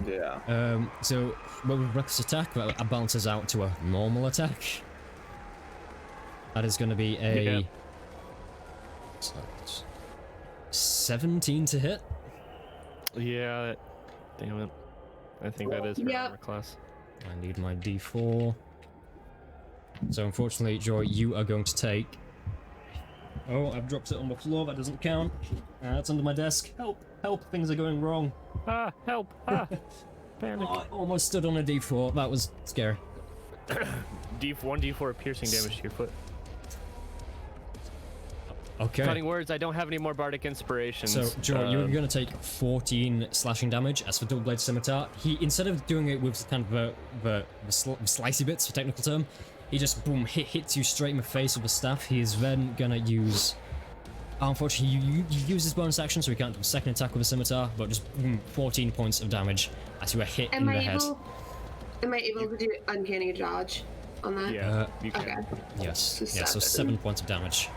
Yeah. So, well, with reckless attack, that balances out to a normal attack. That is going to be a 17 to hit. Yeah, damn it. I think that is her Yep. armor class. I need my D4. So, unfortunately, Joy, you are going to take... Oh, I've dropped it on the floor. That doesn't count. It's under my desk. Help! Help! Things are going wrong. Ah, help! Ah! Panic. Oh, I almost stood on a D4. That was scary. D4 piercing damage to your foot. Okay. Cutting words, I don't have any more bardic inspirations. So, Joy, you're going to take 14 slashing damage as for double blade scimitar. He, instead of doing it with kind of the slicey bits, for technical term, he just boom hits you straight in the face with the staff. He is then gonna use. Unfortunately, you use his bonus action, so he can't do a second attack with a scimitar. But just boom, 14 points of damage as you are hit in the head. Am I able to do uncanny dodge on that? Yeah, you can. Okay. Yes. So Yeah. So 7 points of damage.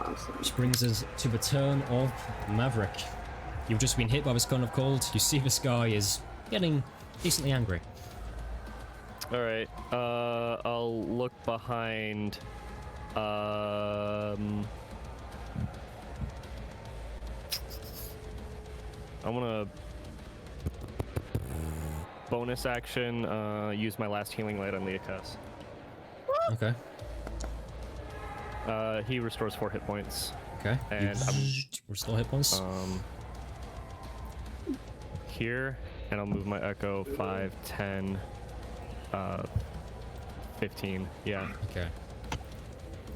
Awesome. Which brings us to the turn of Maverick. You've just been hit by this cone of cold. You see this guy is getting decently angry. All right. I'll look behind. I'm gonna bonus action. Use my last healing light on Leokas. Okay. He restores 4 hit points. Okay. And Restore hit points. Here, And I'll move my echo 5, 10, 15. Yeah. Okay.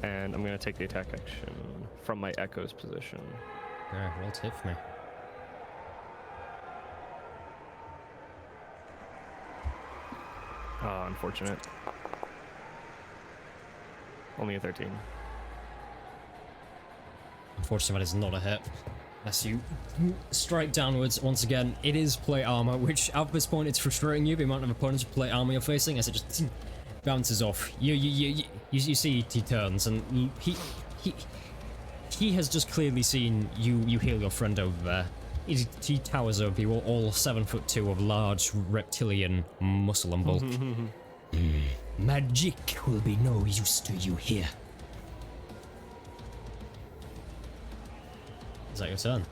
And I'm going to take the attack action from my echo's position. Okay, roll to hit for me. Unfortunate. Only a 13. Unfortunately, that is not a hit. As you strike downwards once again, it is plate armor, which at this point it's frustrating you, the amount of opponents with plate armor you're facing, as it just bounces off. You see he turns, and he has just clearly seen you heal your friend over there. He towers over you, all 7'2" of large reptilian muscle and bulk. Magic will be no use to you here. Is that your turn?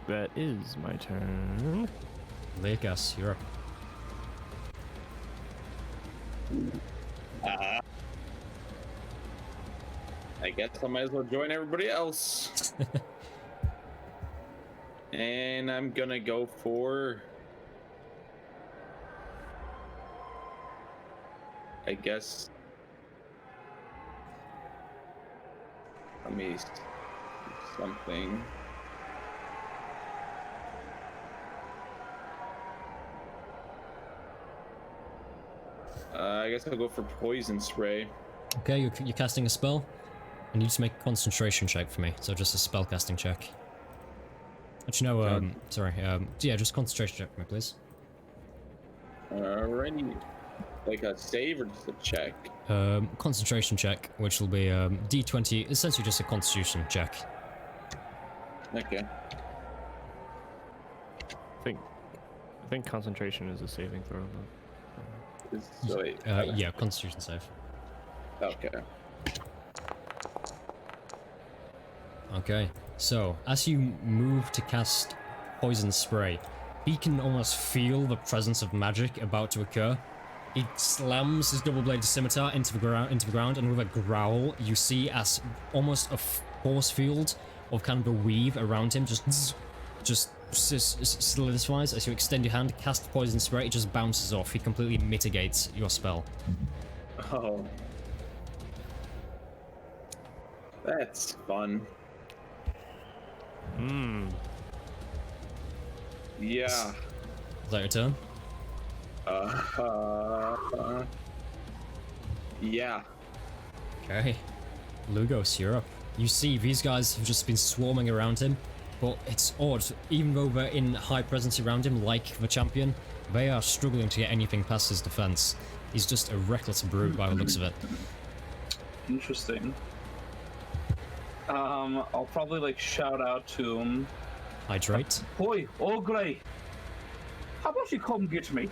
That is my turn. Lekas, you're up. I guess I might as well join everybody else. And I'm gonna go for, I guess, let me do something. I guess I'll go for poison spray. Okay, you're casting a spell. I need to make a concentration check for me, so just a spell casting check. Actually, no, sorry, yeah, just concentration check for me, please. Alrighty. Like a save or just a check? Concentration check, which will be, D20, essentially just a constitution check. Okay. I think concentration is a saving throw. So wait, Yeah, constitution save. okay. Okay, so as you move to cast poison spray, he can almost feel the presence of magic about to occur. He slams his double-bladed scimitar into the ground, and with a growl, you see as almost a force field of kind of a weave around him just solidifies. As you extend your hand, cast poison spray, it just bounces off. He completely mitigates your spell. Oh. That's fun. Yeah. Is that your turn? Yeah. Okay. Lugos, you're up. You see, these guys have just been swarming around him, but it's odd. Even though they're in high presence around him, like the champion, they are struggling to get anything past his defense. He's just a reckless brute by the looks of it. Interesting. I'll probably like shout out to him. Hydrate. Boy, Ogre, how about you come get me?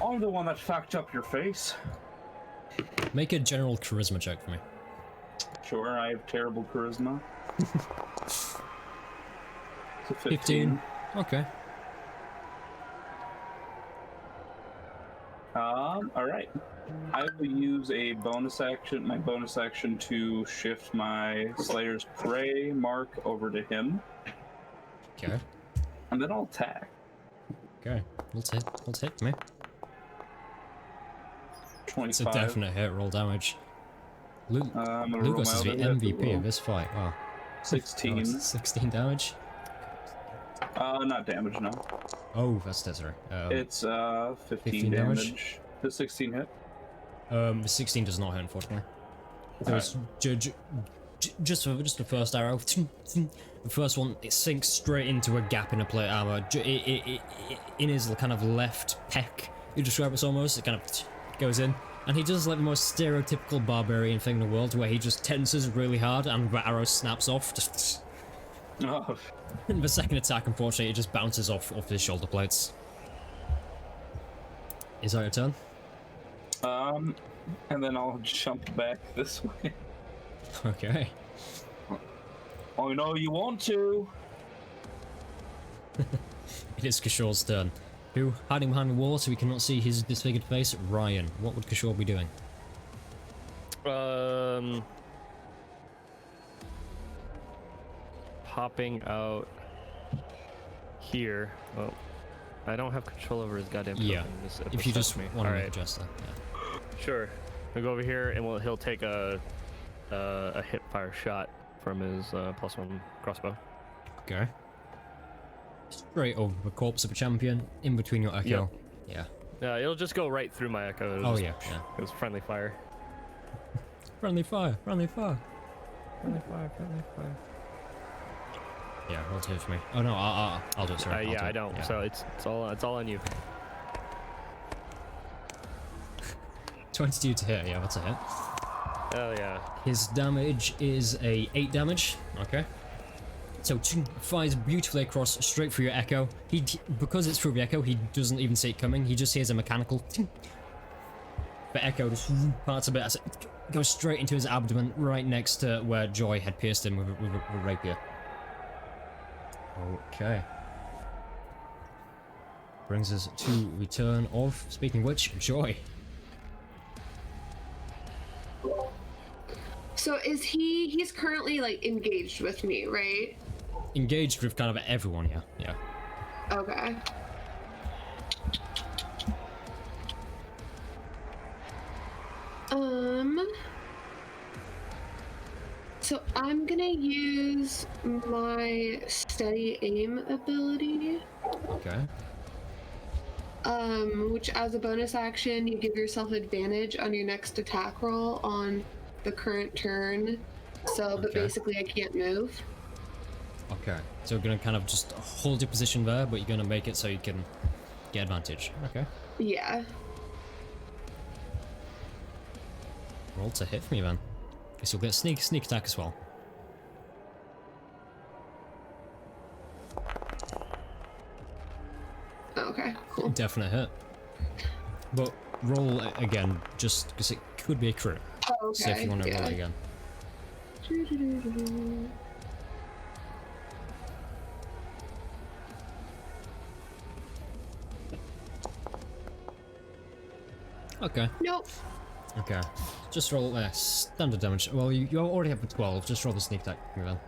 I'm the one that fucked up your face. Make a general charisma check for me. Sure, I have terrible charisma. It's a 15. Okay. Alright. I will use a bonus action, my bonus action, to shift my Slayer's Prey mark over to him. Okay. And then I'll attack. Okay. Let's hit me. 25. It's a definite hit. Roll damage. I'm gonna roll Lucas my is the other hit. MVP of this fight. Wow. 16. Oh, 16 damage. Not damage, no. Oh, that's sorry. It's 15 15 damage? damage. The 16 hit. The 16 does not hit, unfortunately. There's just the first arrow. The first one, it sinks straight into a gap in a plate armor. In his kind of left pec, you describe it almost. It kind of goes in, and he does like the most stereotypical barbarian thing in the world, where he just tenses really hard, and the arrow snaps off. Just. Oh. And the second attack, unfortunately, it just bounces off his shoulder plates. Is that your turn? And then I'll jump back this way. Okay. I know you want to. It is Kishor's turn. Who, hiding behind the wall so we cannot see his disfigured face? Ryan. What would Kishor be doing? Popping out here. Oh, I don't have control over his goddamn Yeah. token. If you just me. want to Alright, adjust that. Yeah. sure. We'll go over here and he'll take a hip fire shot from his +1 crossbow. Okay. Straight over the corpse of a champion, in between your echo. Yep. Yeah. It'll just go right through my echo. Oh yeah, yeah. It was friendly fire. Friendly fire, friendly fire. Friendly fire, friendly fire. Yeah, roll to hit for me. Oh no, I'll do it. Sorry. I'll Yeah, do I it. don't. Yeah. So it's all on you. 22 to hit. Yeah, that's a hit. Oh yeah. His damage is a 8 damage. Okay. So fires beautifully across, straight through your echo. Because it's through the echo, he doesn't even see it coming. He just hears a mechanical. The echo just parts a bit as it goes straight into his abdomen, right next to where Joy had pierced him with a rapier. Okay. Brings us to return of. Speaking of which, Joy. So is he's currently like engaged with me, right? Engaged with kind of everyone, yeah. Yeah. Okay. So I'm gonna use my steady aim ability. Okay. Which as a bonus action, you give yourself advantage on your next attack roll on the current turn. So, but Okay. basically I can't move. Okay. So we're gonna kind of just hold your position there, but you're gonna make it so you can get advantage. Okay. Yeah. Roll to hit for me then. Guess you'll get sneak attack as well. Okay, cool. Definite hit. But roll it again, just because it could be a crit. Oh, okay. So if you want to roll it again. Okay. Nope. Okay. Just roll standard damage. Well, you already have a 12. Just roll the sneak attack for me then.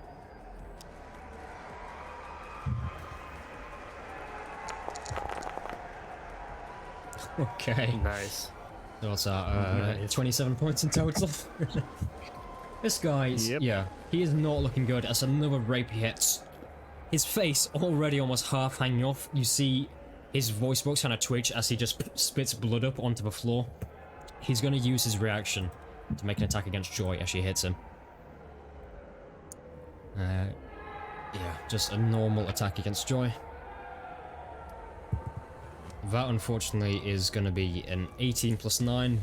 Okay. Nice. So what's that? Nice. 27 points in total. This guy's, yeah, he is not looking good as another rapier hits. His face already almost half hanging off. You see his voice box kind of twitch as he just spits blood up onto the floor. He's going to use his reaction to make an attack against Joy as she hits him. Yeah, just a normal attack against Joy. That, unfortunately, is going to be an 18 plus 9,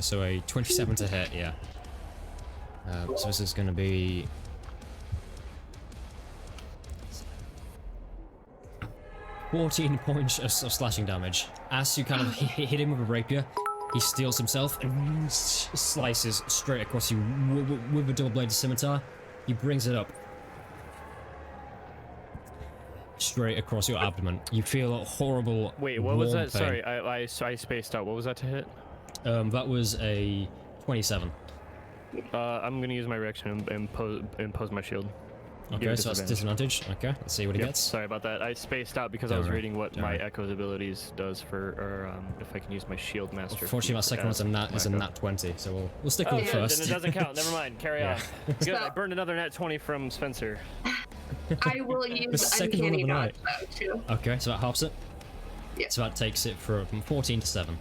so a 27 to hit, yeah. So this is going to be... 14 points of slashing damage. As you kind of hit him with a rapier, he steals himself and slices straight across you with a double-bladed scimitar. He brings it up straight across your abdomen. You feel a horrible. Wait, what was warm that? pain. Sorry, I spaced out. What was that to hit? That was a 27. I'm gonna use my reaction and impose my shield. Give Okay, it so that's disadvantage. Okay, let's see what he Yep, gets. sorry about that. I spaced out because Don't I was worry, reading what don't my worry. Echo's abilities does for, or if I can use my shield master. Unfortunately, my second one's a nat 20, so we'll stick Oh, with it good, first. then it doesn't count. Never mind. Carry Yeah. on. Good. I burned another nat 20 from Spencer. I will The use second one of uncanny the dodge night. though, too. Okay, so that halves it. Yeah. So that takes it from 14 to 7.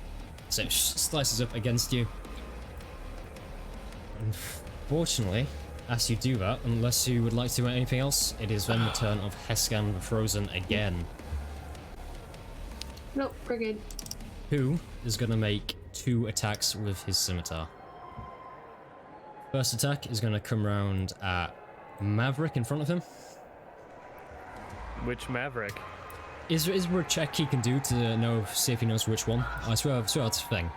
So it slices up against you. Unfortunately, as you do that, unless you would like to do anything else, it is then the turn of Heskan the Frozen again, Nope, we're good. who is going to make 2 attacks with his scimitar. First attack is going to come round at Maverick in front of him. Which Maverick? Is there a check he can do to see if he knows which one? I swear that's a thing.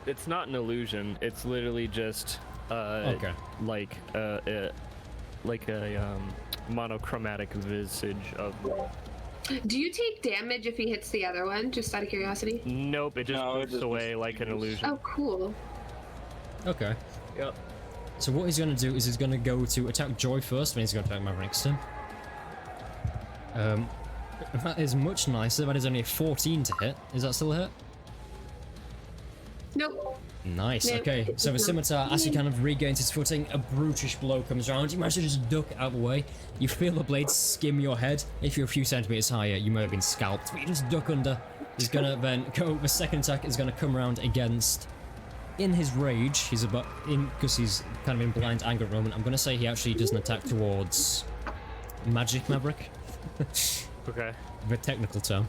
It's not an illusion. It's literally just Okay. like a monochromatic visage of. Do you take damage if he hits the other one? Just out of curiosity. Nope, it just No, it moves just away like an illusion. Oh, cool. Okay. Yep. So what he's going to do is he's going to go to attack Joy first, then he's going to attack Maverick next turn. That is much nicer. That is only a 14 to hit. Is that still a hit? Nope. Nice. Nope. Okay, so the scimitar, as he kind of regains his footing, a brutish blow comes around. You manage to just duck out of the way. You feel the blade skim your head. If you're a few centimeters higher, you may have been scalped, but you just duck under. He's gonna then go. The second attack is gonna come around against. In his rage, he's about in because he's kind of in blind anger at the moment. I'm gonna say he actually does an attack towards Magic Maverick. Okay. The technical term.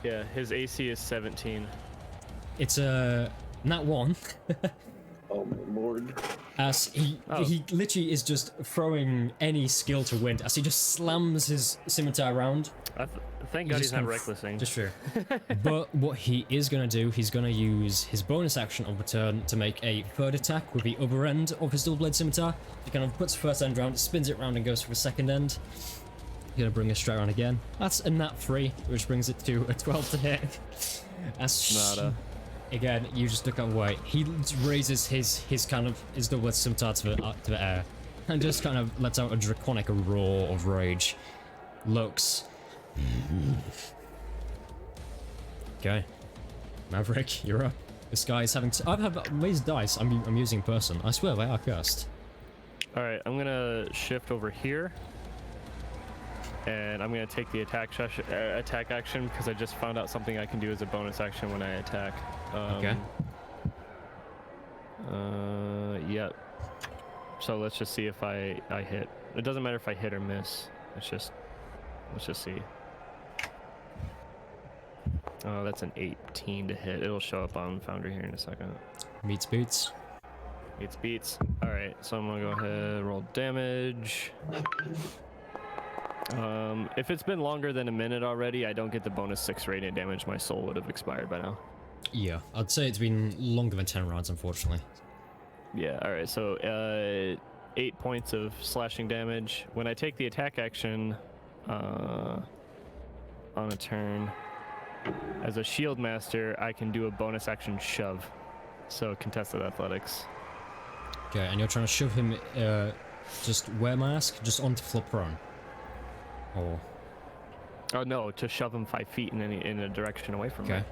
Yeah, his AC is 17. It's a nat 1. Oh my lord. As he literally is just throwing any skill to wind as he just slams his scimitar around. Thank God he's not recklessing. Just true. But what he is going to do, he's going to use his bonus action of the turn to make a third attack with the other end of his double blade scimitar. He kind of puts the first end round, spins it round and goes for the second end. He's going to bring us straight around again. That's a nat 3, which brings it to a 12 to hit. That's Nada. Again, you just look away. He raises his double blade scimitar to the air and just kind of lets out a draconic roar of rage. Looks. Okay, Maverick, you're up. This guy is having. I've had these dice. I'm using in person. I swear they are cursed. All right, I'm gonna shift over here, and I'm gonna take the attack action because I just found out something I can do as a bonus action when I attack. Okay. Yep. So let's just see if I hit. It doesn't matter if I hit or miss. Let's just see. Oh, that's an 18 to hit. It'll show up on Foundry here in a second. Meets beats. Meets beats. All right, so I'm gonna go ahead and roll damage. If it's been longer than a minute already, I don't get the bonus 6 radiant damage. My soul would have expired by now. Yeah, I'd say it's been longer than 10 rounds, unfortunately. Yeah. All right. So 8 points of slashing damage. When I take the attack action on a turn, as a shield master, I can do a bonus action shove. So contested athletics. Okay, and you're trying to shove him. Just where may I ask? Just onto flip prone. Or. Oh no, to shove him 5 feet in a direction away from me. Okay.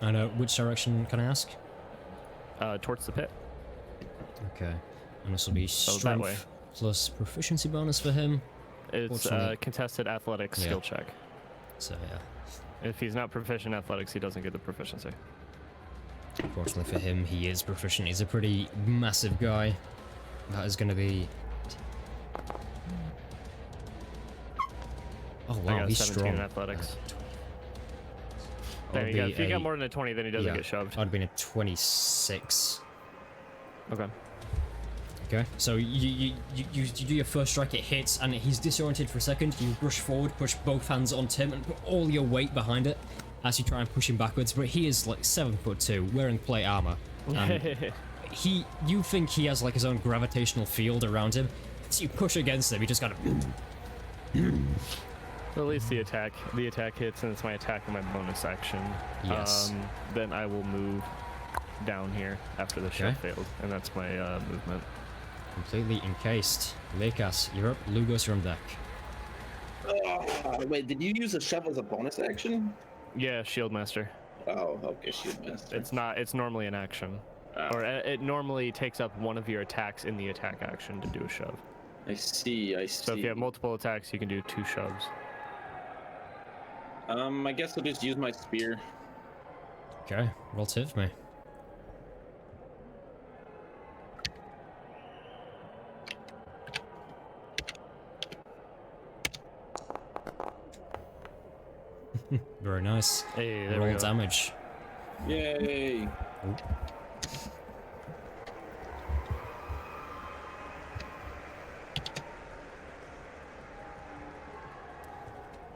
And which direction can I ask? Towards the pit. Okay. And this will be that way. strength plus proficiency bonus for him. It's Fortunately. contested athletics Yeah. skill check. So yeah. If he's not proficient in athletics, he doesn't get the proficiency. Fortunately for him, he is proficient. He's a pretty massive guy. That is going to be. Oh I wow, got he's 17 strong. in athletics. That'd There you go. be If you got a- more than a 20, then he doesn't yeah, get shoved. I'd been a 26. Okay. Okay, so you do your first strike, it hits, and he's disoriented for a second. You rush forward, push both hands onto him, and put all your weight behind it as you try and push him backwards. But he is like 7'2", wearing plate armor. And you think he has like his own gravitational field around him. So you push against him, he just kind of. At least the attack hits, and it's my attack and my bonus action. Yes. Then I will move down here after the shot failed, and that's my movement. Completely encased. Lekas, you're up. Lugos, you're on deck. Wait, did you use a shove as a bonus action? Yeah, shield master. Oh, okay, shield master. It's not. It's normally an action, or it normally takes up one of your attacks in the attack action to do a shove. I see. So if you have multiple attacks, you can do 2 shoves. I guess I'll just use my spear. Okay, roll to hit for me. Very nice. Hey, there we Roll go. damage. Yay!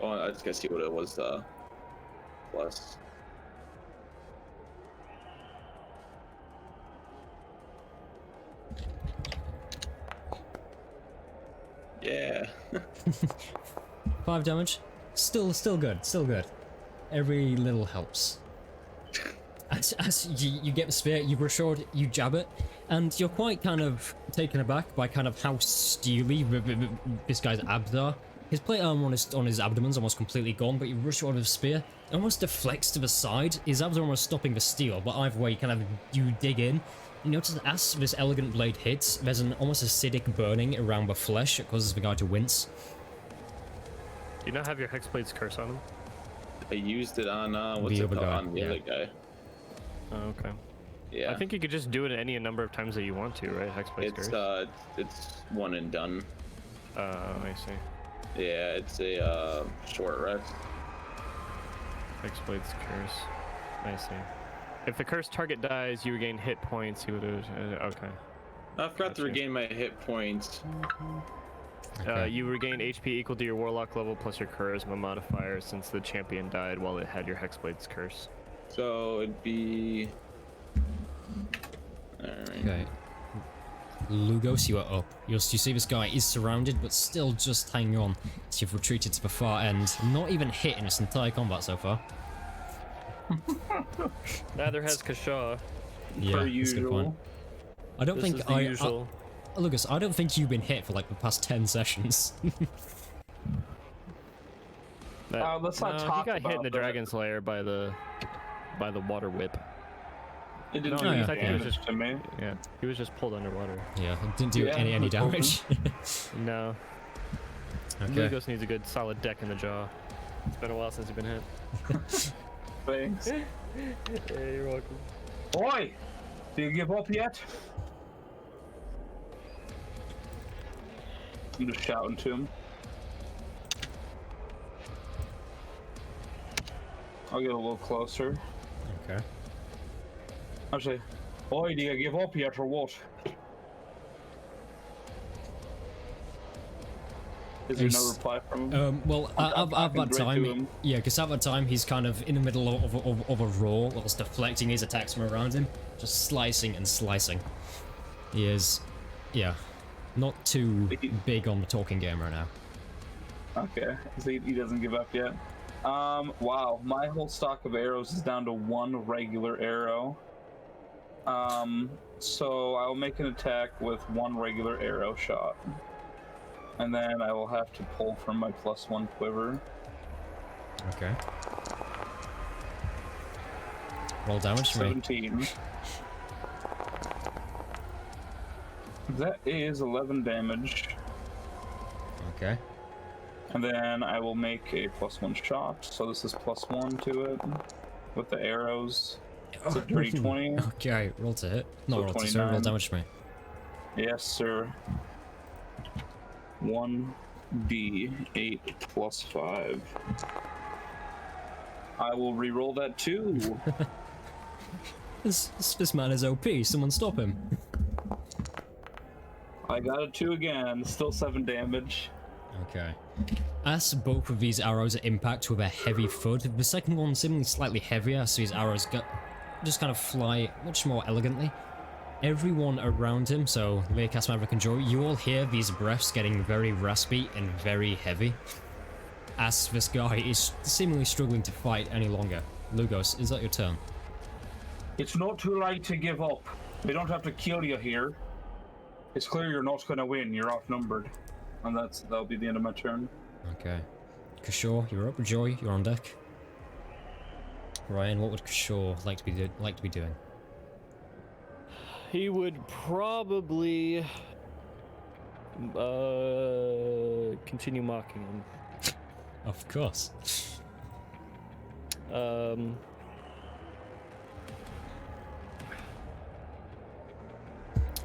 Oh, I just gotta see what it was. Plus. Yeah. 5 damage. Still good. Still good. Every little helps. As you get the spear, you rush forward, you jab it, and you're quite kind of taken aback by kind of how steely this guy's abs are. His plate armor on his abdomen's almost completely gone, but you rush forward with a spear. It almost deflects to the side. His abs are almost stopping the steel, but either way, you dig in. You notice that as this elegant blade hits, there's an almost acidic burning around the flesh that causes the guy to wince. Do you not have your Hexblade's curse on him? I used it on what's The it other called? guy, On the yeah. other guy. Oh, okay. Yeah. I think you could just do it any number of times that you want to, right? Hexblade's curse. It's one and done. I see. Yeah, it's a short rest. Hexblade's curse. I see. If the cursed target dies, you regain hit points. You would have. Okay. I forgot Gotcha. to regain my hit points. Okay. You regain HP equal to your warlock level plus your charisma modifier since the champion died while it had your Hexblade's curse. So it'd be. Alright. Okay. Lugos, you are up. You see this guy is surrounded, but still just hanging on. So you've retreated to the far end. Not even hit in this entire combat so far. Neither has Kashaw. Yeah, Per that's a good usual. point. I don't This think is the usual. Lucas, I don't think you've been hit for like the past 10 sessions. Let's not he talk got hit in about the that. Dragon's Lair by the water whip. It didn't No, do yeah, any I think he was damage just to me. Yeah, he was just pulled underwater. Yeah, it didn't do Yeah, any no problem. damage. No, Okay. Lugos needs a good solid deck in the jaw. It's been a while since he's been hit. Thanks. Yeah, you're welcome. Boy, do you give up yet? I'm just shouting to him. I'll get a little closer. Okay. I'll say, boy, do you give up yet or what? Is there no He's- reply from him? Well, I'm at talking that right to time, him. yeah, because at that time he's kind of in the middle of a roar whilst deflecting his attacks from around him, just slicing and slicing. He is, yeah, not too big on the talking game right now. Okay, so he doesn't give up yet. Wow, my whole stock of arrows is down to one regular arrow. So I'll make an attack with one regular arrow shot. And then I will have to pull from my +1 quiver. Okay. Roll damage for me. 17. That is 11 damage. Okay. And then I will make a +1 shot. So this is +1 to it with the arrows. It's a dirty 20. Okay, roll to hit. Not So roll to, sorry, roll 29. damage for me. Yes, sir. 1d8 plus 5. I will re-roll that too. This man is OP, someone stop him. I got a 2 again. Still 7 damage. Okay. As both of these arrows impact with a heavy thud, the second one seemingly slightly heavier, so his arrows just kind of fly much more elegantly. Everyone around him, so Leocast, Maverick, and Joy, you all hear these breaths getting very raspy and very heavy, as this guy is seemingly struggling to fight any longer. Lugos, is that your turn? It's not too late to give up. We don't have to kill you here. It's clear you're not going to win. You're outnumbered. And that'll be the end of my turn. Okay. Kishore, you're up. Joy, you're on deck. Ryan, what would Kishore like to be doing? He would probably continue mocking him. Of course.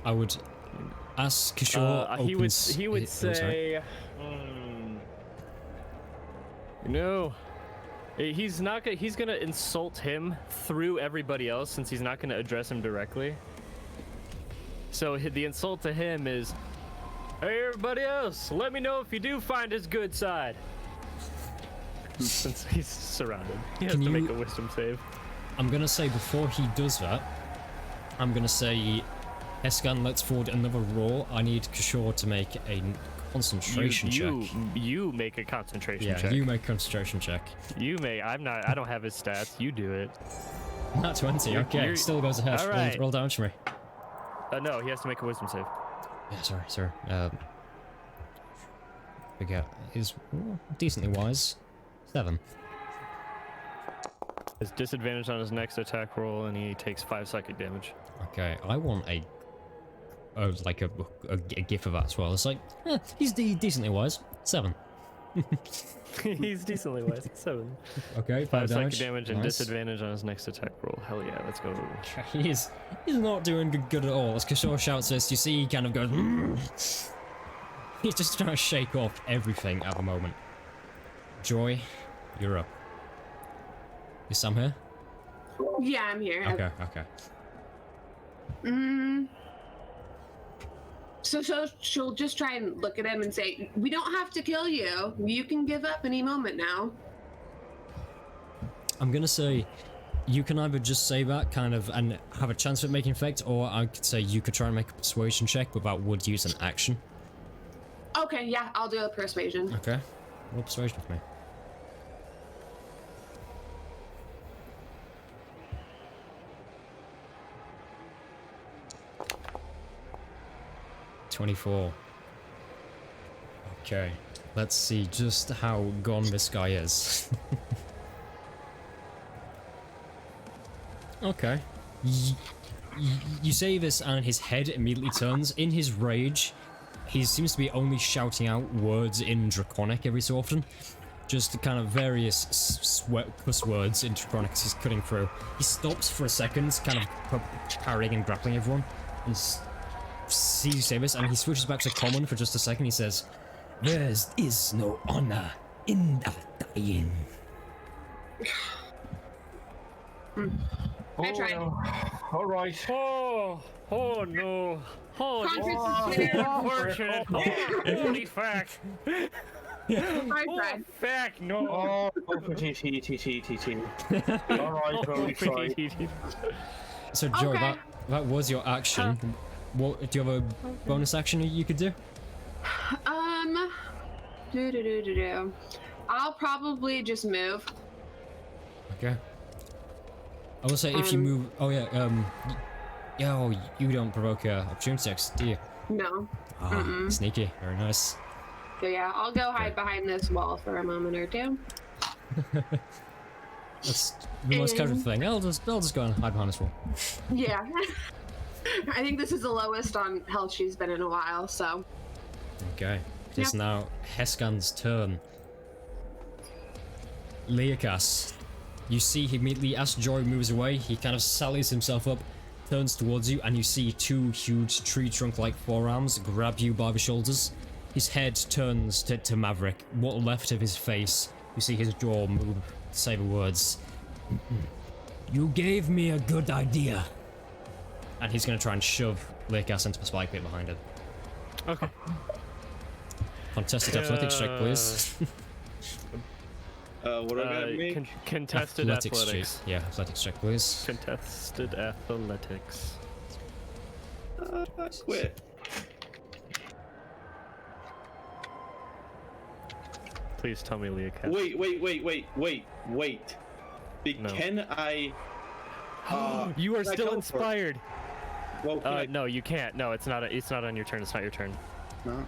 I would ask Kishore. He would oh, sorry. say, no. He's not gonna. He's gonna insult him through everybody else since he's not gonna address him directly. So the insult to him is, "Hey, everybody else, let me know if you do find his good side." Since he's surrounded, he has Can to you- make a wisdom save. I'm gonna say before he does that, I'm gonna say, Escan, let's forward another roll. I need Kishore to make a concentration check. You make a concentration Yeah, check. you make a concentration check. You may. I'm not. I don't have his stats. You do it. Not 20. Okay, you're- still goes ahead. all Roll- right. Roll damage for me. No, he has to make a wisdom save. Yeah, sorry. forget. Is decently wise. 7. His disadvantage on his next attack roll, and he takes 5 psychic damage. Okay, I want a like a gif of that as well. It's like, he's decently wise. 7. He's decently wise. 7. Okay, 5 5 psychic damage and Nice. disadvantage on his next attack roll. Hell yeah, let's go. He's not doing good at all. As Kishore shouts this, you see he kind of goes. He's just trying to shake off everything at the moment. Joy, you're up. Is Sam here? Yeah, I'm here. Okay. So she'll just try and look at him and say, "We don't have to kill you. You can give up any moment now." I'm gonna say you can either just say that kind of and have a chance of it making effect, or I could say you could try and make a persuasion check, but that would use an action. Okay, yeah, I'll do a persuasion. Okay. Roll persuasion with me. $24. Okay. Let's see just how gone this guy is. Okay. You say this and his head immediately turns. In his rage, he seems to be only shouting out words in Draconic every so often. Just kind of various cuss words in Draconic as he's cutting through. He stops for a second, kind of parrying and grappling everyone, and sees you say this, and he switches back to common for just a second. He says, There is no honor in that dying. I tried. All right. Oh no. Oh, Conference is clear. unfortunate. Holy fuck. I tried. Fuck, no. Oh, TT. All right, bro, sorry. so Joe, Okay. that was your action. What, do you have a bonus action you could do? I'll probably just move. Okay. I will say if you move. Oh yeah. You don't provoke opportunity checks, do you? No. Ah, sneaky. Very nice. So yeah, I'll go hide behind this wall for a moment or two. That's the most casual thing. I'll just go and hide behind this wall. Yeah. I think this is the lowest on health she's been in a while, so. Okay. It is now Heskan's turn. Leokas, you see he immediately, as Joy moves away, he kind of sallies himself up, turns towards you, and you see 2 huge tree trunk-like forearms grab you by the shoulders. His head turns to Maverick. What left of his face, you see his jaw move to say the words, You gave me a good idea. and he's going to try and shove Leokas into the spike pit behind him. Okay. Contested athletics check, please. What do I gotta make? Contested athletics. check. Yeah, athletics check, please. Contested athletics. Quit. Please tell me Leokas. Wait. No. Can I? You are can I still teleport? inspired. Well, can I? No, you can't. No, it's not. It's not on your turn. It's not your turn. No.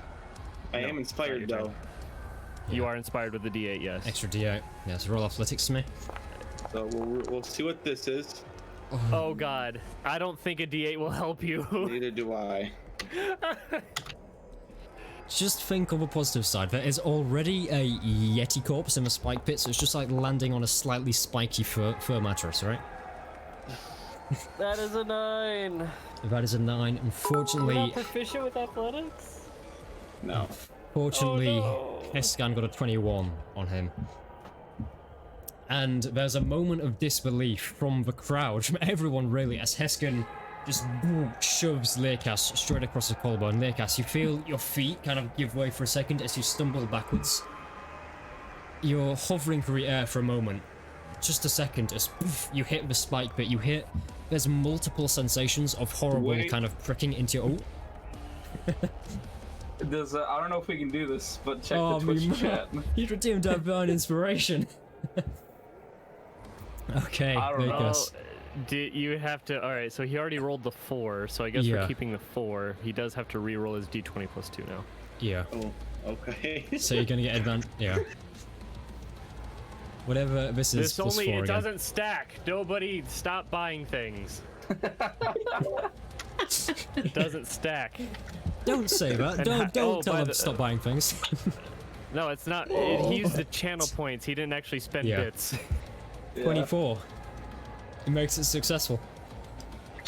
I No, am it's not inspired your though. turn. You are inspired with the D8, yes. Extra D8. Yeah, so roll athletics to me. So we'll see what this is. Oh god, I don't think a D8 will help you. Neither do I. Just think of a positive side. There is already a Yeti corpse in the spike pit, so it's just like landing on a slightly spiky fur mattress, right? That is a 9. That is a 9. Unfortunately, Proficient with athletics? No. fortunately, Oh, no. Heskan got a 21 on him. And there's a moment of disbelief from the crowd, from everyone really, as Heskan just shoves Leokas straight across the collarbone. Leokas, you feel your feet kind of give way for a second as you stumble backwards. You're hovering through the air for a moment. Just a second as you hit the spike bit. You hit. There's multiple sensations of horrible Wait. kind of pricking into your. Oh. Does I don't know if we can do this, but check Oh, the Twitch chat. He's redeemed divine inspiration. Okay, I don't know. Leokas. You have to. All right, so he already rolled the 4, so I guess Yeah. we're keeping the 4. He does have to re-roll his D20 plus 2 now. Yeah. Oh, okay. So you're gonna get advantage. Yeah. Whatever this is. This only, +4 it again. doesn't stack. Nobody stop buying things. It doesn't stack. Don't say that. And Don't oh, tell by them the- to stop buying things. No, it's not. He used the channel points. He didn't actually spend Yeah. bits. 24. It makes it successful.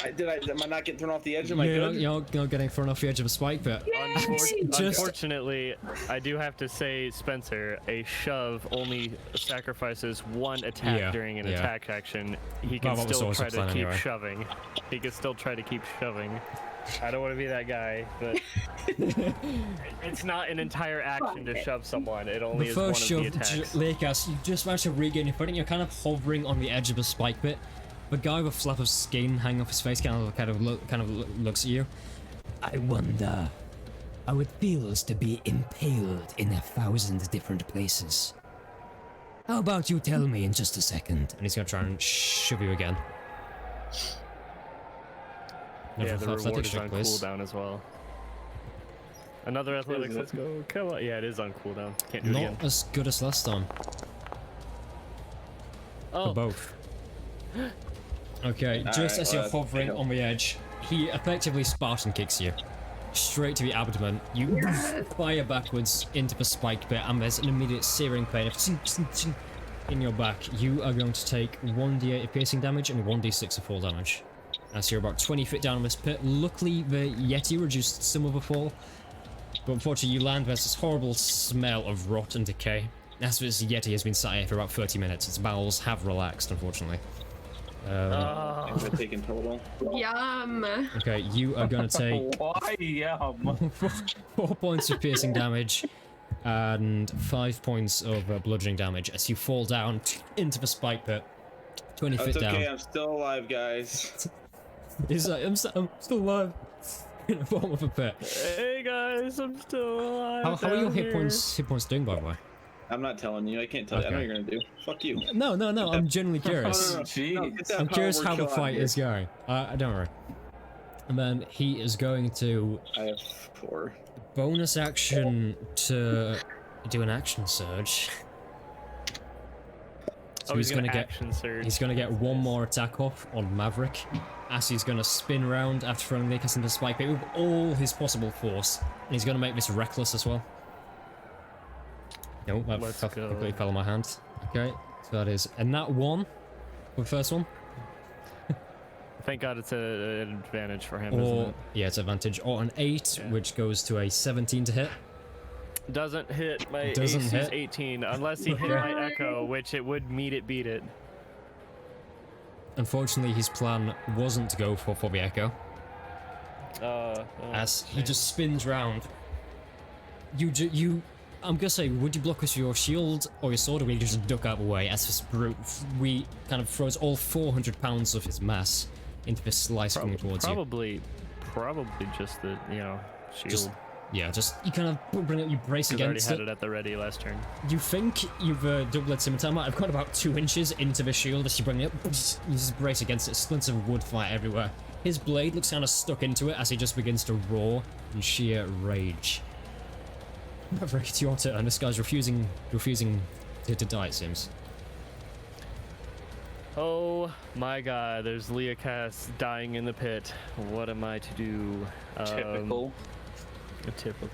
Am I not getting thrown off the edge? Am I good? You're not getting thrown off the edge of a spike, but Just- Unfortunately, I do have to say, Spencer, a shove only sacrifices one attack Yeah, during an yeah. attack action. He Well, can that was still always try the to plan keep anyway. shoving. He can still try to keep shoving. I don't want to be that guy, but it's not an entire action to shove someone. It only the is one of first the shove, attacks. Lakeas, you just managed to regain your footing. You're kind of hovering on the edge of a spike pit. The guy with a flap of skin hanging off his face kind of looks at you. I wonder how it feels to be impaled in 1,000 different places. How about you tell me in just a second? And he's gonna try and shove you again. Yeah, Another the reward athletics is check, on please. cooldown as well. Another athletics, it? let's go. Come on. Yeah, it is on cooldown. Can't do it Not again. as good as last time. Oh, For both. Okay, just as you're hovering on the edge, he effectively Spartan kicks you. Straight to the abdomen. You fire backwards into the spike pit, and there's an immediate searing pain of in your back. You are going to take 1d8 of piercing damage and 1d6 of fall damage. As you're about 20 feet down in this pit. Luckily, the Yeti reduced some of the fall, but unfortunately you land, there's this horrible smell of rot and decay. As this Yeti has been sat here for about 30 minutes, its bowels have relaxed, unfortunately. I'm gonna take in total. Yum. Okay, you are going to take Why? Yeah. 4 points of piercing damage and 5 points of bludgeoning damage as you fall down into the spike pit. 20 Oh, feet it's okay, down. I'm still alive, guys. He's like, I'm still alive. In the bottom of a pit. hey guys, I'm still alive. How are your down hit here. points doing, by the way? I'm not telling you. I can't tell you. I know what Okay. you're gonna do. Fuck you. No, I'm genuinely curious. Jeez. Get that I'm power curious word how the kill out fight here. is going. Don't worry. And then he is going to I have 4. bonus action to do an action surge. So Oh, he's gonna get action surge. he's gonna get one more attack off on Maverick, as he's gonna spin round after throwing Lakers into the spike pit with all his possible force, and he's gonna make this reckless as well. No, that Let's fell- go. completely fell on my hand. Okay, so that is and that one, the first one, Thank God it's an advantage for him, or isn't it? yeah, it's advantage, or an 8, Yeah. which goes to a 17 to hit. Doesn't hit. My Doesn't AC is hit. 18, unless he hit my echo, which it would meet it, beat it. Unfortunately, his plan wasn't to go for the echo, Oh, as he shame. just spins round. I'm gonna say, would you block with your shield or your sword, or would you just duck out of the way as this brute kind of throws all 400 pounds of his mass into this slice coming towards you? Probably just the shield. Just you kind of bring it, you brace Because I already against had it. it at the ready last turn. You think you've double-edged scimitar. I've got about 2 inches into the shield as you bring it. You just brace against it. Splints of wood fly everywhere. His blade looks kind of stuck into it as he just begins to roar in sheer rage. Maverick, it's your turn. This guy's refusing to die, it seems. Oh my God! There's Leocast dying in the pit. What am I to do? Typical. Typical.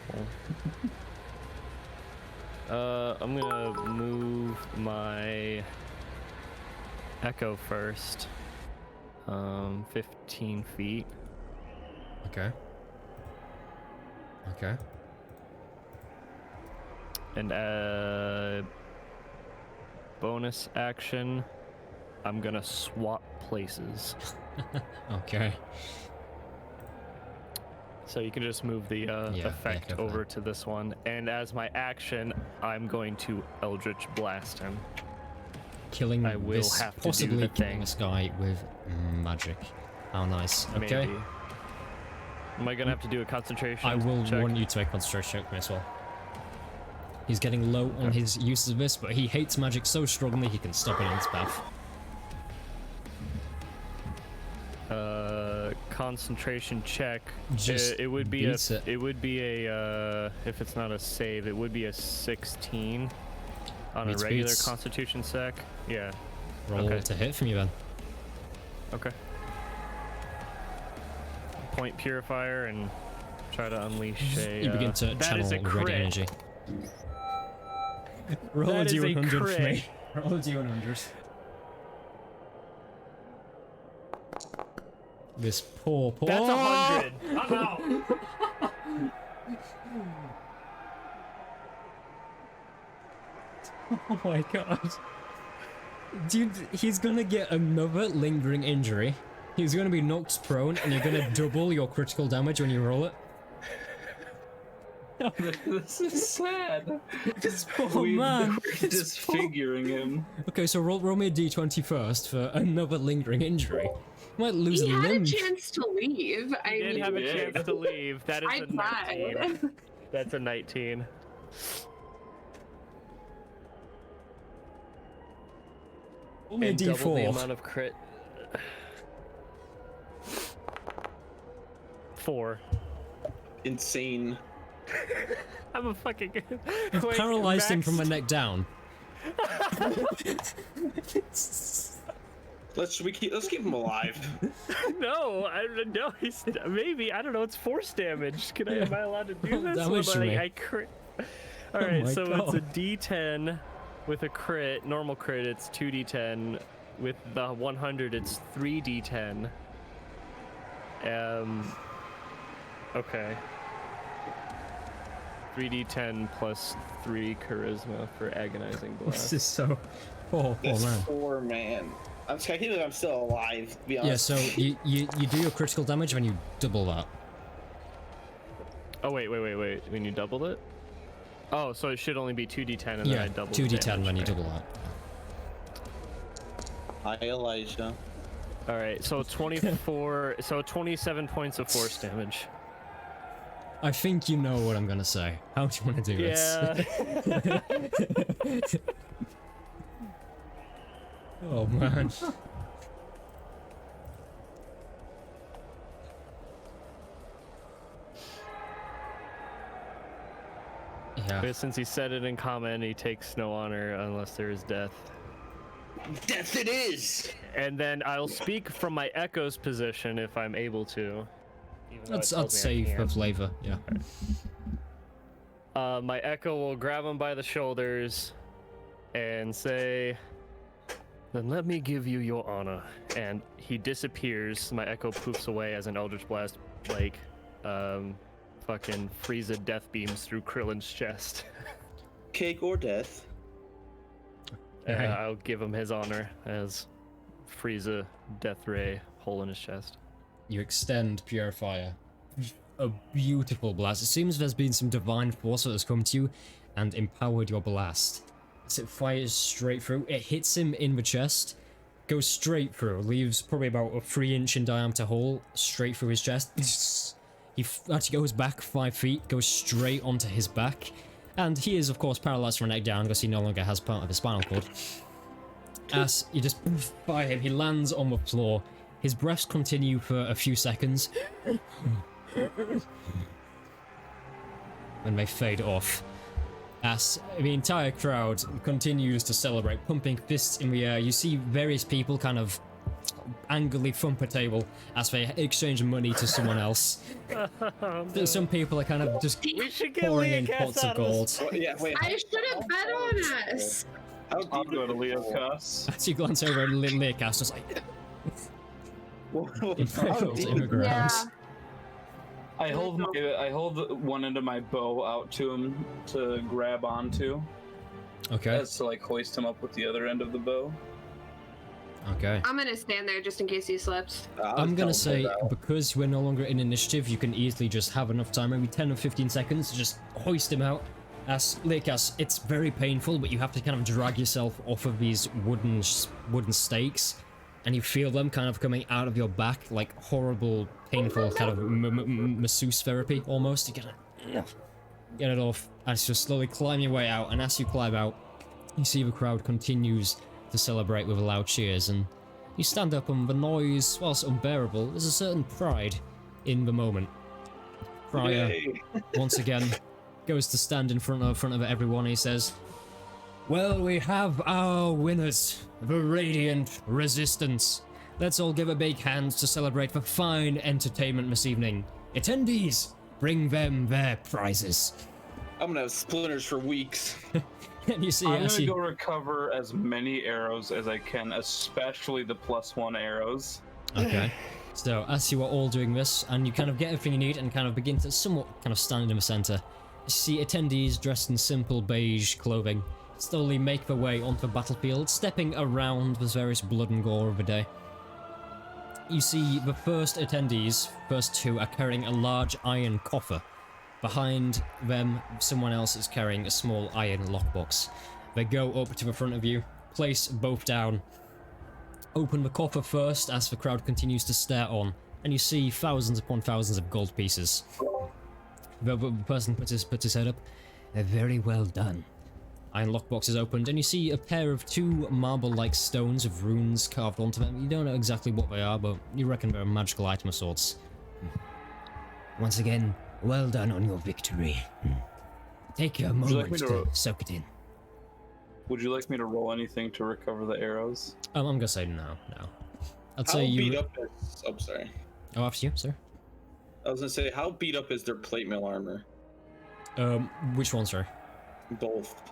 I'm gonna move my echo first. 15 feet. Okay. Okay. And bonus action, I'm gonna swap places. Okay. So you can just move the effect go for over that. to this one. And as my action, I'm going to Eldritch Blast him. Killing I will this, have to do possibly the killing thing. this guy with magic. How nice. Okay. Maybe. Am I gonna have to do a concentration I will check? warn you to make concentration check as well. He's getting low on his uses of this, but he hates magic so strongly he can stop it in its path. concentration check. Just It would be beats it. it would be a if it's not a save, it would be a 16 on Beats a regular beats. Constitution sec. Yeah. Roll Okay. to hit from you then. Okay. Point purifier and try to unleash a. You begin to that is channel a red crit. energy. Roll That a is a D100 for crit. me. Roll a D100. This poor. That's Oh! 100. I'm out. Oh my god. Dude, he's gonna get another lingering injury. He's gonna be knocked prone, and you're gonna double your critical damage when you roll it. This is sad. This poor We're man. disfiguring him. Okay, so roll me a D20 first for another lingering injury. Might lose He a had a limb. chance to leave. I He did mean, have a Yeah. chance to leave. That is I a 19. tried. That's a 19. Roll me a And double the D4. amount of crit. 4. Insane. I'm a fucking. You've paralyzed him from the neck down. Let's keep him alive. No, no, he's maybe I don't know. It's force damage. Am I allowed to do Roll this? damage Well, to me. I crit. All right, my so it's a God. D10 with a crit. Normal crit, it's 2D10. With the 100, it's 3D10. Okay. 3D10 plus 3 charisma for agonizing This blast. is so. Poor This man. poor man. I can't believe I'm still alive, to be Yeah, honest. so you do your critical damage when you double that. Oh wait. When you doubled it? Oh, so it should only be 2D10 and then Yeah, I doubled 2d10 when you Okay. double that. Hi, Elijah. All right, so 24, so 27 points of force damage. I think you know what I'm gonna say. How do you want to do this? Yeah. Oh man. Yeah. But since he said it in comment, he takes no honor unless there is death. Death it is! And then I'll speak from my echo's position if I'm able to. even though it I'd tells me I say for can't. flavor, yeah. My echo will grab him by the shoulders and say, "Then let me give you your honor." And he disappears. My echo poofs away as an Eldritch Blast, like, fucking Frieza death beams through Krillin's chest. Cake or death? Okay. I'll give him his honor as Frieza death ray hole in his chest. You extend Purifier. A beautiful blast. It seems there's been some divine force that has come to you and empowered your blast. As it fires straight through, it hits him in the chest, goes straight through, leaves probably about a 3-inch in diameter hole straight through his chest. He actually goes back 5 feet, goes straight onto his back, and he is of course paralyzed from the neck down because he no longer has part of his spinal cord. As you just fire him, he lands on the floor. His breaths continue for a few seconds. And they fade off. As the entire crowd continues to celebrate, pumping fists in the air. You see various people kind of angrily thump a table as they exchange money to someone else. Some people are kind of just We should get pouring in Leah pots Cass of out of gold. Oh, yeah, wait. I should have bet on us. How I'll deep go to Leo Cuss. As you glance over at Learcast, just like How impaled deep- in the ground. Yeah. I hold one end of my bow out to him to grab onto, Okay, as to like hoist him up with the other end of the bow. okay. I'm gonna stand there just in case he slips. I'm gonna say, because we're no longer in initiative, you can easily just have enough time, maybe 10 or 15 seconds, to just hoist him out. As Lekas, it's very painful, but you have to kind of drag yourself off of these wooden stakes, and you feel them kind of coming out of your back, like horrible, painful kind of masseuse therapy, almost. You get it off, as you slowly climb your way out, and as you climb out, you see the crowd continues to celebrate with loud cheers, and You stand up and the noise, whilst unbearable, there's a certain pride in the moment. Crier, Yay. once again, goes to stand in front of everyone. He says, "Well, we have our winners, the Radiant Resistance. Let's all give a big hand to celebrate the fine entertainment this evening. Attendees, bring them their prizes." I'm gonna have splinters for weeks. And you see, I'm as gonna you, go recover as many arrows as I can, especially the +1 arrows. okay. So as you are all doing this, and you kind of get everything you need, and kind of begin to somewhat kind of stand in the center, you see attendees dressed in simple beige clothing slowly make their way onto the battlefield, stepping around the various blood and gore of the day. You see the first attendees, first two, are carrying a large iron coffer. Behind them, someone else is carrying a small iron lockbox. They go up to the front of you, place both down, open the coffer first as the crowd continues to stare on, and you see thousands upon thousands of gold pieces. The person puts his head up. "Very well done." Iron lockbox is opened, and you see a pair of two marble-like stones with runes carved onto them. You don't know exactly what they are, but you reckon they're a magical item of sorts. Once again, well done on your victory. Take a you like moment me to to- soak it in. Would you like me to roll anything to recover the arrows? I'm gonna say no. I'd How say beat you. up is... Oh, sorry. Oh, after you, sir. I was gonna say, how beat up is their plate mail armor? Which one, sir? Both.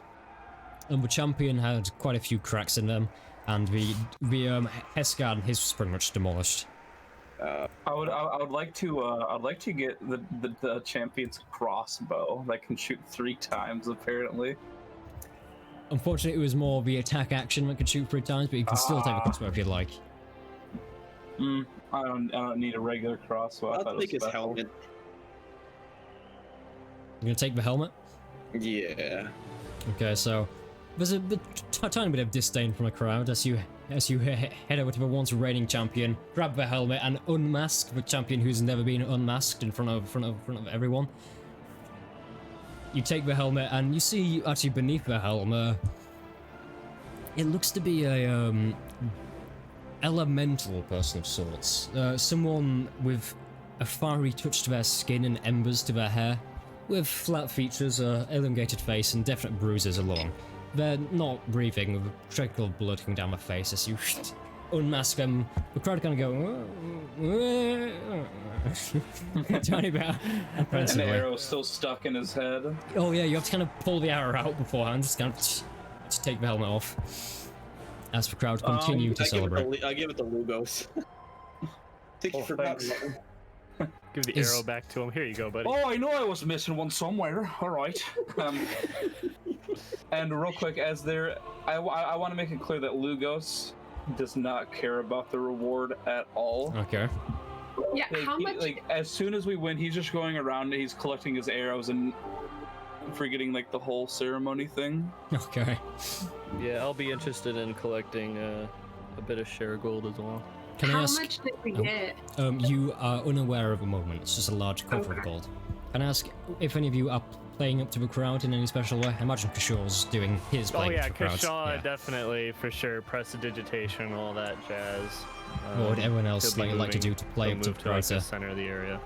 The champion had quite a few cracks in them, and the Hesgan, his was pretty much demolished. I would like to get the champion's crossbow that can shoot 3 times apparently. Unfortunately, it was more the attack action that could shoot 3 times, but you can still take the crossbow if you'd like. I don't need a regular crossbow. I thought I'll it was take his special. helmet. You're gonna take the helmet? Yeah. Okay, so there's a tiny bit of disdain from the crowd as you head over to the once reigning champion, grab the helmet, and unmask the champion who's never been unmasked in front of everyone. You take the helmet, and you see actually beneath the helmet, it looks to be a elemental person of sorts. Someone with a fiery touch to their skin and embers to their hair, with flat features, elongated face, and definite bruises along. They're not breathing, with a trickle of blood coming down their face as you unmask them. The crowd kind of go tiny bit And the apprehensively. arrow's still stuck in his head. Oh yeah, you have to kind of pull the arrow out beforehand, just kind of to take the helmet off. As the crowd continue to celebrate. I give it the Lugos. Take Oh, it for thanks. nothing. Give the Is- arrow back to him. Here you go, buddy. Oh, I know I was missing one somewhere. All right. And real quick, as there, I want to make it clear that Lugos does not care about the reward at all. Okay. Yeah, Like, how much? like as soon as we win, he's just going around. He's collecting his arrows and forgetting like the whole ceremony thing. Okay. Yeah, I'll be interested in collecting a bit of share gold as well. Can I How ask? much did we Oh. get? You are unaware of the moment. It's just a large coffer of Okay. gold. Can I ask if any of you are playing up to the crowd in any special way? I imagine Kishaw's doing his Oh playing yeah, up to the crowd. Kashaw definitely for sure. Prestidigitation, all that jazz. What would everyone else he'll be like to do moving- to play he'll up to move the to like crowd? the center of the area.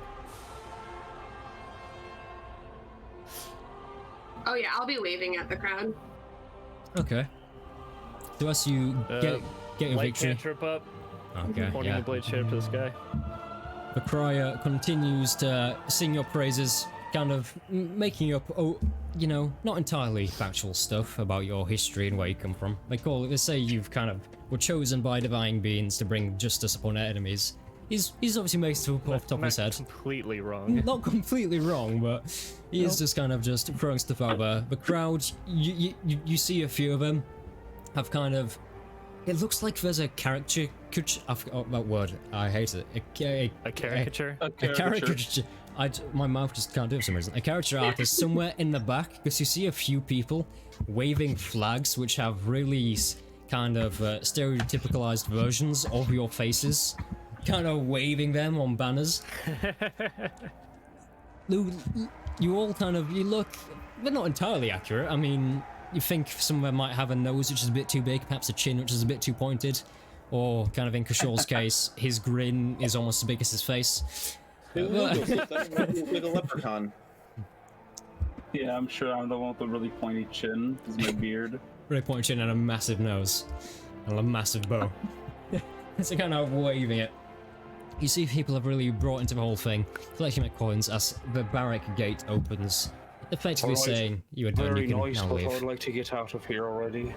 Oh yeah, I'll be waving at the crowd. Okay. So as you get your Light victory. cantrip up, Okay. pointing Yeah. the blade straight up to the sky. The crier continues to sing your praises, kind of making up, not entirely factual stuff about your history and where you come from. They say you've kind of were chosen by divine beings to bring justice upon their enemies. He's obviously makes it up off the top of his head. Completely wrong. Not completely wrong, but he is just kind of just throwing stuff out there. The crowd, you see a few of them have kind of. It looks like there's a caricature. I forgot that word. I hate it. A caricature? A A caricature. caricature. My mouth just can't do it for some reason. A caricature artist somewhere in the back, because you see a few people waving flags which have really kind of stereotypicalized versions of your faces, kind of waving them on banners. You all kind of, you look, they're not entirely accurate. I mean, you think some of them might have a nose which is a bit too big, perhaps a chin which is a bit too pointed. Or, kind of in Kishor's case, his grin is almost as big as his face. Hey, Lugo, that might look like a leprechaun. Yeah, I'm sure I'm the one with the really pointy chin. Is my beard. Really pointy chin and a massive nose. And a massive bow. It's kind of waving it. You see people have really brought into the whole thing, collecting their coins as the barrack gate opens, effectively Alright. saying you are done, Very you can nice, now but I would leave. like to get out of here already.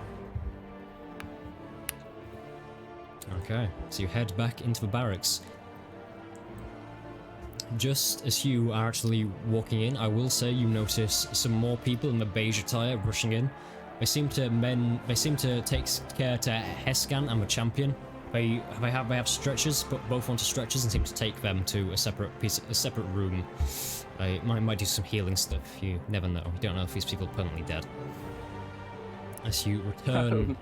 Okay, so you head back into the barracks. Just as you are actually walking in, I will say you notice some more people in the beige attire rushing in. They seem to take care to Heskan and the champion. They have stretchers, but both onto stretchers and seem to take them to a separate room. They might do some healing stuff. You never know. You don't know if these people are permanently dead. As you return to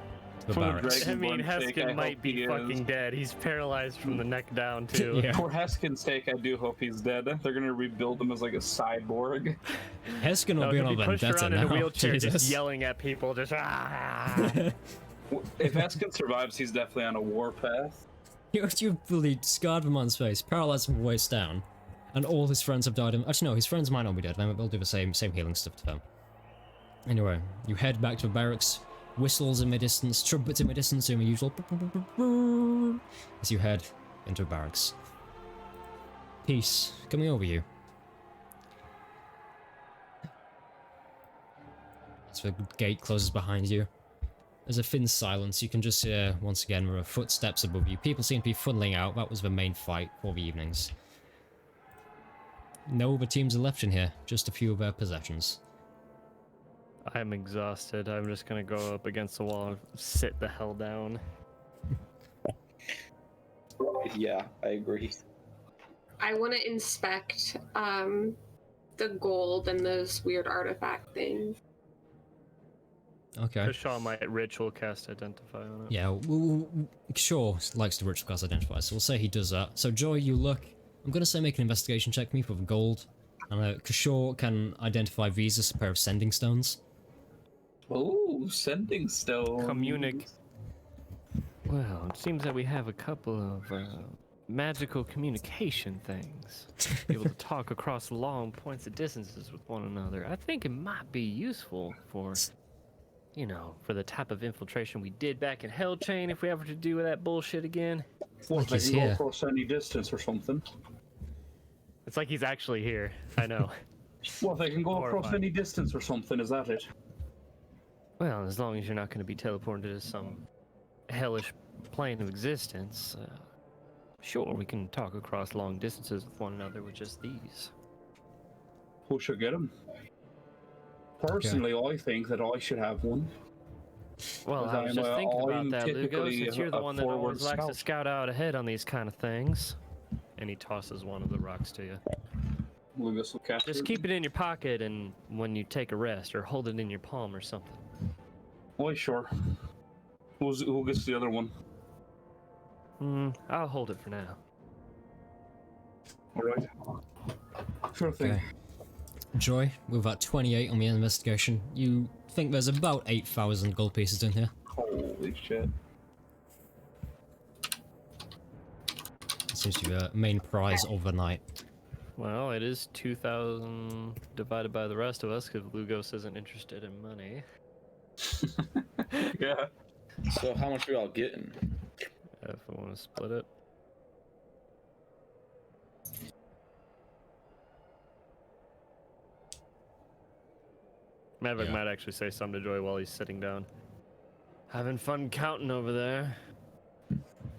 the For the barracks. dragon- I mean, Born's sake, I Heskin might hope be he fucking is. dead. He's paralyzed from the neck down, too. Yeah. For Heskin's sake, I do hope he's dead. They're gonna rebuild him as like a cyborg. Heskin will No, be he'll on a be pushed vendetta around in a now. wheelchair, Jesus. just yelling at people, just ah. If Heskin survives, he's definitely on a war path. You really scarred the man's face, paralyzed from the waist down, and all his friends have died. Actually, no, his friends might not be dead. They'll do the same healing stuff to them. Anyway, you head back to the barracks. Whistles in the distance, trumpets in the distance, doing the usual as you head into the barracks. Peace coming over you. As the gate closes behind you, there's a thin silence. You can just hear, once again, there are footsteps above you. People seem to be funneling out. That was the main fight for the evenings. No other teams are left in here, just a few of their possessions. I'm exhausted. I'm just gonna go up against the wall and sit the hell down. Yeah, I agree. I want to inspect the gold and those weird artifact things. Okay. Kashaw might ritual cast Identify on it. Yeah, sure, likes to ritual class identify, so we'll say he does that. So Joy, you look. I'm gonna say make an investigation check for me for the gold. And Kishore can identify these as a pair of sending stones. Oh, sending stone. Well, it seems that we have a couple of magical communication things. Able to talk across long points of distances with one another. I think it might be useful for, you know, for the type of infiltration we did back in Hell Chain if we ever to do that bullshit again. What, like they he's can go here. across any distance or something? It's like he's actually here. I know. Well, they can go across Horrifying. any distance or something, is that it? Well, as long as you're not going to be teleported to some hellish plane of existence, sure, we can talk across long distances with one another with just these. Who should get him? Personally, I think that I should have one. Well, Because I was just thinking about I'm that, Lugo, typically since you're the a one that forward always likes to scout. scout out ahead on these kind of things. And he tosses one of the rocks to you. Lucas will catch Just it. keep it in your pocket and when you take a rest, or hold it in your palm or something. Oh, sure. Who gets the other one? I'll hold it for now. All right. Sure thing. Okay. Joy, with that 28 on the investigation, you think there's about 8,000 gold pieces in here. Holy shit. Seems to be a main prize of the night. Well, it is 2,000 divided by the rest of us, because Lugos isn't interested in money. Yeah. So how much are we all getting? If I want to split it. Maverick Yeah. might actually say something to Joy while he's sitting down. Having fun counting over there.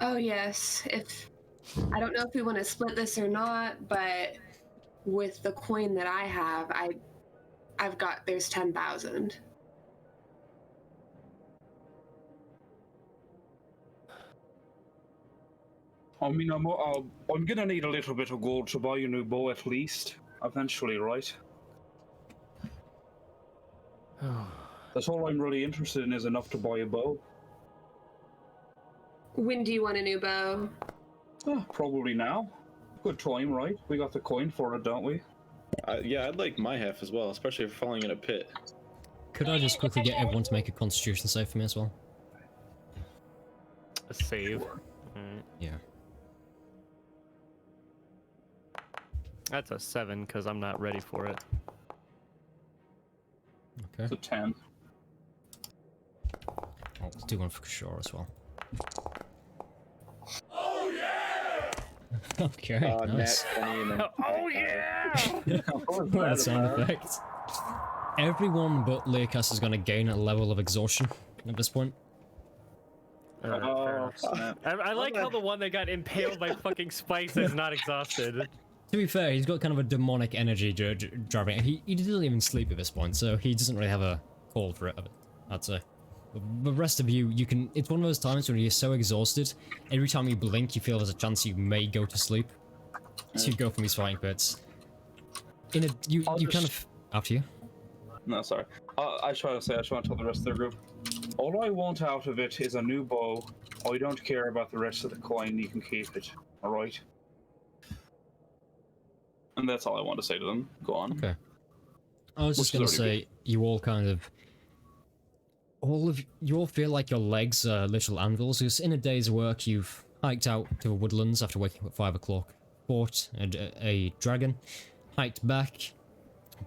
Oh yes, if I don't know if we want to split this or not, but with the coin that I have, I've got there's 10,000. I mean, I'm gonna need a little bit of gold to buy a new bow at least, eventually, right? That's all I'm really interested in is enough to buy a bow. When do you want a new bow? Probably now. Good time, right? We got the coin for it, don't we? Yeah, I'd like my half as well, especially if we're falling in a pit. Could I just quickly get everyone to make a constitution save for me as well? A save. Sure. Alright. Yeah. That's a 7 because I'm not ready for it. Okay. It's a 10. Let's do one for Kishore as well. Okay, nice. Nat 20 and then Oh yeah! What a sound effect. Everyone but Leocast is going to gain a level of exhaustion at this point. Oh, snap. I like how the one that got impaled by fucking spikes is not exhausted. To be fair, he's got kind of a demonic energy driving. He doesn't even sleep at this point, so he doesn't really have a call for it, I'd say. The rest of you, you can. It's one of those times when you're so exhausted, every time you blink, you feel there's a chance you may go to sleep. So you go from these fighting pits. You kind of. After you. No, sorry. I just want to tell the rest of the group. All I want out of it is a new bow. I don't care about the rest of the coin. You can keep it. All right. And that's all I want to say to them. Go on. Okay. I was just Which gonna is already say, you all kind of. You all feel like your legs are literal anvils, because in a day's work you've hiked out to the woodlands after waking up at 5 o'clock, fought a dragon, hiked back,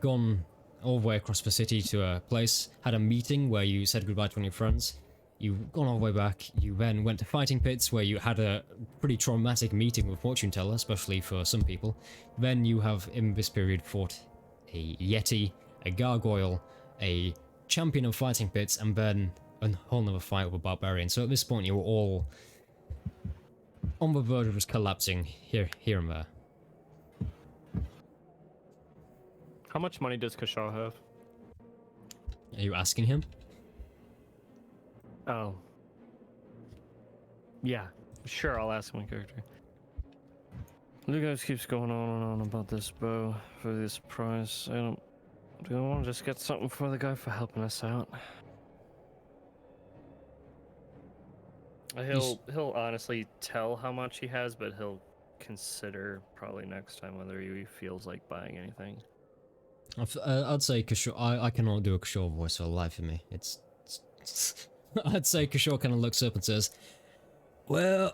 gone all the way across the city to a place, had a meeting where you said goodbye to one of your friends, you've gone all the way back, you then went to fighting pits where you had a pretty traumatic meeting with fortune teller, especially for some people, then you have in this period fought a yeti, a gargoyle, a champion of fighting pits, and then a whole nother fight with a barbarian. So at this point you were all on the verge of just collapsing here and there. How much money does Kashar have? Are you asking him? Oh. Yeah, sure, I'll ask my character. You guys keeps going on and on about this bow for this price. Do I want to just get something for the guy for helping us out? He'll honestly tell how much he has, but he'll consider probably next time whether he feels like buying anything. I'd say Kishore. I cannot do a Kishore voice for the life of me. It's I'd say Kishore kind of looks up and says, "Well."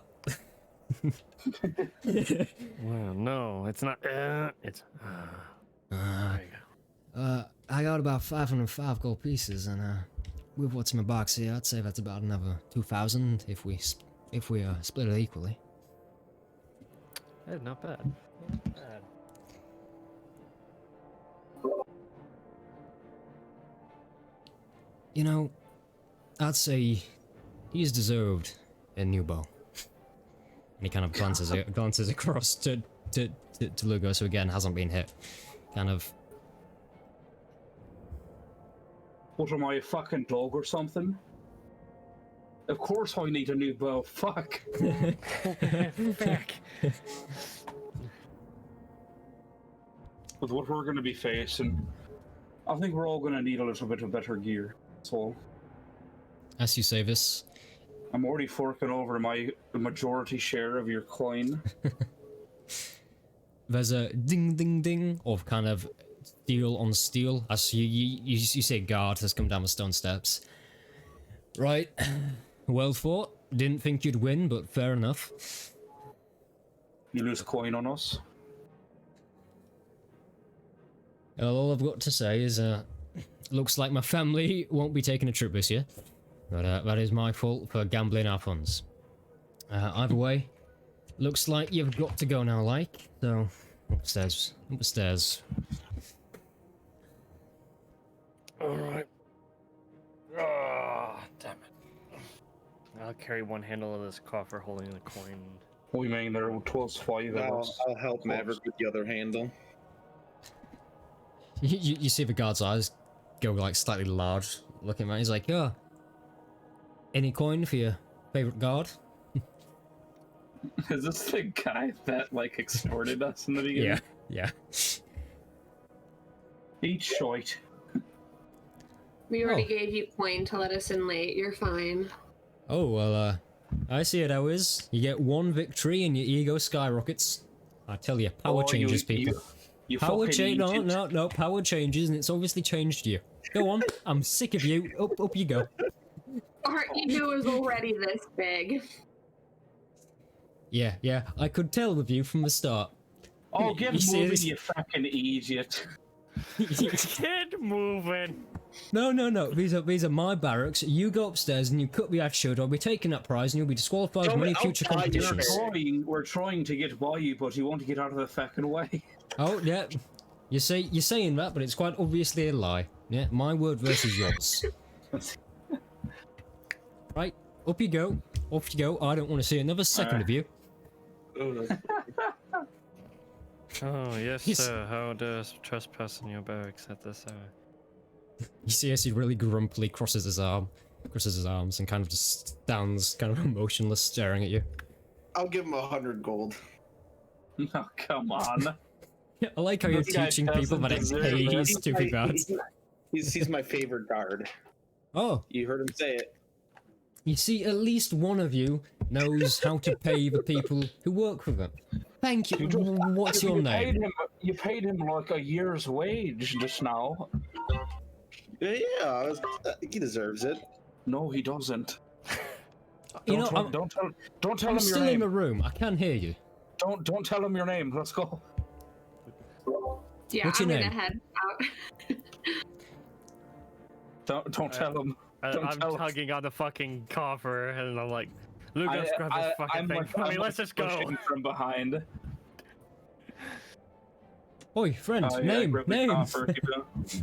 Well, no, it's not. It's. There you go. I got about 505 gold pieces, and with what's in my box here, I'd say that's about another 2,000 if we split it equally. Hey, not bad. Not bad. You know, I'd say he's deserved a new bow. And he kind of glances across to Lugo, who again hasn't been hit. Kind of. What am I, a fucking dog or something? Of course I need a new bow. Fuck. Fuck. With what we're going to be facing, I think we're all going to need a little bit of better gear. That's all. As you say this, I'm already forking over my majority share of your coin. there's a ding ding ding of kind of steel on steel as you say guard has come down the stone steps. Right. Well fought. Didn't think you'd win, but fair enough. You lose a coin on us? Well, all I've got to say is, looks like my family won't be taking a trip this year. But that is my fault for gambling our funds. Either way, looks like you've got to go now, like. So, upstairs. Upstairs. Alright. Ah, damn it. I'll carry one handle of this coffer holding the coin. We mean there was 5 of us. I'll help Maverick with the other handle. You see the guard's eyes go like slightly large, looking at him. He's like, "Oh, any coin for your favorite guard?" Is this the guy that like extorted us in the beginning? Yeah. Eat shite. We already Oh. gave you coin to let us in late. You're fine. Oh well, I see it how it is. You get one victory and your ego skyrockets. I tell you, power changes people. You Power fucking change? idiot. No. Power changes, and it's obviously changed you. Go on. I'm sick of you. Up you go. Our ego is already this big. Yeah, I could tell with you from the start. Oh, get You see moving, this- you fucking idiot. Get moving. No. These are my barracks. You go upstairs and you cut the attitude, or I'll be taking that prize and you'll be disqualified Tell from me any future outside your competitions. We're trying to get by you, but you won't get out of the fucking way. Oh, yeah. You're saying that, but it's quite obviously a lie. Yeah, my word versus yours. Right, up you go. Off you go. I don't want to see another second of you. Oh, yes, He's- sir. How does trespass in your barracks at this hour? You see as he really grumpily crosses his arms and kind of just stands kind of emotionless staring at you. I'll give him 100 gold. Oh, come on. I like how you're This guy teaching people doesn't that it deserve pays it. to be bad. He's my favorite guard. Oh, You heard him say it. you see, at least one of you knows how to pay the people who work for them. Thank you. What's your name? You paid him like a year's wage just now. Yeah, he deserves it. No, he doesn't. You know, Don't tell I'm him your still in the name. room. I can hear you. Don't tell him your name. Let's go. Yeah, What's your I'm name? gonna head out. Don't tell him. Don't I'm tell him. tugging on the fucking coffer, and I'm like, Lucas, grab this fucking I'm thing like, for me. I'm Let's like just go. pushing from behind. Oi, friend, Yeah, name, grab the name. coffer, keep it.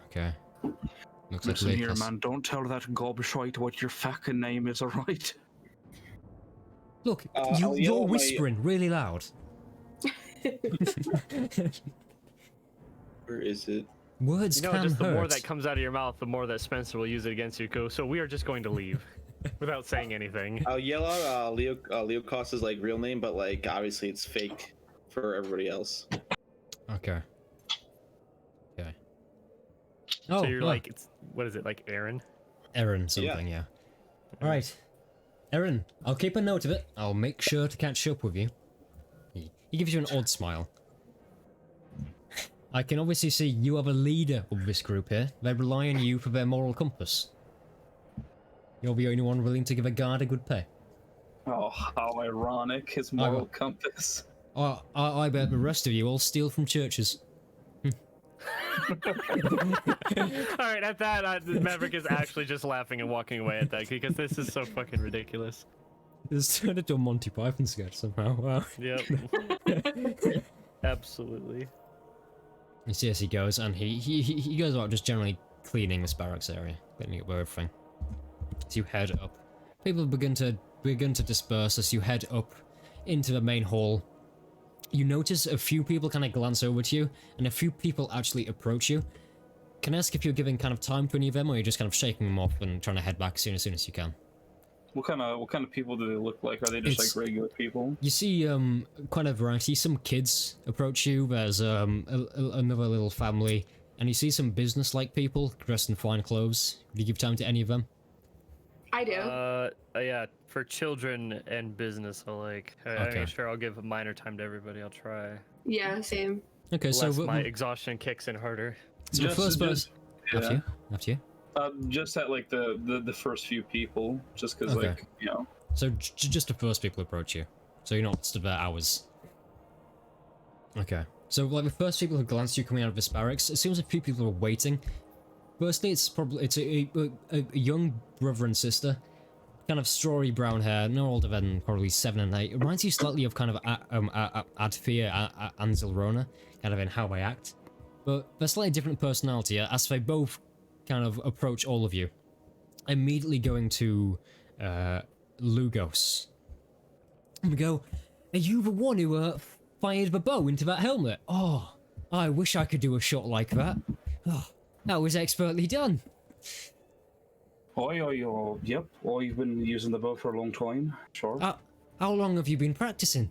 Okay. Looks Listen like here, Lakers. man. Don't tell that gobshite what your fucking name is, alright? Look, I'll yell you're my- whispering really loud. Where is it? Words You know, can just the hurt. more that comes out of your mouth, the more that Spencer will use it against you. So we are just going to leave without saying anything. I'll yell out Leo Costa's like real name, but like obviously it's fake for everybody else. Okay. Okay. So you're well, like, what is it, like Aaron? Erin something, yeah. Alright. Erin, I'll keep a note of it. I'll make sure to catch up with you. He gives you an odd smile. I can obviously see you are the leader of this group here. They rely on you for their moral compass. You're the only one willing to give a guard a good pay. Oh, how ironic. His moral compass. I bet the rest of you all steal from churches. All right, at that, Maverick is actually just laughing and walking away at that because this is so fucking ridiculous. It's turned into a Monty Python sketch somehow. Wow. Yep. Absolutely. You see as he goes, and he goes about just generally cleaning this barracks area, cleaning up everything. As you head up, people begin to disperse as you head up into the main hall. You notice a few people kind of glance over to you, and a few people actually approach you. Can I ask if you're giving kind of time for any of them, or you're just kind of shaking them off and trying to head back as soon as you can? What kind of people do they look like? Are they just It's- like regular people? You see quite a variety. Some kids approach you. There's another little family, and you see some business-like people dressed in fine clothes. Would you give time to any of them? I do. Yeah, for children and business alike. Okay. I'm sure I'll give a minor time to everybody. I'll try. Yeah, same. Okay, so Lest my exhaustion kicks in harder. the first person. yeah. After you. Just at like the first few people, just because Okay. like So just the first people approach you. So you're not stood there hours. Okay. So like the first people who glance at you coming out of this barracks, it seems a few people are waiting. Firstly, it's a young brother and sister, kind of strawy brown hair, no older than probably 7 and 8. It reminds you slightly of kind of Adfia and Zilrona, kind of in how they act. But they're slightly different personality, as they both kind of approach all of you. Immediately going to Lugos. And we go, are you the one who fired the bow into that helmet? Oh, I wish I could do a shot like that. Oh, that was expertly done. Yep. Oh, you've been using the bow for a long time. Sure. How long have you been practicing?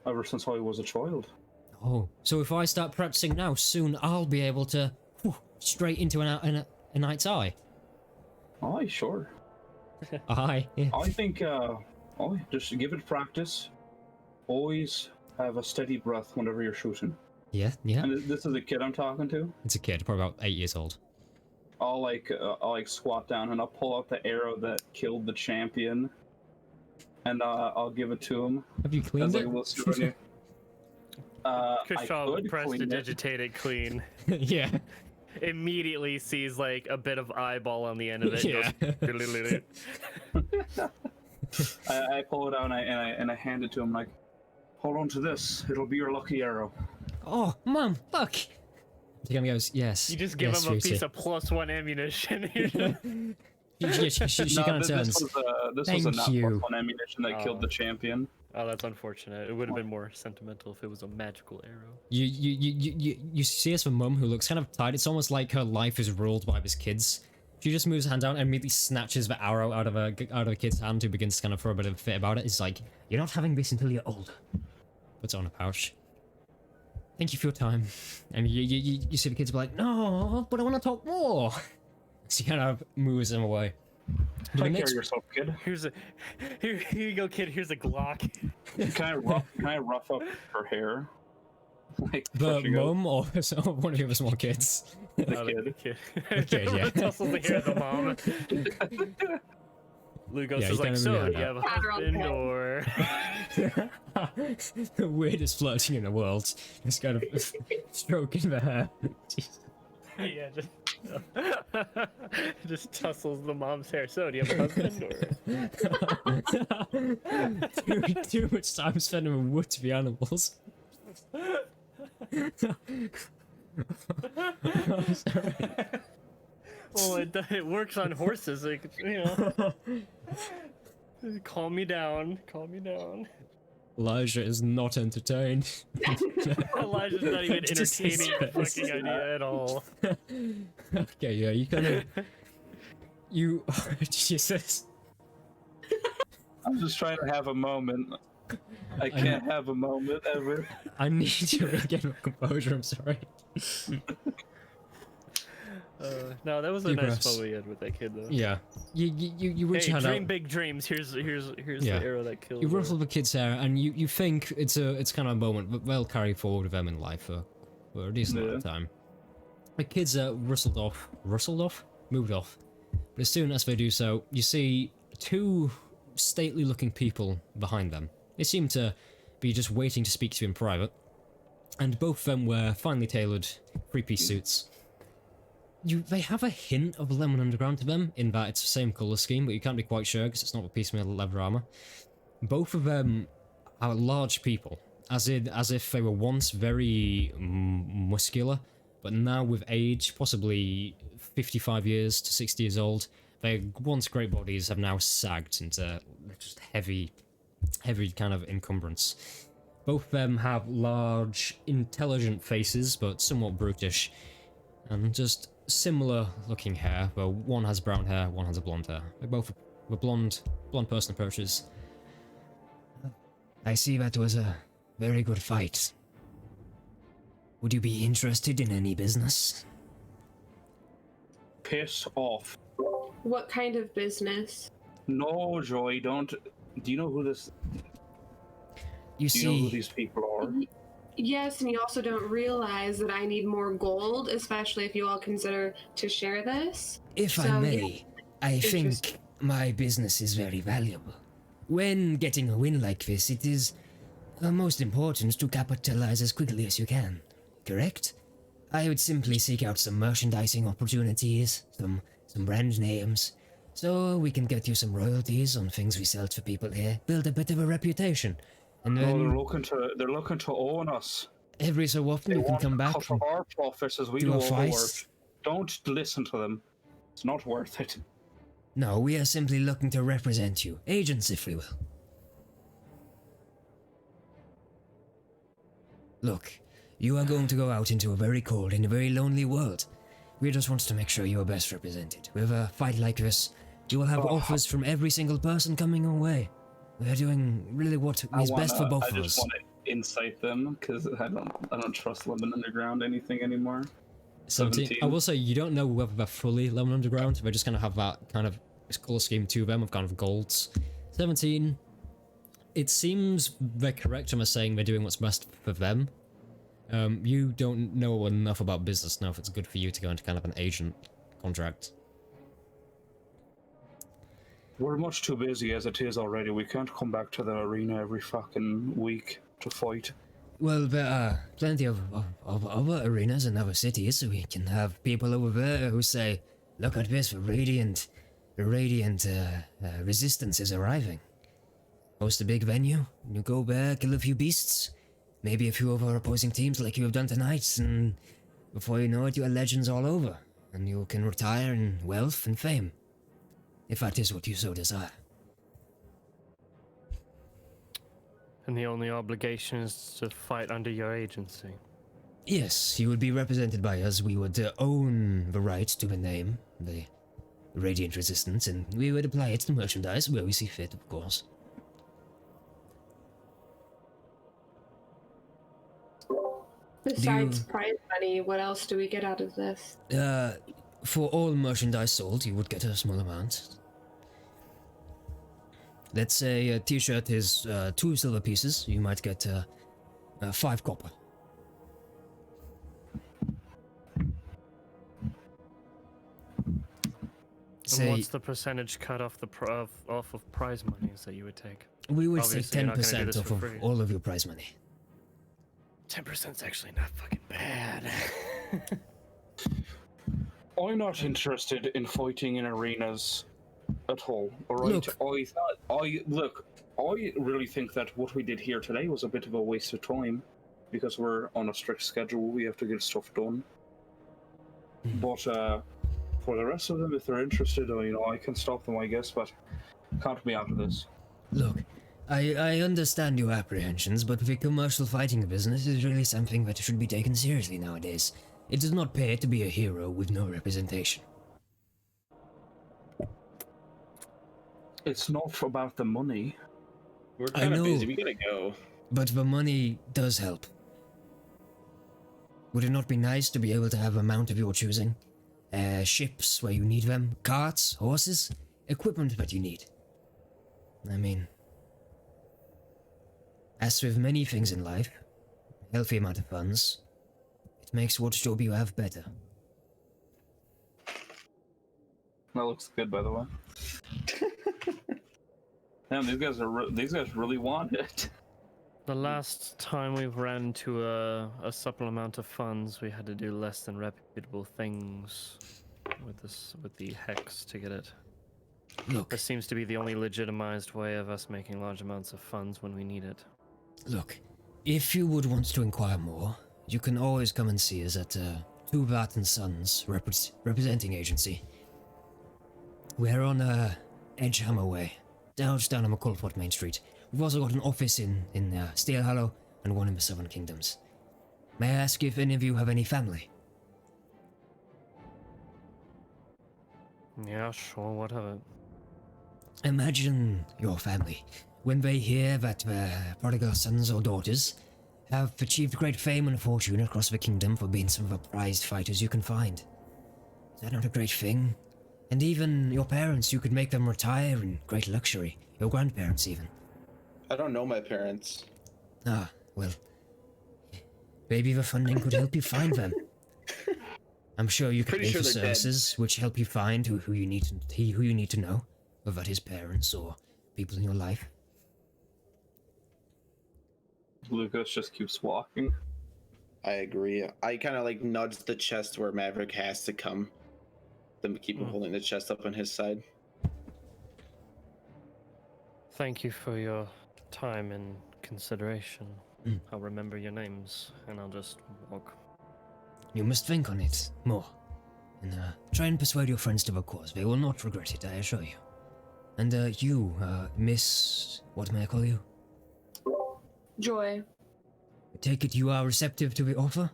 Ever since I was a child. Oh, so if I start practicing now, soon I'll be able to straight into a knight's eye. Aye, sure. Aye. Yeah. I think just give it practice. Always have a steady breath whenever you're shooting. Yeah. And this is a kid I'm talking to. It's a kid, probably about 8 years old. I'll like squat down and I'll pull out the arrow that killed the champion, and I'll give it to him. Have you cleaned As like it? a little souvenir. I Kushal could press clean to it. digitate it clean. Yeah. Immediately sees like a bit of eyeball on the end of it. Yeah. Goes, I pull it out and I hand it to him like, hold on to this. It'll be your lucky arrow. Oh, Mum, look. He kind of goes, yes. you just give yes, him a sweetie." piece of +1 ammunition. She No, kind of turns. this was a Thank not you. +1 ammunition that killed the champion. Oh, that's unfortunate. It would have been more sentimental if it was a magical arrow. You see this for Mum, who looks kind of tired. It's almost like her life is ruled by his kids. She just moves her hand down and immediately snatches the arrow out of a kid's hand, who begins to kind of throw a bit of a fit about it. It's like, you're not having this until you're older. Puts it on a pouch. Thank you for your time. And you see the kids be like, no, but I want to talk more. So he kind of moves them away. The Take care next- of yourself, kid. Here you go, kid. Here's a Glock. Can I rough up her hair? Like, The before she goes? mum or one of the other small kids? The kid. kid, yeah. Tussles the hair of the mom. Lugos Yeah, is you like, kinda so, really do you have a are husband or... The weirdest flirting in the world. Just kind of stroking the hair. yeah, just tussles the mom's hair. So, do you have a husband or... too much time spent with would-be animals. I'm sorry. Well, it works on horses, like, you know. Calm me down. Calm me down. Elijah is not entertained. Elijah's not even Just his entertaining the face. fucking idea at all. Okay, yeah, you kind of... You... Jesus. I'm just trying to have a moment. I can't have a moment ever. I need to regain my composure, I'm sorry. No, that was a Deep nice breaths. spell we had with that kid, though. Yeah. You reach Hey, your hand dream out. big dreams. Here's Yeah. the arrow that kills. You her. ruffle the kid's hair, and you think it's kind of a moment, but they'll carry forward with them in life for a decent amount of time. The kids are moved off. But as soon as they do so, you see two stately-looking people behind them. They seem to be just waiting to speak to you in private, and both of them wear finely tailored three-piece suits. They have a hint of Lemon Underground to them, in that it's the same colour scheme, but you can't be quite sure because it's not a piece of leather armour. Both of them are large people, as if they were once very muscular, but now with age, possibly 55 years to 60 years old, their once great bodies have now sagged into just heavy kind of encumbrance. Both of them have large, intelligent faces, but somewhat brutish, and just similar looking hair, though one has brown hair, one has a blonde hair. They're both a blonde person approaches. I see that was a very good fight. Would you be interested in any business? Piss off. What kind of business? No, Joy, don't. Do you know who this? You Do you know who see, these people are? Yes, and you also don't realize that I need more gold, especially if you all consider to share this. if I So, may, I think Interesting. my business is very valuable. When getting a win like this, it is most important to capitalize as quickly as you can, correct? I would simply seek out some merchandising opportunities, some brand names, so we can get you some royalties on things we sell to people here, build a bit of a reputation, and No, then they're looking to own us. every so often They you can want come to back cut and our profits as we do do a over fight. work. Don't listen to them. It's not worth it. No, we are simply looking to represent you. Agents, if we will. Look, you are going to go out into a very cold and a very lonely world. We just want to make sure you are best represented. With a fight like this, you will have offers from every single person coming your way. We are doing really what is best for both I of just us. want to incite them because I don't trust Lemon Underground anything anymore. 17. I will say, you don't know whether they're fully Lemon Underground, they just kind of have that kind of colour scheme to them of kind of golds. 17. It seems they're correct in saying they're doing what's best for them. You don't know enough about business now if it's good for you to go into kind of an agent contract. We're much too busy as it is already. We can't come back to the arena every fucking week to fight. Well, there are plenty of other arenas in other cities, so we can have people over there who say, look at this, the Radiant Resistance is arriving. Host a big venue, you go there, kill a few beasts, maybe a few of our opposing teams like you have done tonight, and before you know it, your legend's all over, and you can retire in wealth and fame. If that is what you so desire. And the only obligation is to fight under your agency. Yes, you would be represented by us. We would own the right to the name, the Radiant Resistance, and we would apply it to merchandise where we see fit, of course. Besides prize money, what else do we get out of this? For all merchandise sold, you would get a small amount. Let's say a t-shirt is 2 silver pieces, you might get 5 copper. And what's the percentage cut off off of prize monies that you would take? We would Obviously, take you're not gonna do 10% this off for of free. all of your prize money. 10%'s actually not fucking bad. I'm not interested in fighting in arenas at all. Alright? I really think that what we did here today was a bit of a waste of time because we're on a strict schedule. We have to get stuff done. But for the rest of them, if they're interested, I can stop them, I guess, but can't be out of this. Look, I understand your apprehensions, but the commercial fighting business is really something that should be taken seriously nowadays. It does not pay to be a hero with no representation. It's not about the money. We're I kind of know. busy. We gotta go. But the money does help. Would it not be nice to be able to have a mount of your choosing? Ships where you need them, carts, horses, equipment that you need. I mean, as with many things in life, a healthy amount of funds, it makes what job you have better. That looks good, by the way. Damn, these guys really want it. The last time we ran into a supple amount of funds, we had to do less than reputable things with the hex to get it. Look, This seems to be the only legitimized way of us making large amounts of funds when we need it. look, if you would want to inquire more, you can always come and see us at Tuvat and Sons representing agency. We're on Edgehammer Way, down on McCulford Main Street. We've also got an office in Steel Hollow and one in the Southern Kingdoms. May I ask if any of you have any family? Yeah, sure, whatever. Imagine your family, when they hear that their prodigal sons or daughters have achieved great fame and fortune across the kingdom for being some of the prized fighters you can find. Is that not a great thing? And even your parents, you could make them retire in great luxury. Your grandparents, even. I don't know my parents. Ah, well. Maybe the funding could help you find them. I'm sure you can Pretty pay sure for they're dead. services which help you find who you need to know, whether that is parents or people in your life. Lucas just keeps walking. I agree. I kind of like nudge the chest where Maverick has to come. Then keep him holding the chest up on his side. Thank you for your time and consideration. I'll remember your names, and I'll just walk. You must think on it more. And try and persuade your friends to the cause. They will not regret it, I assure you. And you, Miss... what may I call you? Joy. I take it you are receptive to the offer?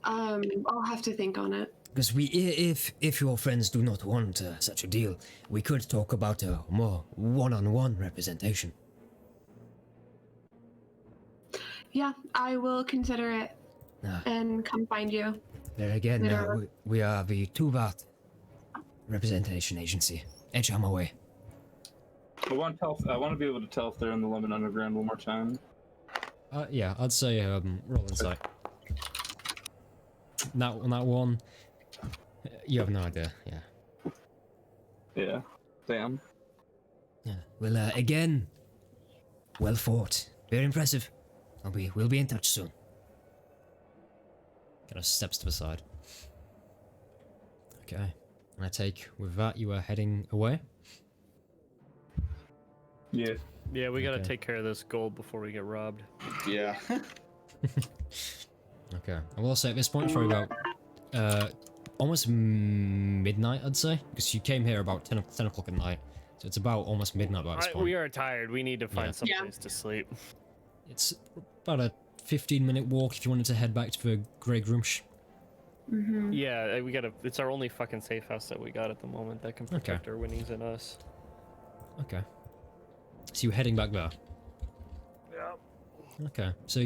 I'll have to think on it. Because if your friends do not want such a deal, we could talk about a more one-on-one representation. Yeah, I will consider it Ah, and come find you. there again, Later. we are the Tuvat representation agency. Edgehammer Way. I want to be able to tell if they're in the London Underground one more time. Yeah, I'd say roll insight. That one. You have no idea, yeah. Yeah. Damn. Yeah. Well, again, well fought. Very impressive. We'll be in touch soon. Kind of steps to the side. Okay. And I take, with that, you are heading away? Yeah. Yeah, we gotta Okay. take care of this gold before we get robbed. Yeah. Okay. I will say at this point, it's probably about almost midnight, I'd say, because you came here about 10 o'clock at night, so it's about almost midnight by this point. We are tired. We need to find Yeah. some Yeah. place to sleep. It's about a 15-minute walk if you wanted to head back to the Grey Grumsh. Mm-hmm. Yeah, we gotta. It's our only fucking safe house that we got at the moment that can protect our winnings and us. Okay. So you're heading back there. Yeah. Okay. So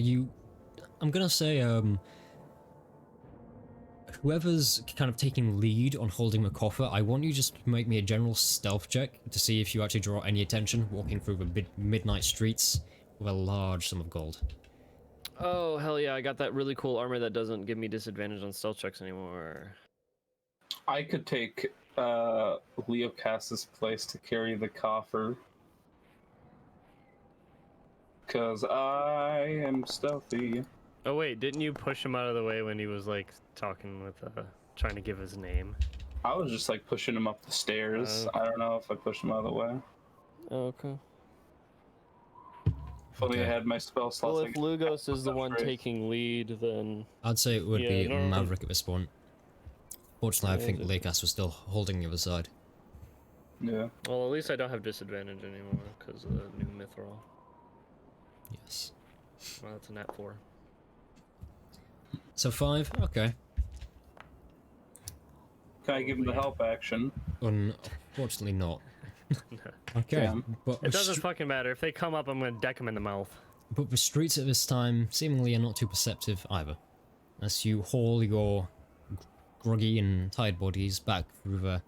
I'm gonna say whoever's kind of taking lead on holding the coffer, I want you just to make me a general stealth check to see if you actually draw any attention walking through the midnight streets with a large sum of gold. Oh hell yeah! I got that really cool armor that doesn't give me disadvantage on stealth checks anymore. I could take Leocass's place to carry the coffer. Because I am stealthy. Oh wait, didn't you push him out of the way when he was like talking with trying to give his name? I was just like pushing him up the stairs. I don't know if I pushed him out of the way. Oh, okay. If only I Okay. had my spell slots. Well, I if could- Lugos is the one Right. taking lead, then I'd say it would Yeah, be no. Maverick at this point. Fortunately, I Yeah, think but- Lakers was still holding the other side. Yeah. well at least I don't have disadvantage anymore because of the new mithril. Yes. Well, that's a nat 4. So 5, okay. Can I give him the help action? Unfortunately not. Okay, Damn. but It doesn't fucking matter. If they come up, I'm gonna deck them in the mouth. But the streets at this time seemingly are not too perceptive either, as you haul your groggy and tired bodies back through the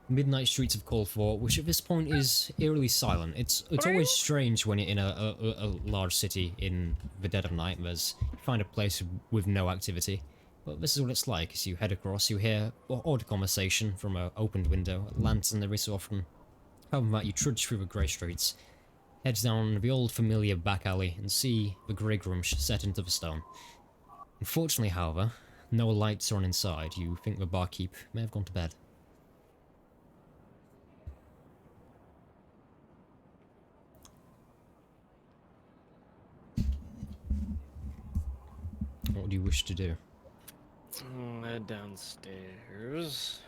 midnight streets of Colfort, which at this point is eerily silent. It's always strange when you're in a large city in the dead of night. You find a place with no activity, but this is what it's like. As you head across, you hear odd conversation from an opened window, a lantern every so often. Other than that, you trudge through the grey streets, head down the old familiar back alley, and see the Grey Grumsh set into the stone. Unfortunately, however, no lights are on inside. You think the barkeep may have gone to bed. What do you wish to do? Head downstairs.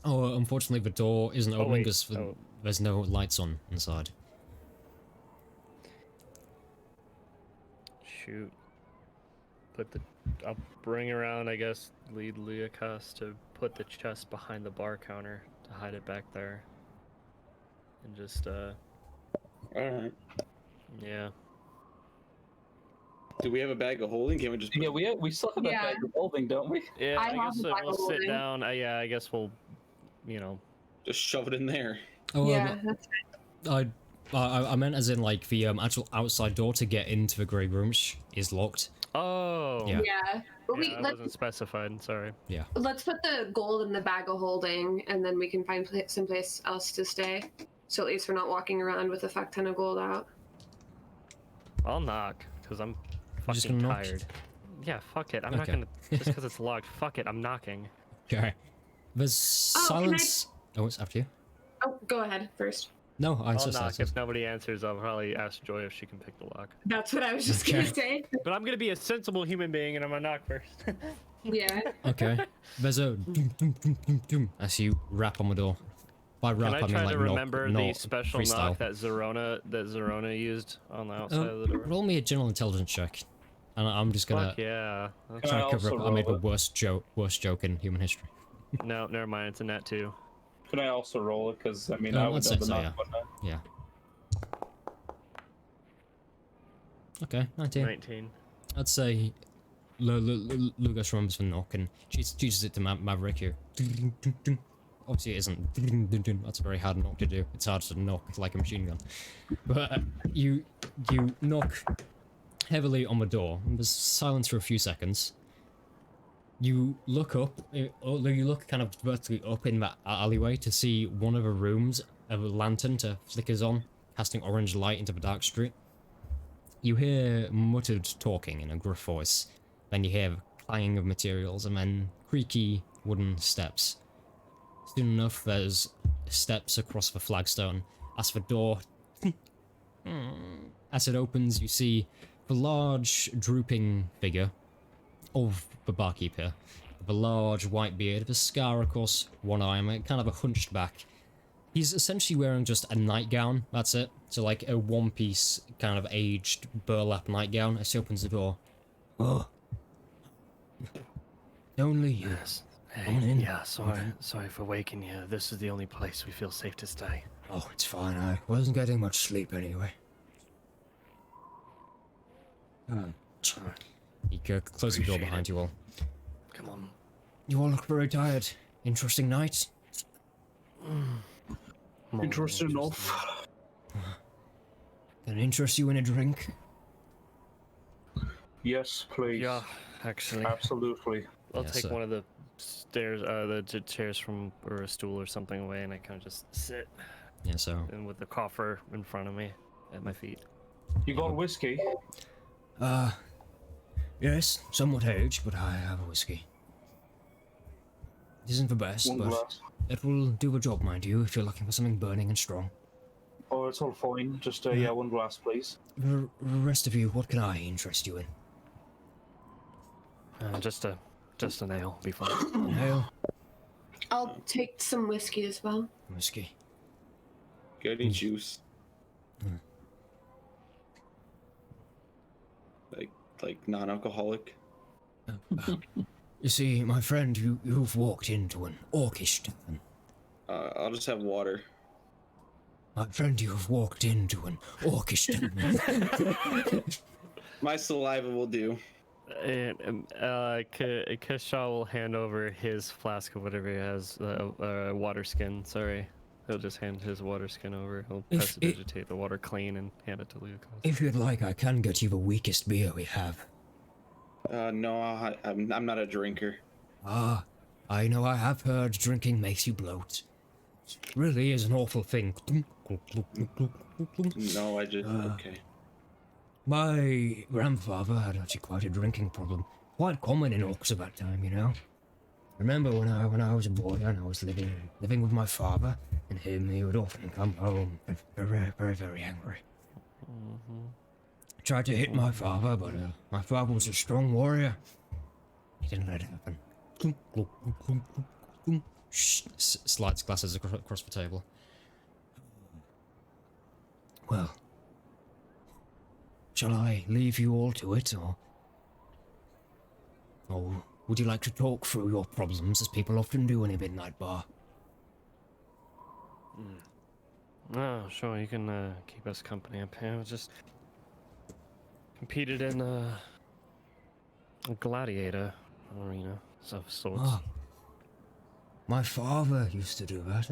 Oh, unfortunately, the door isn't open wait, because oh. there's no lights on inside. Shoot. I'll bring around, I guess, lead Leokas to put the chest behind the bar counter to hide it back there. And just, Alright. yeah. Do we have a bag of holding? Can we just Yeah, we still have that Yeah. bag of holding, don't we? Yeah, I I, have guess the we'll sit holding. down. Yeah, I guess we'll, you know. just shove it in there? Oh, Yeah, that's I meant as in like the actual outside door to get into the Grey Grumsh is locked. Oh. Yeah. yeah. But Yeah, it wasn't specified. Sorry. let's put the gold in the bag of holding, and then we can find someplace else to stay. So at least we're not walking around with a fuck ton of gold out. I'll knock because I'm just fucking gonna knock? tired. Yeah, fuck it. I'm not Okay. gonna just because it's locked. Fuck it. I'm knocking. Okay. There's Oh, can I- silence. Oh, it's after you. Oh, go ahead first. No, I'm I'll so knock. sorry. If nobody answers, I'll probably ask Joy if she can pick the lock. That's what I was just gonna say. But I'm gonna be a sensible human being and I'm gonna knock first. Yeah. Okay. There's a doom, doom, doom, doom, doom, as you rap on the door. By rap, Can I I mean try like to remember knock, the not special freestyle. knock that Zerona used on the outside of the door? Roll me a general intelligence check, and I'm just gonna Fuck yeah. Can try I to cover also up. I made the roll it? worst joke in human history. No, never mind. It's a nat 2. Can I also roll it? Because, I mean, Oh, I would let's know say the so, knock, yeah. wouldn't I? Yeah. Okay, 19. 19. I'd say Lucas remembers the knock and chooses it to Maverick here. Obviously it isn't. That's a very hard knock to do. It's hard to knock like a machine gun. But you knock heavily on the door, and there's silence for a few seconds. You look up, you look kind of vertically up in that alleyway to see one of the rooms, a lantern to flickers on, casting orange light into the dark street. You hear muttered talking in a gruff voice, then you hear clanging of materials and then creaky wooden steps. Soon enough, there's steps across the flagstone. As the door, as it opens, you see the large, drooping figure of the barkeep here. With a large white beard, with a scar across one eye, and kind of a hunched back. He's essentially wearing just a nightgown, that's it. So like a one-piece, kind of aged burlap nightgown as he opens the door. Oh. Only you. Yes. Come on in. Yeah, sorry for waking you. This is the only place we feel safe to stay. Oh, it's fine. I wasn't getting much sleep anyway. He closes the door behind you all. Come on. You all look very tired. Interesting night. Interesting enough. Can it interest you in a drink? Yes, please. Yeah, actually. Absolutely. I'll Yeah, take so- one of the stairs, the chairs from, or a stool or something away, and I kind of just sit Yeah, so and with the coffer in front of me at my feet. You got whiskey? Yes, somewhat aged, but I have a whiskey. It isn't the best, One but glass. it will do a job, mind you, if you're looking for something burning and strong. Oh, it's all fine. Just, yeah, one glass, please. The rest of you, what can I interest you in? Just an ale, be fine. An ale? I'll take some whiskey as well. Whiskey. Get any juice? Like non-alcoholic? You see, my friend, you've walked into an orcish tavern. I'll just have water. My friend, you've walked into an orcish tavern. My saliva will do. And Kashaw will hand over his flask of whatever he has, water skin. Sorry, he'll just hand his water skin over. He'll prestidigitate the water clean and hand it to Lucas. If you'd like, I can get you the weakest beer we have. No, I'm not a drinker. Ah, I know, I have heard drinking makes you bloat. It really is an awful thing. No, I just okay. My grandfather had actually quite a drinking problem. Quite common in orcs at that time, you know. Remember when I was a boy and I was living with my father, and he would often come home very angry. Tried to hit my father, but my father was a strong warrior. He didn't let it happen. Slides glasses across the table. Well, shall I leave you all to it, or would you like to talk through your problems, as people often do in a midnight bar? Oh, sure, you can keep us company up here. Just competed in a gladiator arena of sorts. Ah, my father used to do that.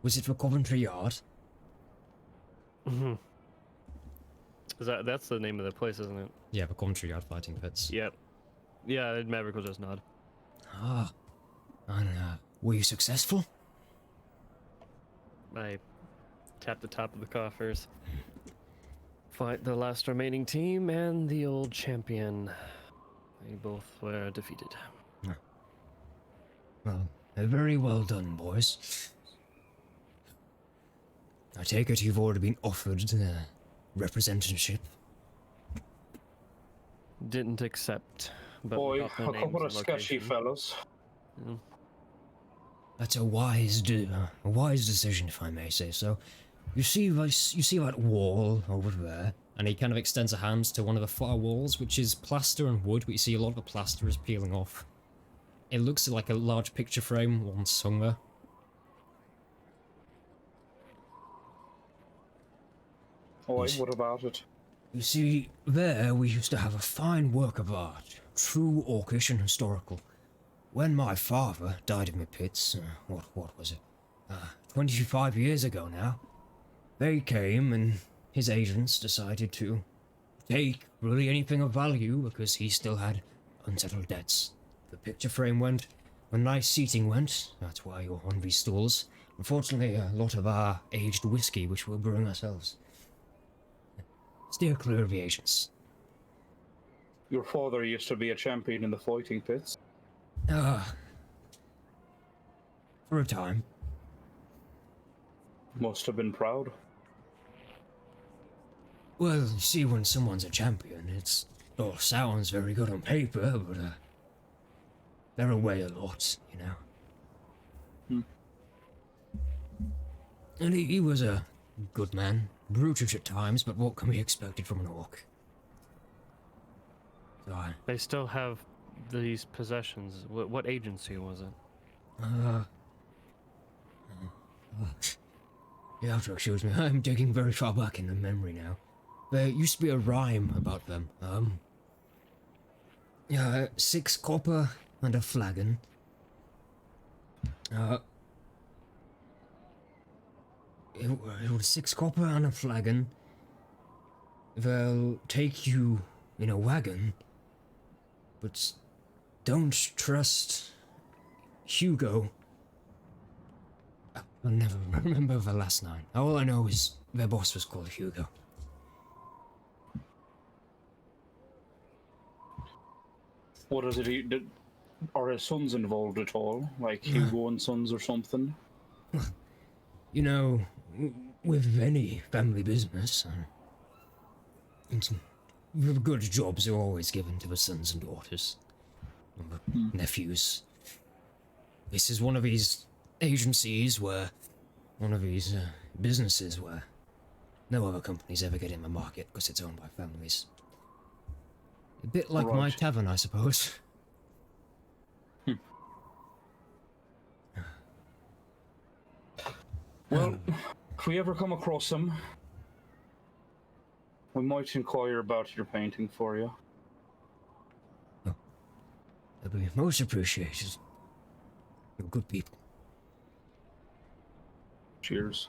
Was it for Coventry Yard? Mm-hmm. That's the name of the place, isn't it? Yeah, the Coventry Yard fighting pits. Yep. Yeah, Maverick will just nod. Ah, and were you successful? I tap the top of the coffers. Fight the last remaining team and the old champion. They both were defeated. Well, very well done, boys. I take it you've already been offered representative. Didn't accept. But Boy, got their a names couple and of sketchy location. fellas. That's a wise decision, if I may say so. You see that wall over there? And he kind of extends a hand to one of the far walls, which is plaster and wood, but you see a lot of the plaster is peeling off. It looks like a large picture frame once hung there. Oi, what about it? You see, there we used to have a fine work of art, true orcish and historical. When my father died in the pits, what was it? 25 years ago now, they came and his agents decided to take really anything of value because he still had unsettled debts. The picture frame went. A nice seating went. That's why you're on these stools. Unfortunately, a lot of our aged whiskey, which we're brewing ourselves. Steer clear of the agents. Your father used to be a champion in the fighting pits. Ah. For a time. Must have been proud. Well, you see, when someone's a champion, all sounds very good on paper, but they're away a lot, you know. And he was a good man, brutish at times, but what can be expected from an orc? So They still have these possessions. What agency was it? You have to excuse me, I'm digging very far back in the memory now. There used to be a rhyme about them. 6 copper and a flagon. It was 6 copper and a flagon. They'll take you in a wagon, but don't trust Hugo. I'll never remember the last 9. All I know is their boss was called Hugo. What is it? Are his sons involved at all? Like Hugo and Sons or something? You know, with any family business, the good jobs are always given to the sons and daughters, and the nephews. This is one of these agencies one of these businesses where no other companies ever get in the market because it's owned by families. A bit like my Right. tavern, I suppose. Well, if we ever come across him, we might inquire about your painting for you. That'd be most appreciated. You're good people. Cheers.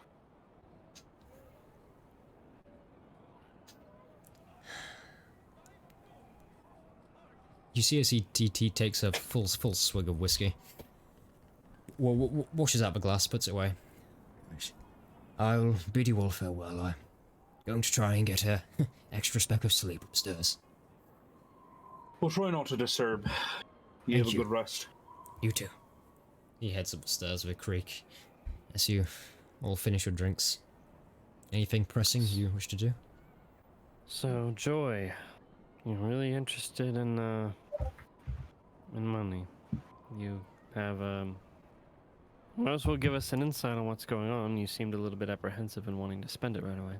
You see as he takes a full swig of whiskey. Washes out the glass, puts it away. I'll bid you all farewell. I'm going to try and get a extra speck of sleep upstairs. We'll try not to disturb. You Thank have a you. good rest. You too. He heads up the stairs with a creak as you all finish your drinks. Anything pressing you wish to do? So, Joy, you're really interested in money. You have, might as well give us an insight on what's going on. You seemed a little bit apprehensive in wanting to spend it right away.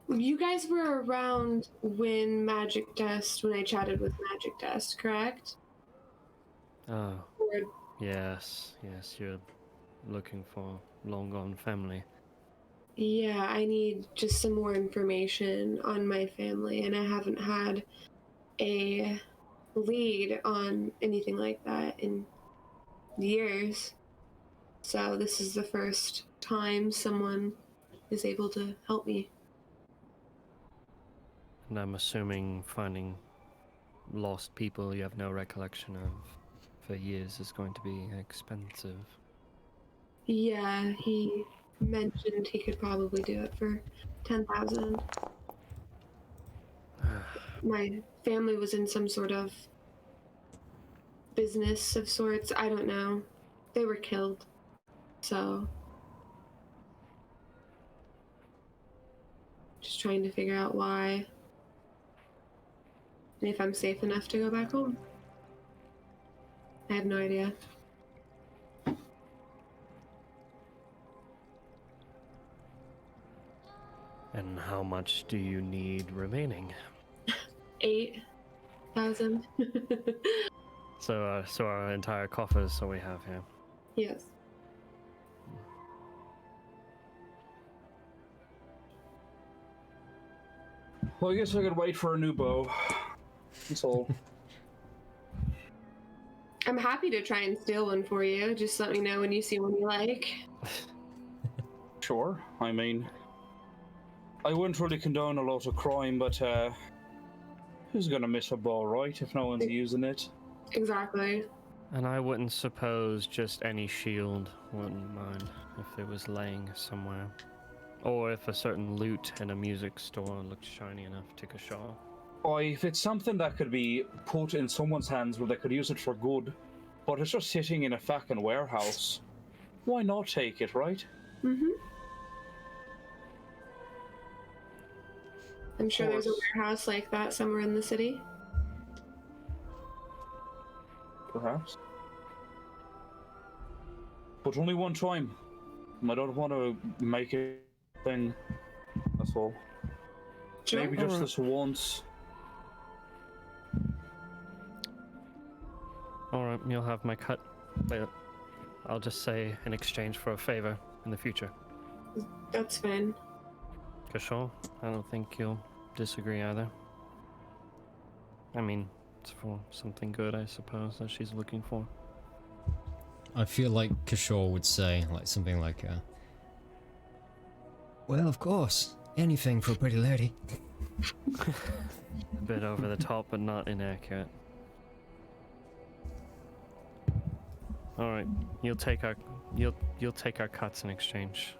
You guys were around when I chatted with Magic Dust, correct? Oh, Or, yes, you're looking for long gone family. yeah, I need just some more information on my family, and I haven't had a lead on anything like that in years. So this is the first time someone is able to help me. And I'm assuming finding lost people you have no recollection of for years is going to be expensive. Yeah, he mentioned he could probably do it for 10,000. My family was in some sort of business of sorts. I don't know. They were killed. So just trying to figure out why. And if I'm safe enough to go back home. I have no idea. And how much do you need remaining? 8,000. So our entire coffers, so we have here. Yes. Well, I guess I could wait for a new bow. That's all. I'm happy to try and steal one for you. Just let me know when you see one you like. Sure. I mean, I wouldn't really condone a lot of crime, but Who's gonna miss a ball, right? If no one's using it. Exactly. And I wouldn't suppose just any shield wouldn't mind if it was laying somewhere. Or if a certain loot in a music store looked shiny enough to Kashaw. Or if it's something that could be put in someone's hands where they could use it for good, but it's just sitting in a fucking warehouse, why not take it, right? Mm-hmm. I'm sure there's a course. warehouse like that somewhere in the city. Perhaps. But only one time. I don't want to make it a thing. That's all. Sure. Maybe just this once. Alright, you'll have my cut. But I'll just say in exchange for a favor in the future. That's fine. Kashaw, I don't think you'll disagree either. I mean, it's for something good, I suppose, that she's looking for. I feel like Kishore would say like something like, Well, of course. Anything for a pretty lady. A bit over the top, but not inaccurate. All right, you'll take our cuts in exchange.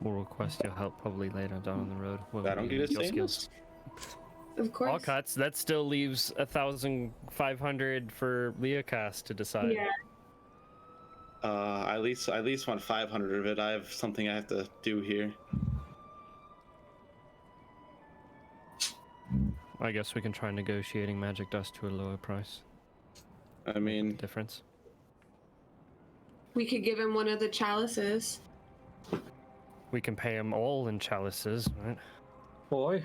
We'll request your help probably later down the road. when I we don't get use a your say in skills. Of course. All cuts. That still leaves 1,500 for Leocast to decide. Yeah. I at least want 500 of it. I have something I have to do here. I guess we can try negotiating magic dust to a lower price. I mean, Difference. We could give him one of the chalices. We can pay them all in chalices, right? Boy.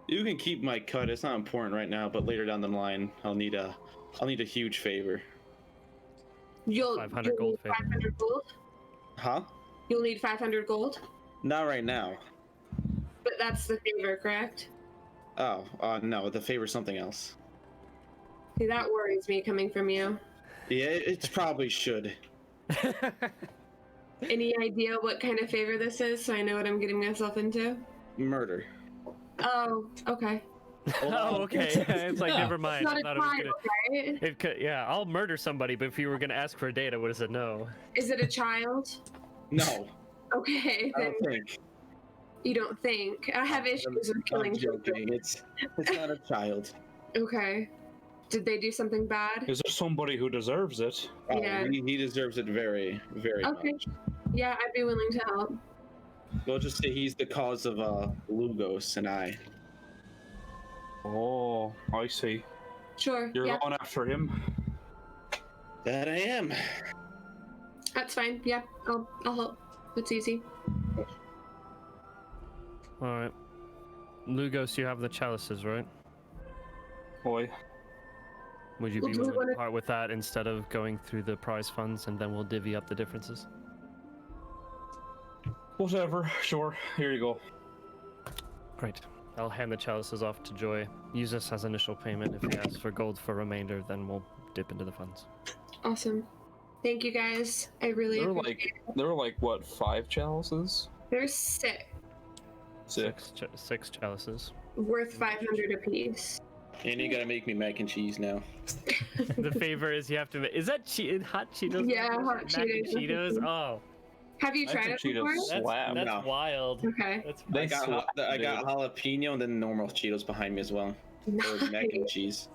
you can keep my cut. It's not important right now, but later down the line, I'll need a huge favor. You'll 500 gold need favor. 500 gold. Huh? You'll need 500 gold. Not right now. But that's the favor, correct? Oh, no, the favor's something else. See, that worries me coming from you. Yeah, it probably should. Any idea what kind of favor this is, so I know what I'm getting myself into? Murder. Oh, okay. Oh, okay. It's like, never It's mind. not I a thought it was child, gonna... right? It could, yeah, I'll murder somebody, but if you were gonna ask for a date, I would have said no. Is it a child? No, Okay, I then don't think. you don't think. I have issues with I'm killing children. joking. It's not a child. Okay. Did they do something bad? Is there somebody who deserves it? Oh, Yeah. he deserves it very, very Okay. much. Yeah, I'd be willing to help. We'll just say he's the cause of Lugos and I. Oh, I see. Sure. You're Yeah, going after him. That I am. that's fine. Yeah, I'll help. It's easy. Alright. Lugos, you have the chalices, right? Boy. Would you Well, be do we willing to wanna- part with that instead of going through the prize funds, and then we'll divvy up the differences? Whatever. Sure. Here you go. Great. I'll hand the chalices off to Joy. Use this as initial payment. If he asks for gold for remainder, then we'll dip into the funds. Awesome. Thank you guys. I really There were appreciate there were like what, 5 chalices? There's 6 Six chalices. worth 500 apiece. And you gotta make me mac and cheese now. The favor is you have to. Is that hot Cheetos? Yeah, hot Mac and Cheetos. Cheetos. Oh, Have you Mac tried and it Cheetos. before? Slap. that's No. wild. Okay. That's They I got slap, I got dude. jalapeno and then normal Cheetos behind me as well. Or mac and cheese.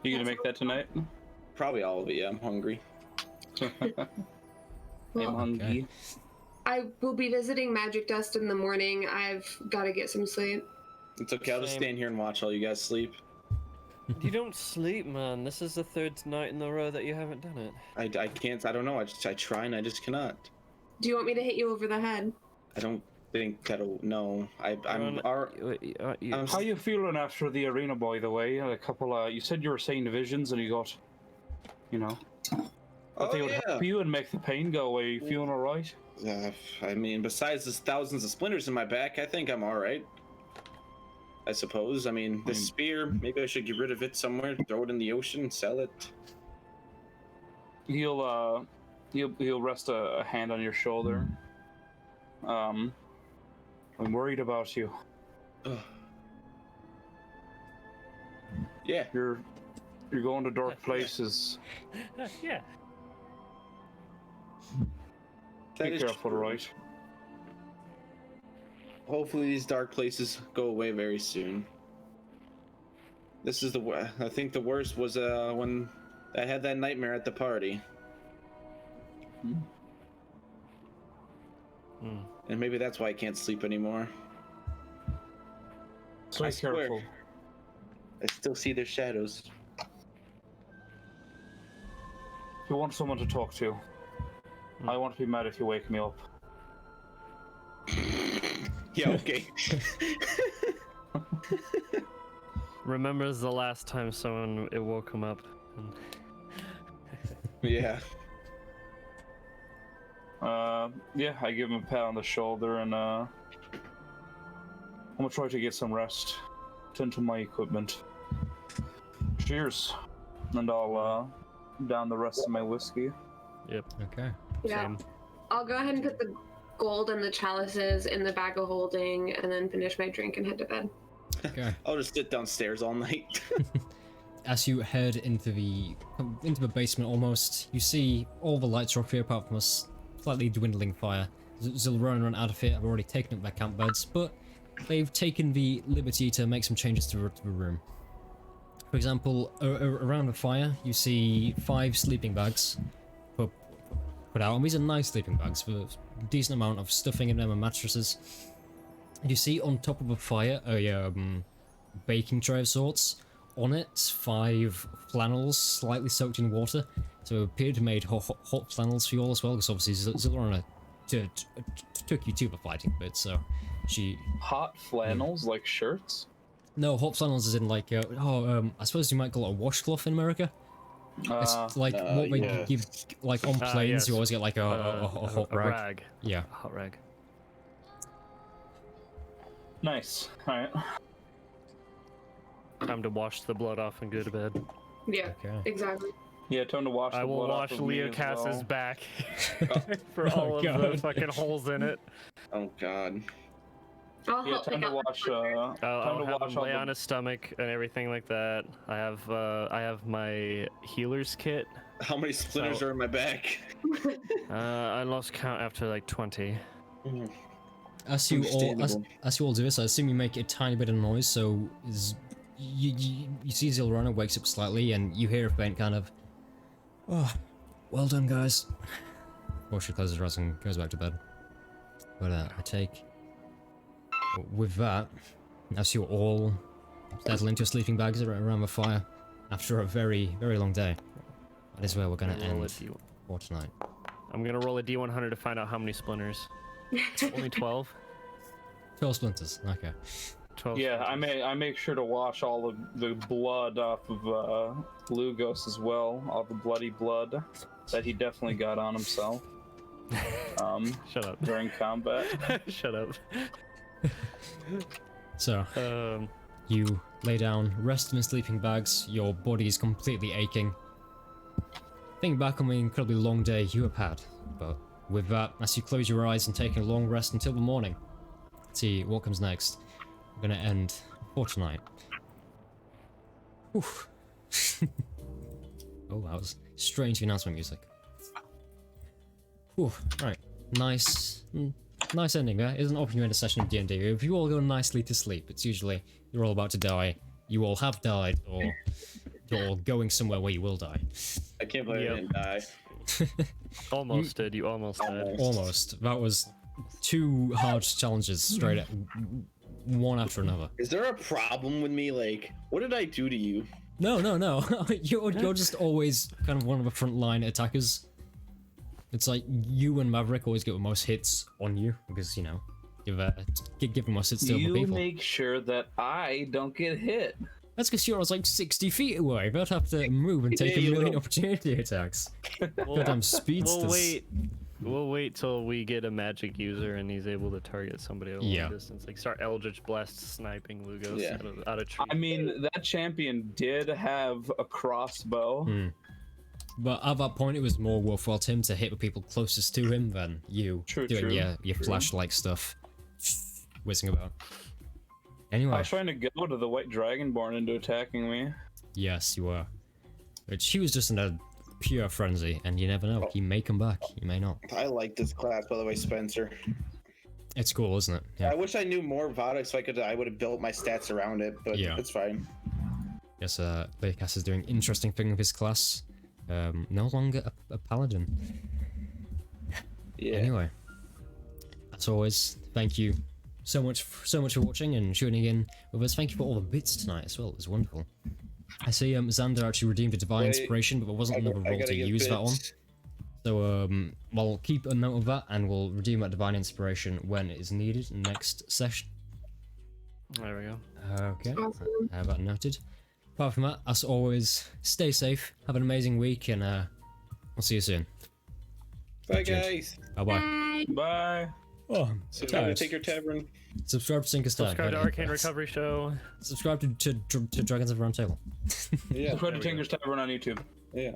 You gonna make that tonight? Probably all of it. Yeah, I'm hungry. I'm Well, hungry. I will be visiting Magic Dust in the morning. I've got to get some sleep. It's okay. I'll just Same. stand here and watch while you guys sleep. You don't sleep, man. This is the third night in a row that you haven't done it. I can't. I don't know. I try and I just cannot. Do you want me to hit you over the head? I don't think that'll. No. I'm. How you feeling after the arena, by the way? A couple. You said you were seeing the visions, and you got, you know, that Oh they would yeah. help you and make the pain go away. You feeling all right? I mean, besides the thousands of splinters in my back, I think I'm all right. I suppose. I mean, this spear. Maybe I should get rid of it somewhere. Throw it in the ocean. Sell it. He'll rest a hand on your shoulder. I'm worried about you. Ugh. Yeah. You're going to dark places. Yeah. That Be is careful, true. right? Hopefully these dark places go away very soon. This is I think the worst was when I had that nightmare at the party. And maybe that's why I can't sleep anymore. So I be swear. careful. I still see their shadows. If you want someone to talk to, I won't be mad if you wake me up. Yeah, okay. Remembers the last time someone it woke him up. Yeah. Yeah, I give him a pat on the shoulder and I'm gonna try to get some rest. Tend to my equipment. Cheers. And I'll down the rest of my whiskey. Yep. Okay. Yeah. Same. I'll go ahead and put the gold and the chalices in the bag of holding and then finish my drink and head to bed. Okay. I'll just sit downstairs all night. As you head into the basement almost, you see all the lights are off here apart from a slightly dwindling fire. Zilrona and Adafir have already taken up their camp beds, but they've taken the liberty to make some changes to the room. For example, around the fire, you see 5 sleeping bags put out, and these are nice sleeping bags with a decent amount of stuffing in them and mattresses. And you see on top of a fire a baking tray of sorts. On it, 5 flannels slightly soaked in water, so it appeared to have made hot flannels for you all as well, because obviously Zilrona took you to the fighting bit, so she... Hot flannels, like shirts? No, hot flannels is in like, I suppose you might call it a washcloth in America. It's like what they yeah. give, like on planes, yes. you always get like a hot a rag. rag. Yeah. A hot rag. Nice. Alright. Time to wash the blood off and go to bed. Yeah, Okay. exactly. Yeah, time to wash the I will blood wash off of me Leo as Cass's well. back for all of the God. fucking holes in it. Oh god. I'll Yeah, help time pick to up wash, I'll time to have wash him all lay the... on his stomach and everything like that. I have my healer's kit. How many splinters So- are in my back? I lost count after like 20. As you Understandable. all do this, I assume you make a tiny bit of noise, so you see Zilrona wakes up slightly, and you hear a faint kind of, "Oh, well done, guys." Before she closes her eyes and goes back to bed. But I take with that, as you all settle into your sleeping bags around the fire after a very, very long day. That is where we're gonna Roll a end D1. for tonight. I'm gonna roll a D100 to find out how many splinters. Only 12. 12 splinters. Okay. 12. Yeah, splinters. I make sure to wash all of the blood off of Lugos as well, all the bloody blood that he definitely got on himself Shut up. during combat. Shut up. So, you lay down, rest in the sleeping bags, your body is completely aching. Think back on the incredibly long day you have had, but with that, as you close your eyes and take a long rest until the morning, see what comes next. We're gonna end for tonight. Oof. Oh, that was strange announcement music. Ooh, right. Nice ending there. Isn't often you end a session of D&D. If you all go nicely to sleep, it's usually you're all about to die, you all have died, or you're going somewhere where you will die. I can't believe Yep. I didn't die. Almost did. You almost died. Almost. That was 2 hard challenges straight at one after another. Is there a problem with me? Like, what did I do to you? No. you're just always kind of one of the frontline attackers. It's like you and Maverick always get the most hits on you because give them most hits to other You people. make sure that I don't get hit. That's because you're like 60 feet away. They'd have to move and take Yeah, a you million will. opportunity attacks. Goddamn speedsters. We'll wait till we get a magic user and he's able to target somebody at a Yeah. long distance. Like start Eldritch Blast sniping Lugos Yeah. out of tree. I mean, that champion did have a crossbow. But at that point, it was more worthwhile to him to hit the people closest to him than you True, doing true, your true. flashlight stuff, whizzing about. I Anyway, was trying to go to the white dragonborn into attacking me. Yes, you were. But she was just in a pure frenzy, and you never know. He may come back, he may not. I like this class, by the way, Spencer. It's cool, isn't it? Yeah. I wish I knew more about it so I would have built my stats around it, but Yeah. it's fine. Yes, Baycast is doing interesting thing with his class. No longer a paladin. Yeah. Anyway, as always, thank you so much for watching and tuning in with us. Thank you for all the bits tonight as well. It was wonderful. I see Xander actually redeemed a divine Wait, inspiration, but there wasn't I another role gotta to get use that on. bits. So we'll keep a note of that, and we'll redeem that divine inspiration when it is needed next session. There we go. Okay, Awesome. I have that noted. Apart from that, as always, stay safe, have an amazing week, and we'll see you soon. Bye, guys. Bye bye. Bye. Bye. Oh, I'm So tired. take your tavern. Subscribe to Sinker's Tavern. Subscribe to Arcane Recovery Show. Subscribe to Dragons of Roundtable. Yeah. Subscribe to Tinker's Tavern on YouTube. Yeah.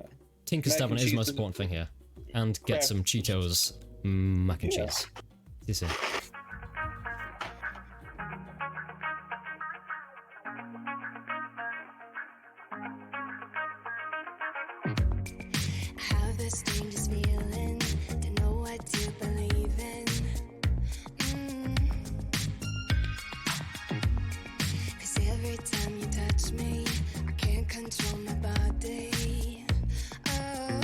Tinker's Mac and Tavern is the cheese most is- important thing here. And get Crap. some Cheetos mac and Yeah. cheese. See you soon. Have this dangerous feeling to know what to believe in. Cause every time you touch me, I can't control my body. Oh,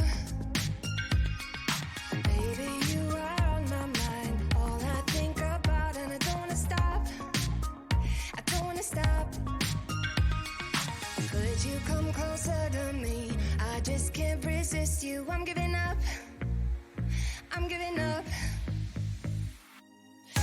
baby, you are on my mind. All I think about, and I don't wanna stop. I don't wanna stop. Could you come closer to me? I just can't resist you. I'm giving up. I'm giving up. I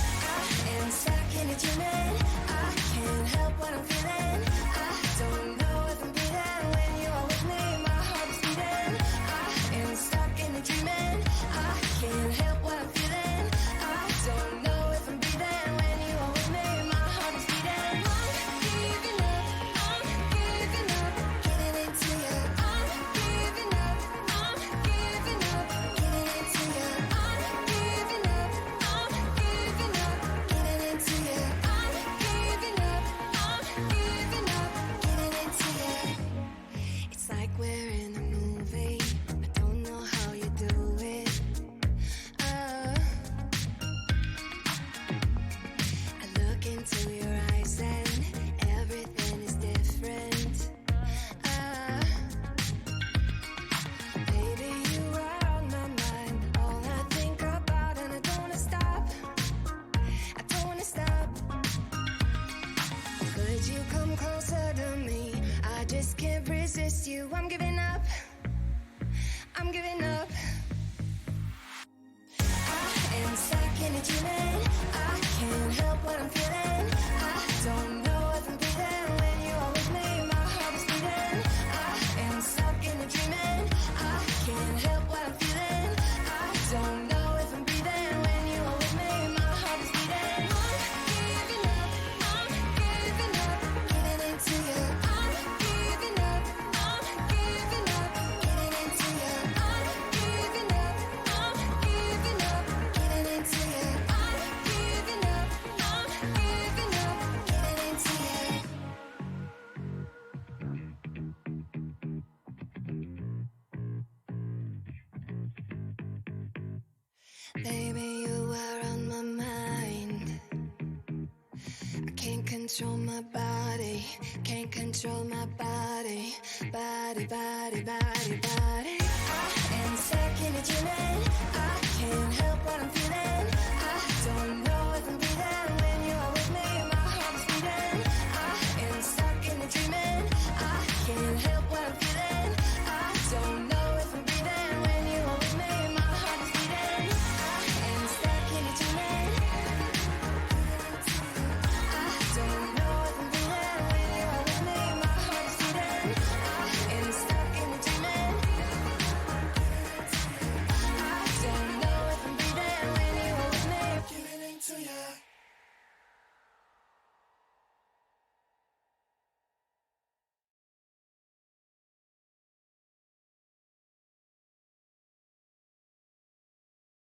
am stuck in a dreaming. I can't help what I'm feeling. I don't know if I'm breathing when you are with me. My heart is beating. I am stuck in a dreaming. I can't help what I'm feeling. I don't know if I'm breathing when you are with me. My heart is beating. I'm giving up. I'm giving up. Getting into you. I'm giving up. I'm giving up. Getting into you. I'm giving up. I'm giving up. Getting into you. I'm giving up. I'm giving up. Getting into you. It's like we're in a movie. I don't know how you do it. I look into your eyes and everything is different. Baby, you are on my mind. All I think about, and I don't wanna stop. I don't wanna stop. Could you come closer to me? I just can't resist you. I'm giving up. I'm giving up. I am stuck in a dreaming. I can't help what I'm feeling. I don't know if I'm breathing when you are with me. My heart is beating. I am stuck in a dreaming. I can't help what I'm feeling. I don't know if I'm breathing when you are with me. My heart is beating. I'm giving up. I'm giving up. Getting into you. I'm giving up. I'm giving up. Getting into you. I'm giving up. I'm giving up. Getting into you. I'm giving up. I'm giving up. Getting into you. Baby, you are on my mind. I can't control my body, can't control my body, body, body, body, body. I am stuck in a dreaming. I can't help what I'm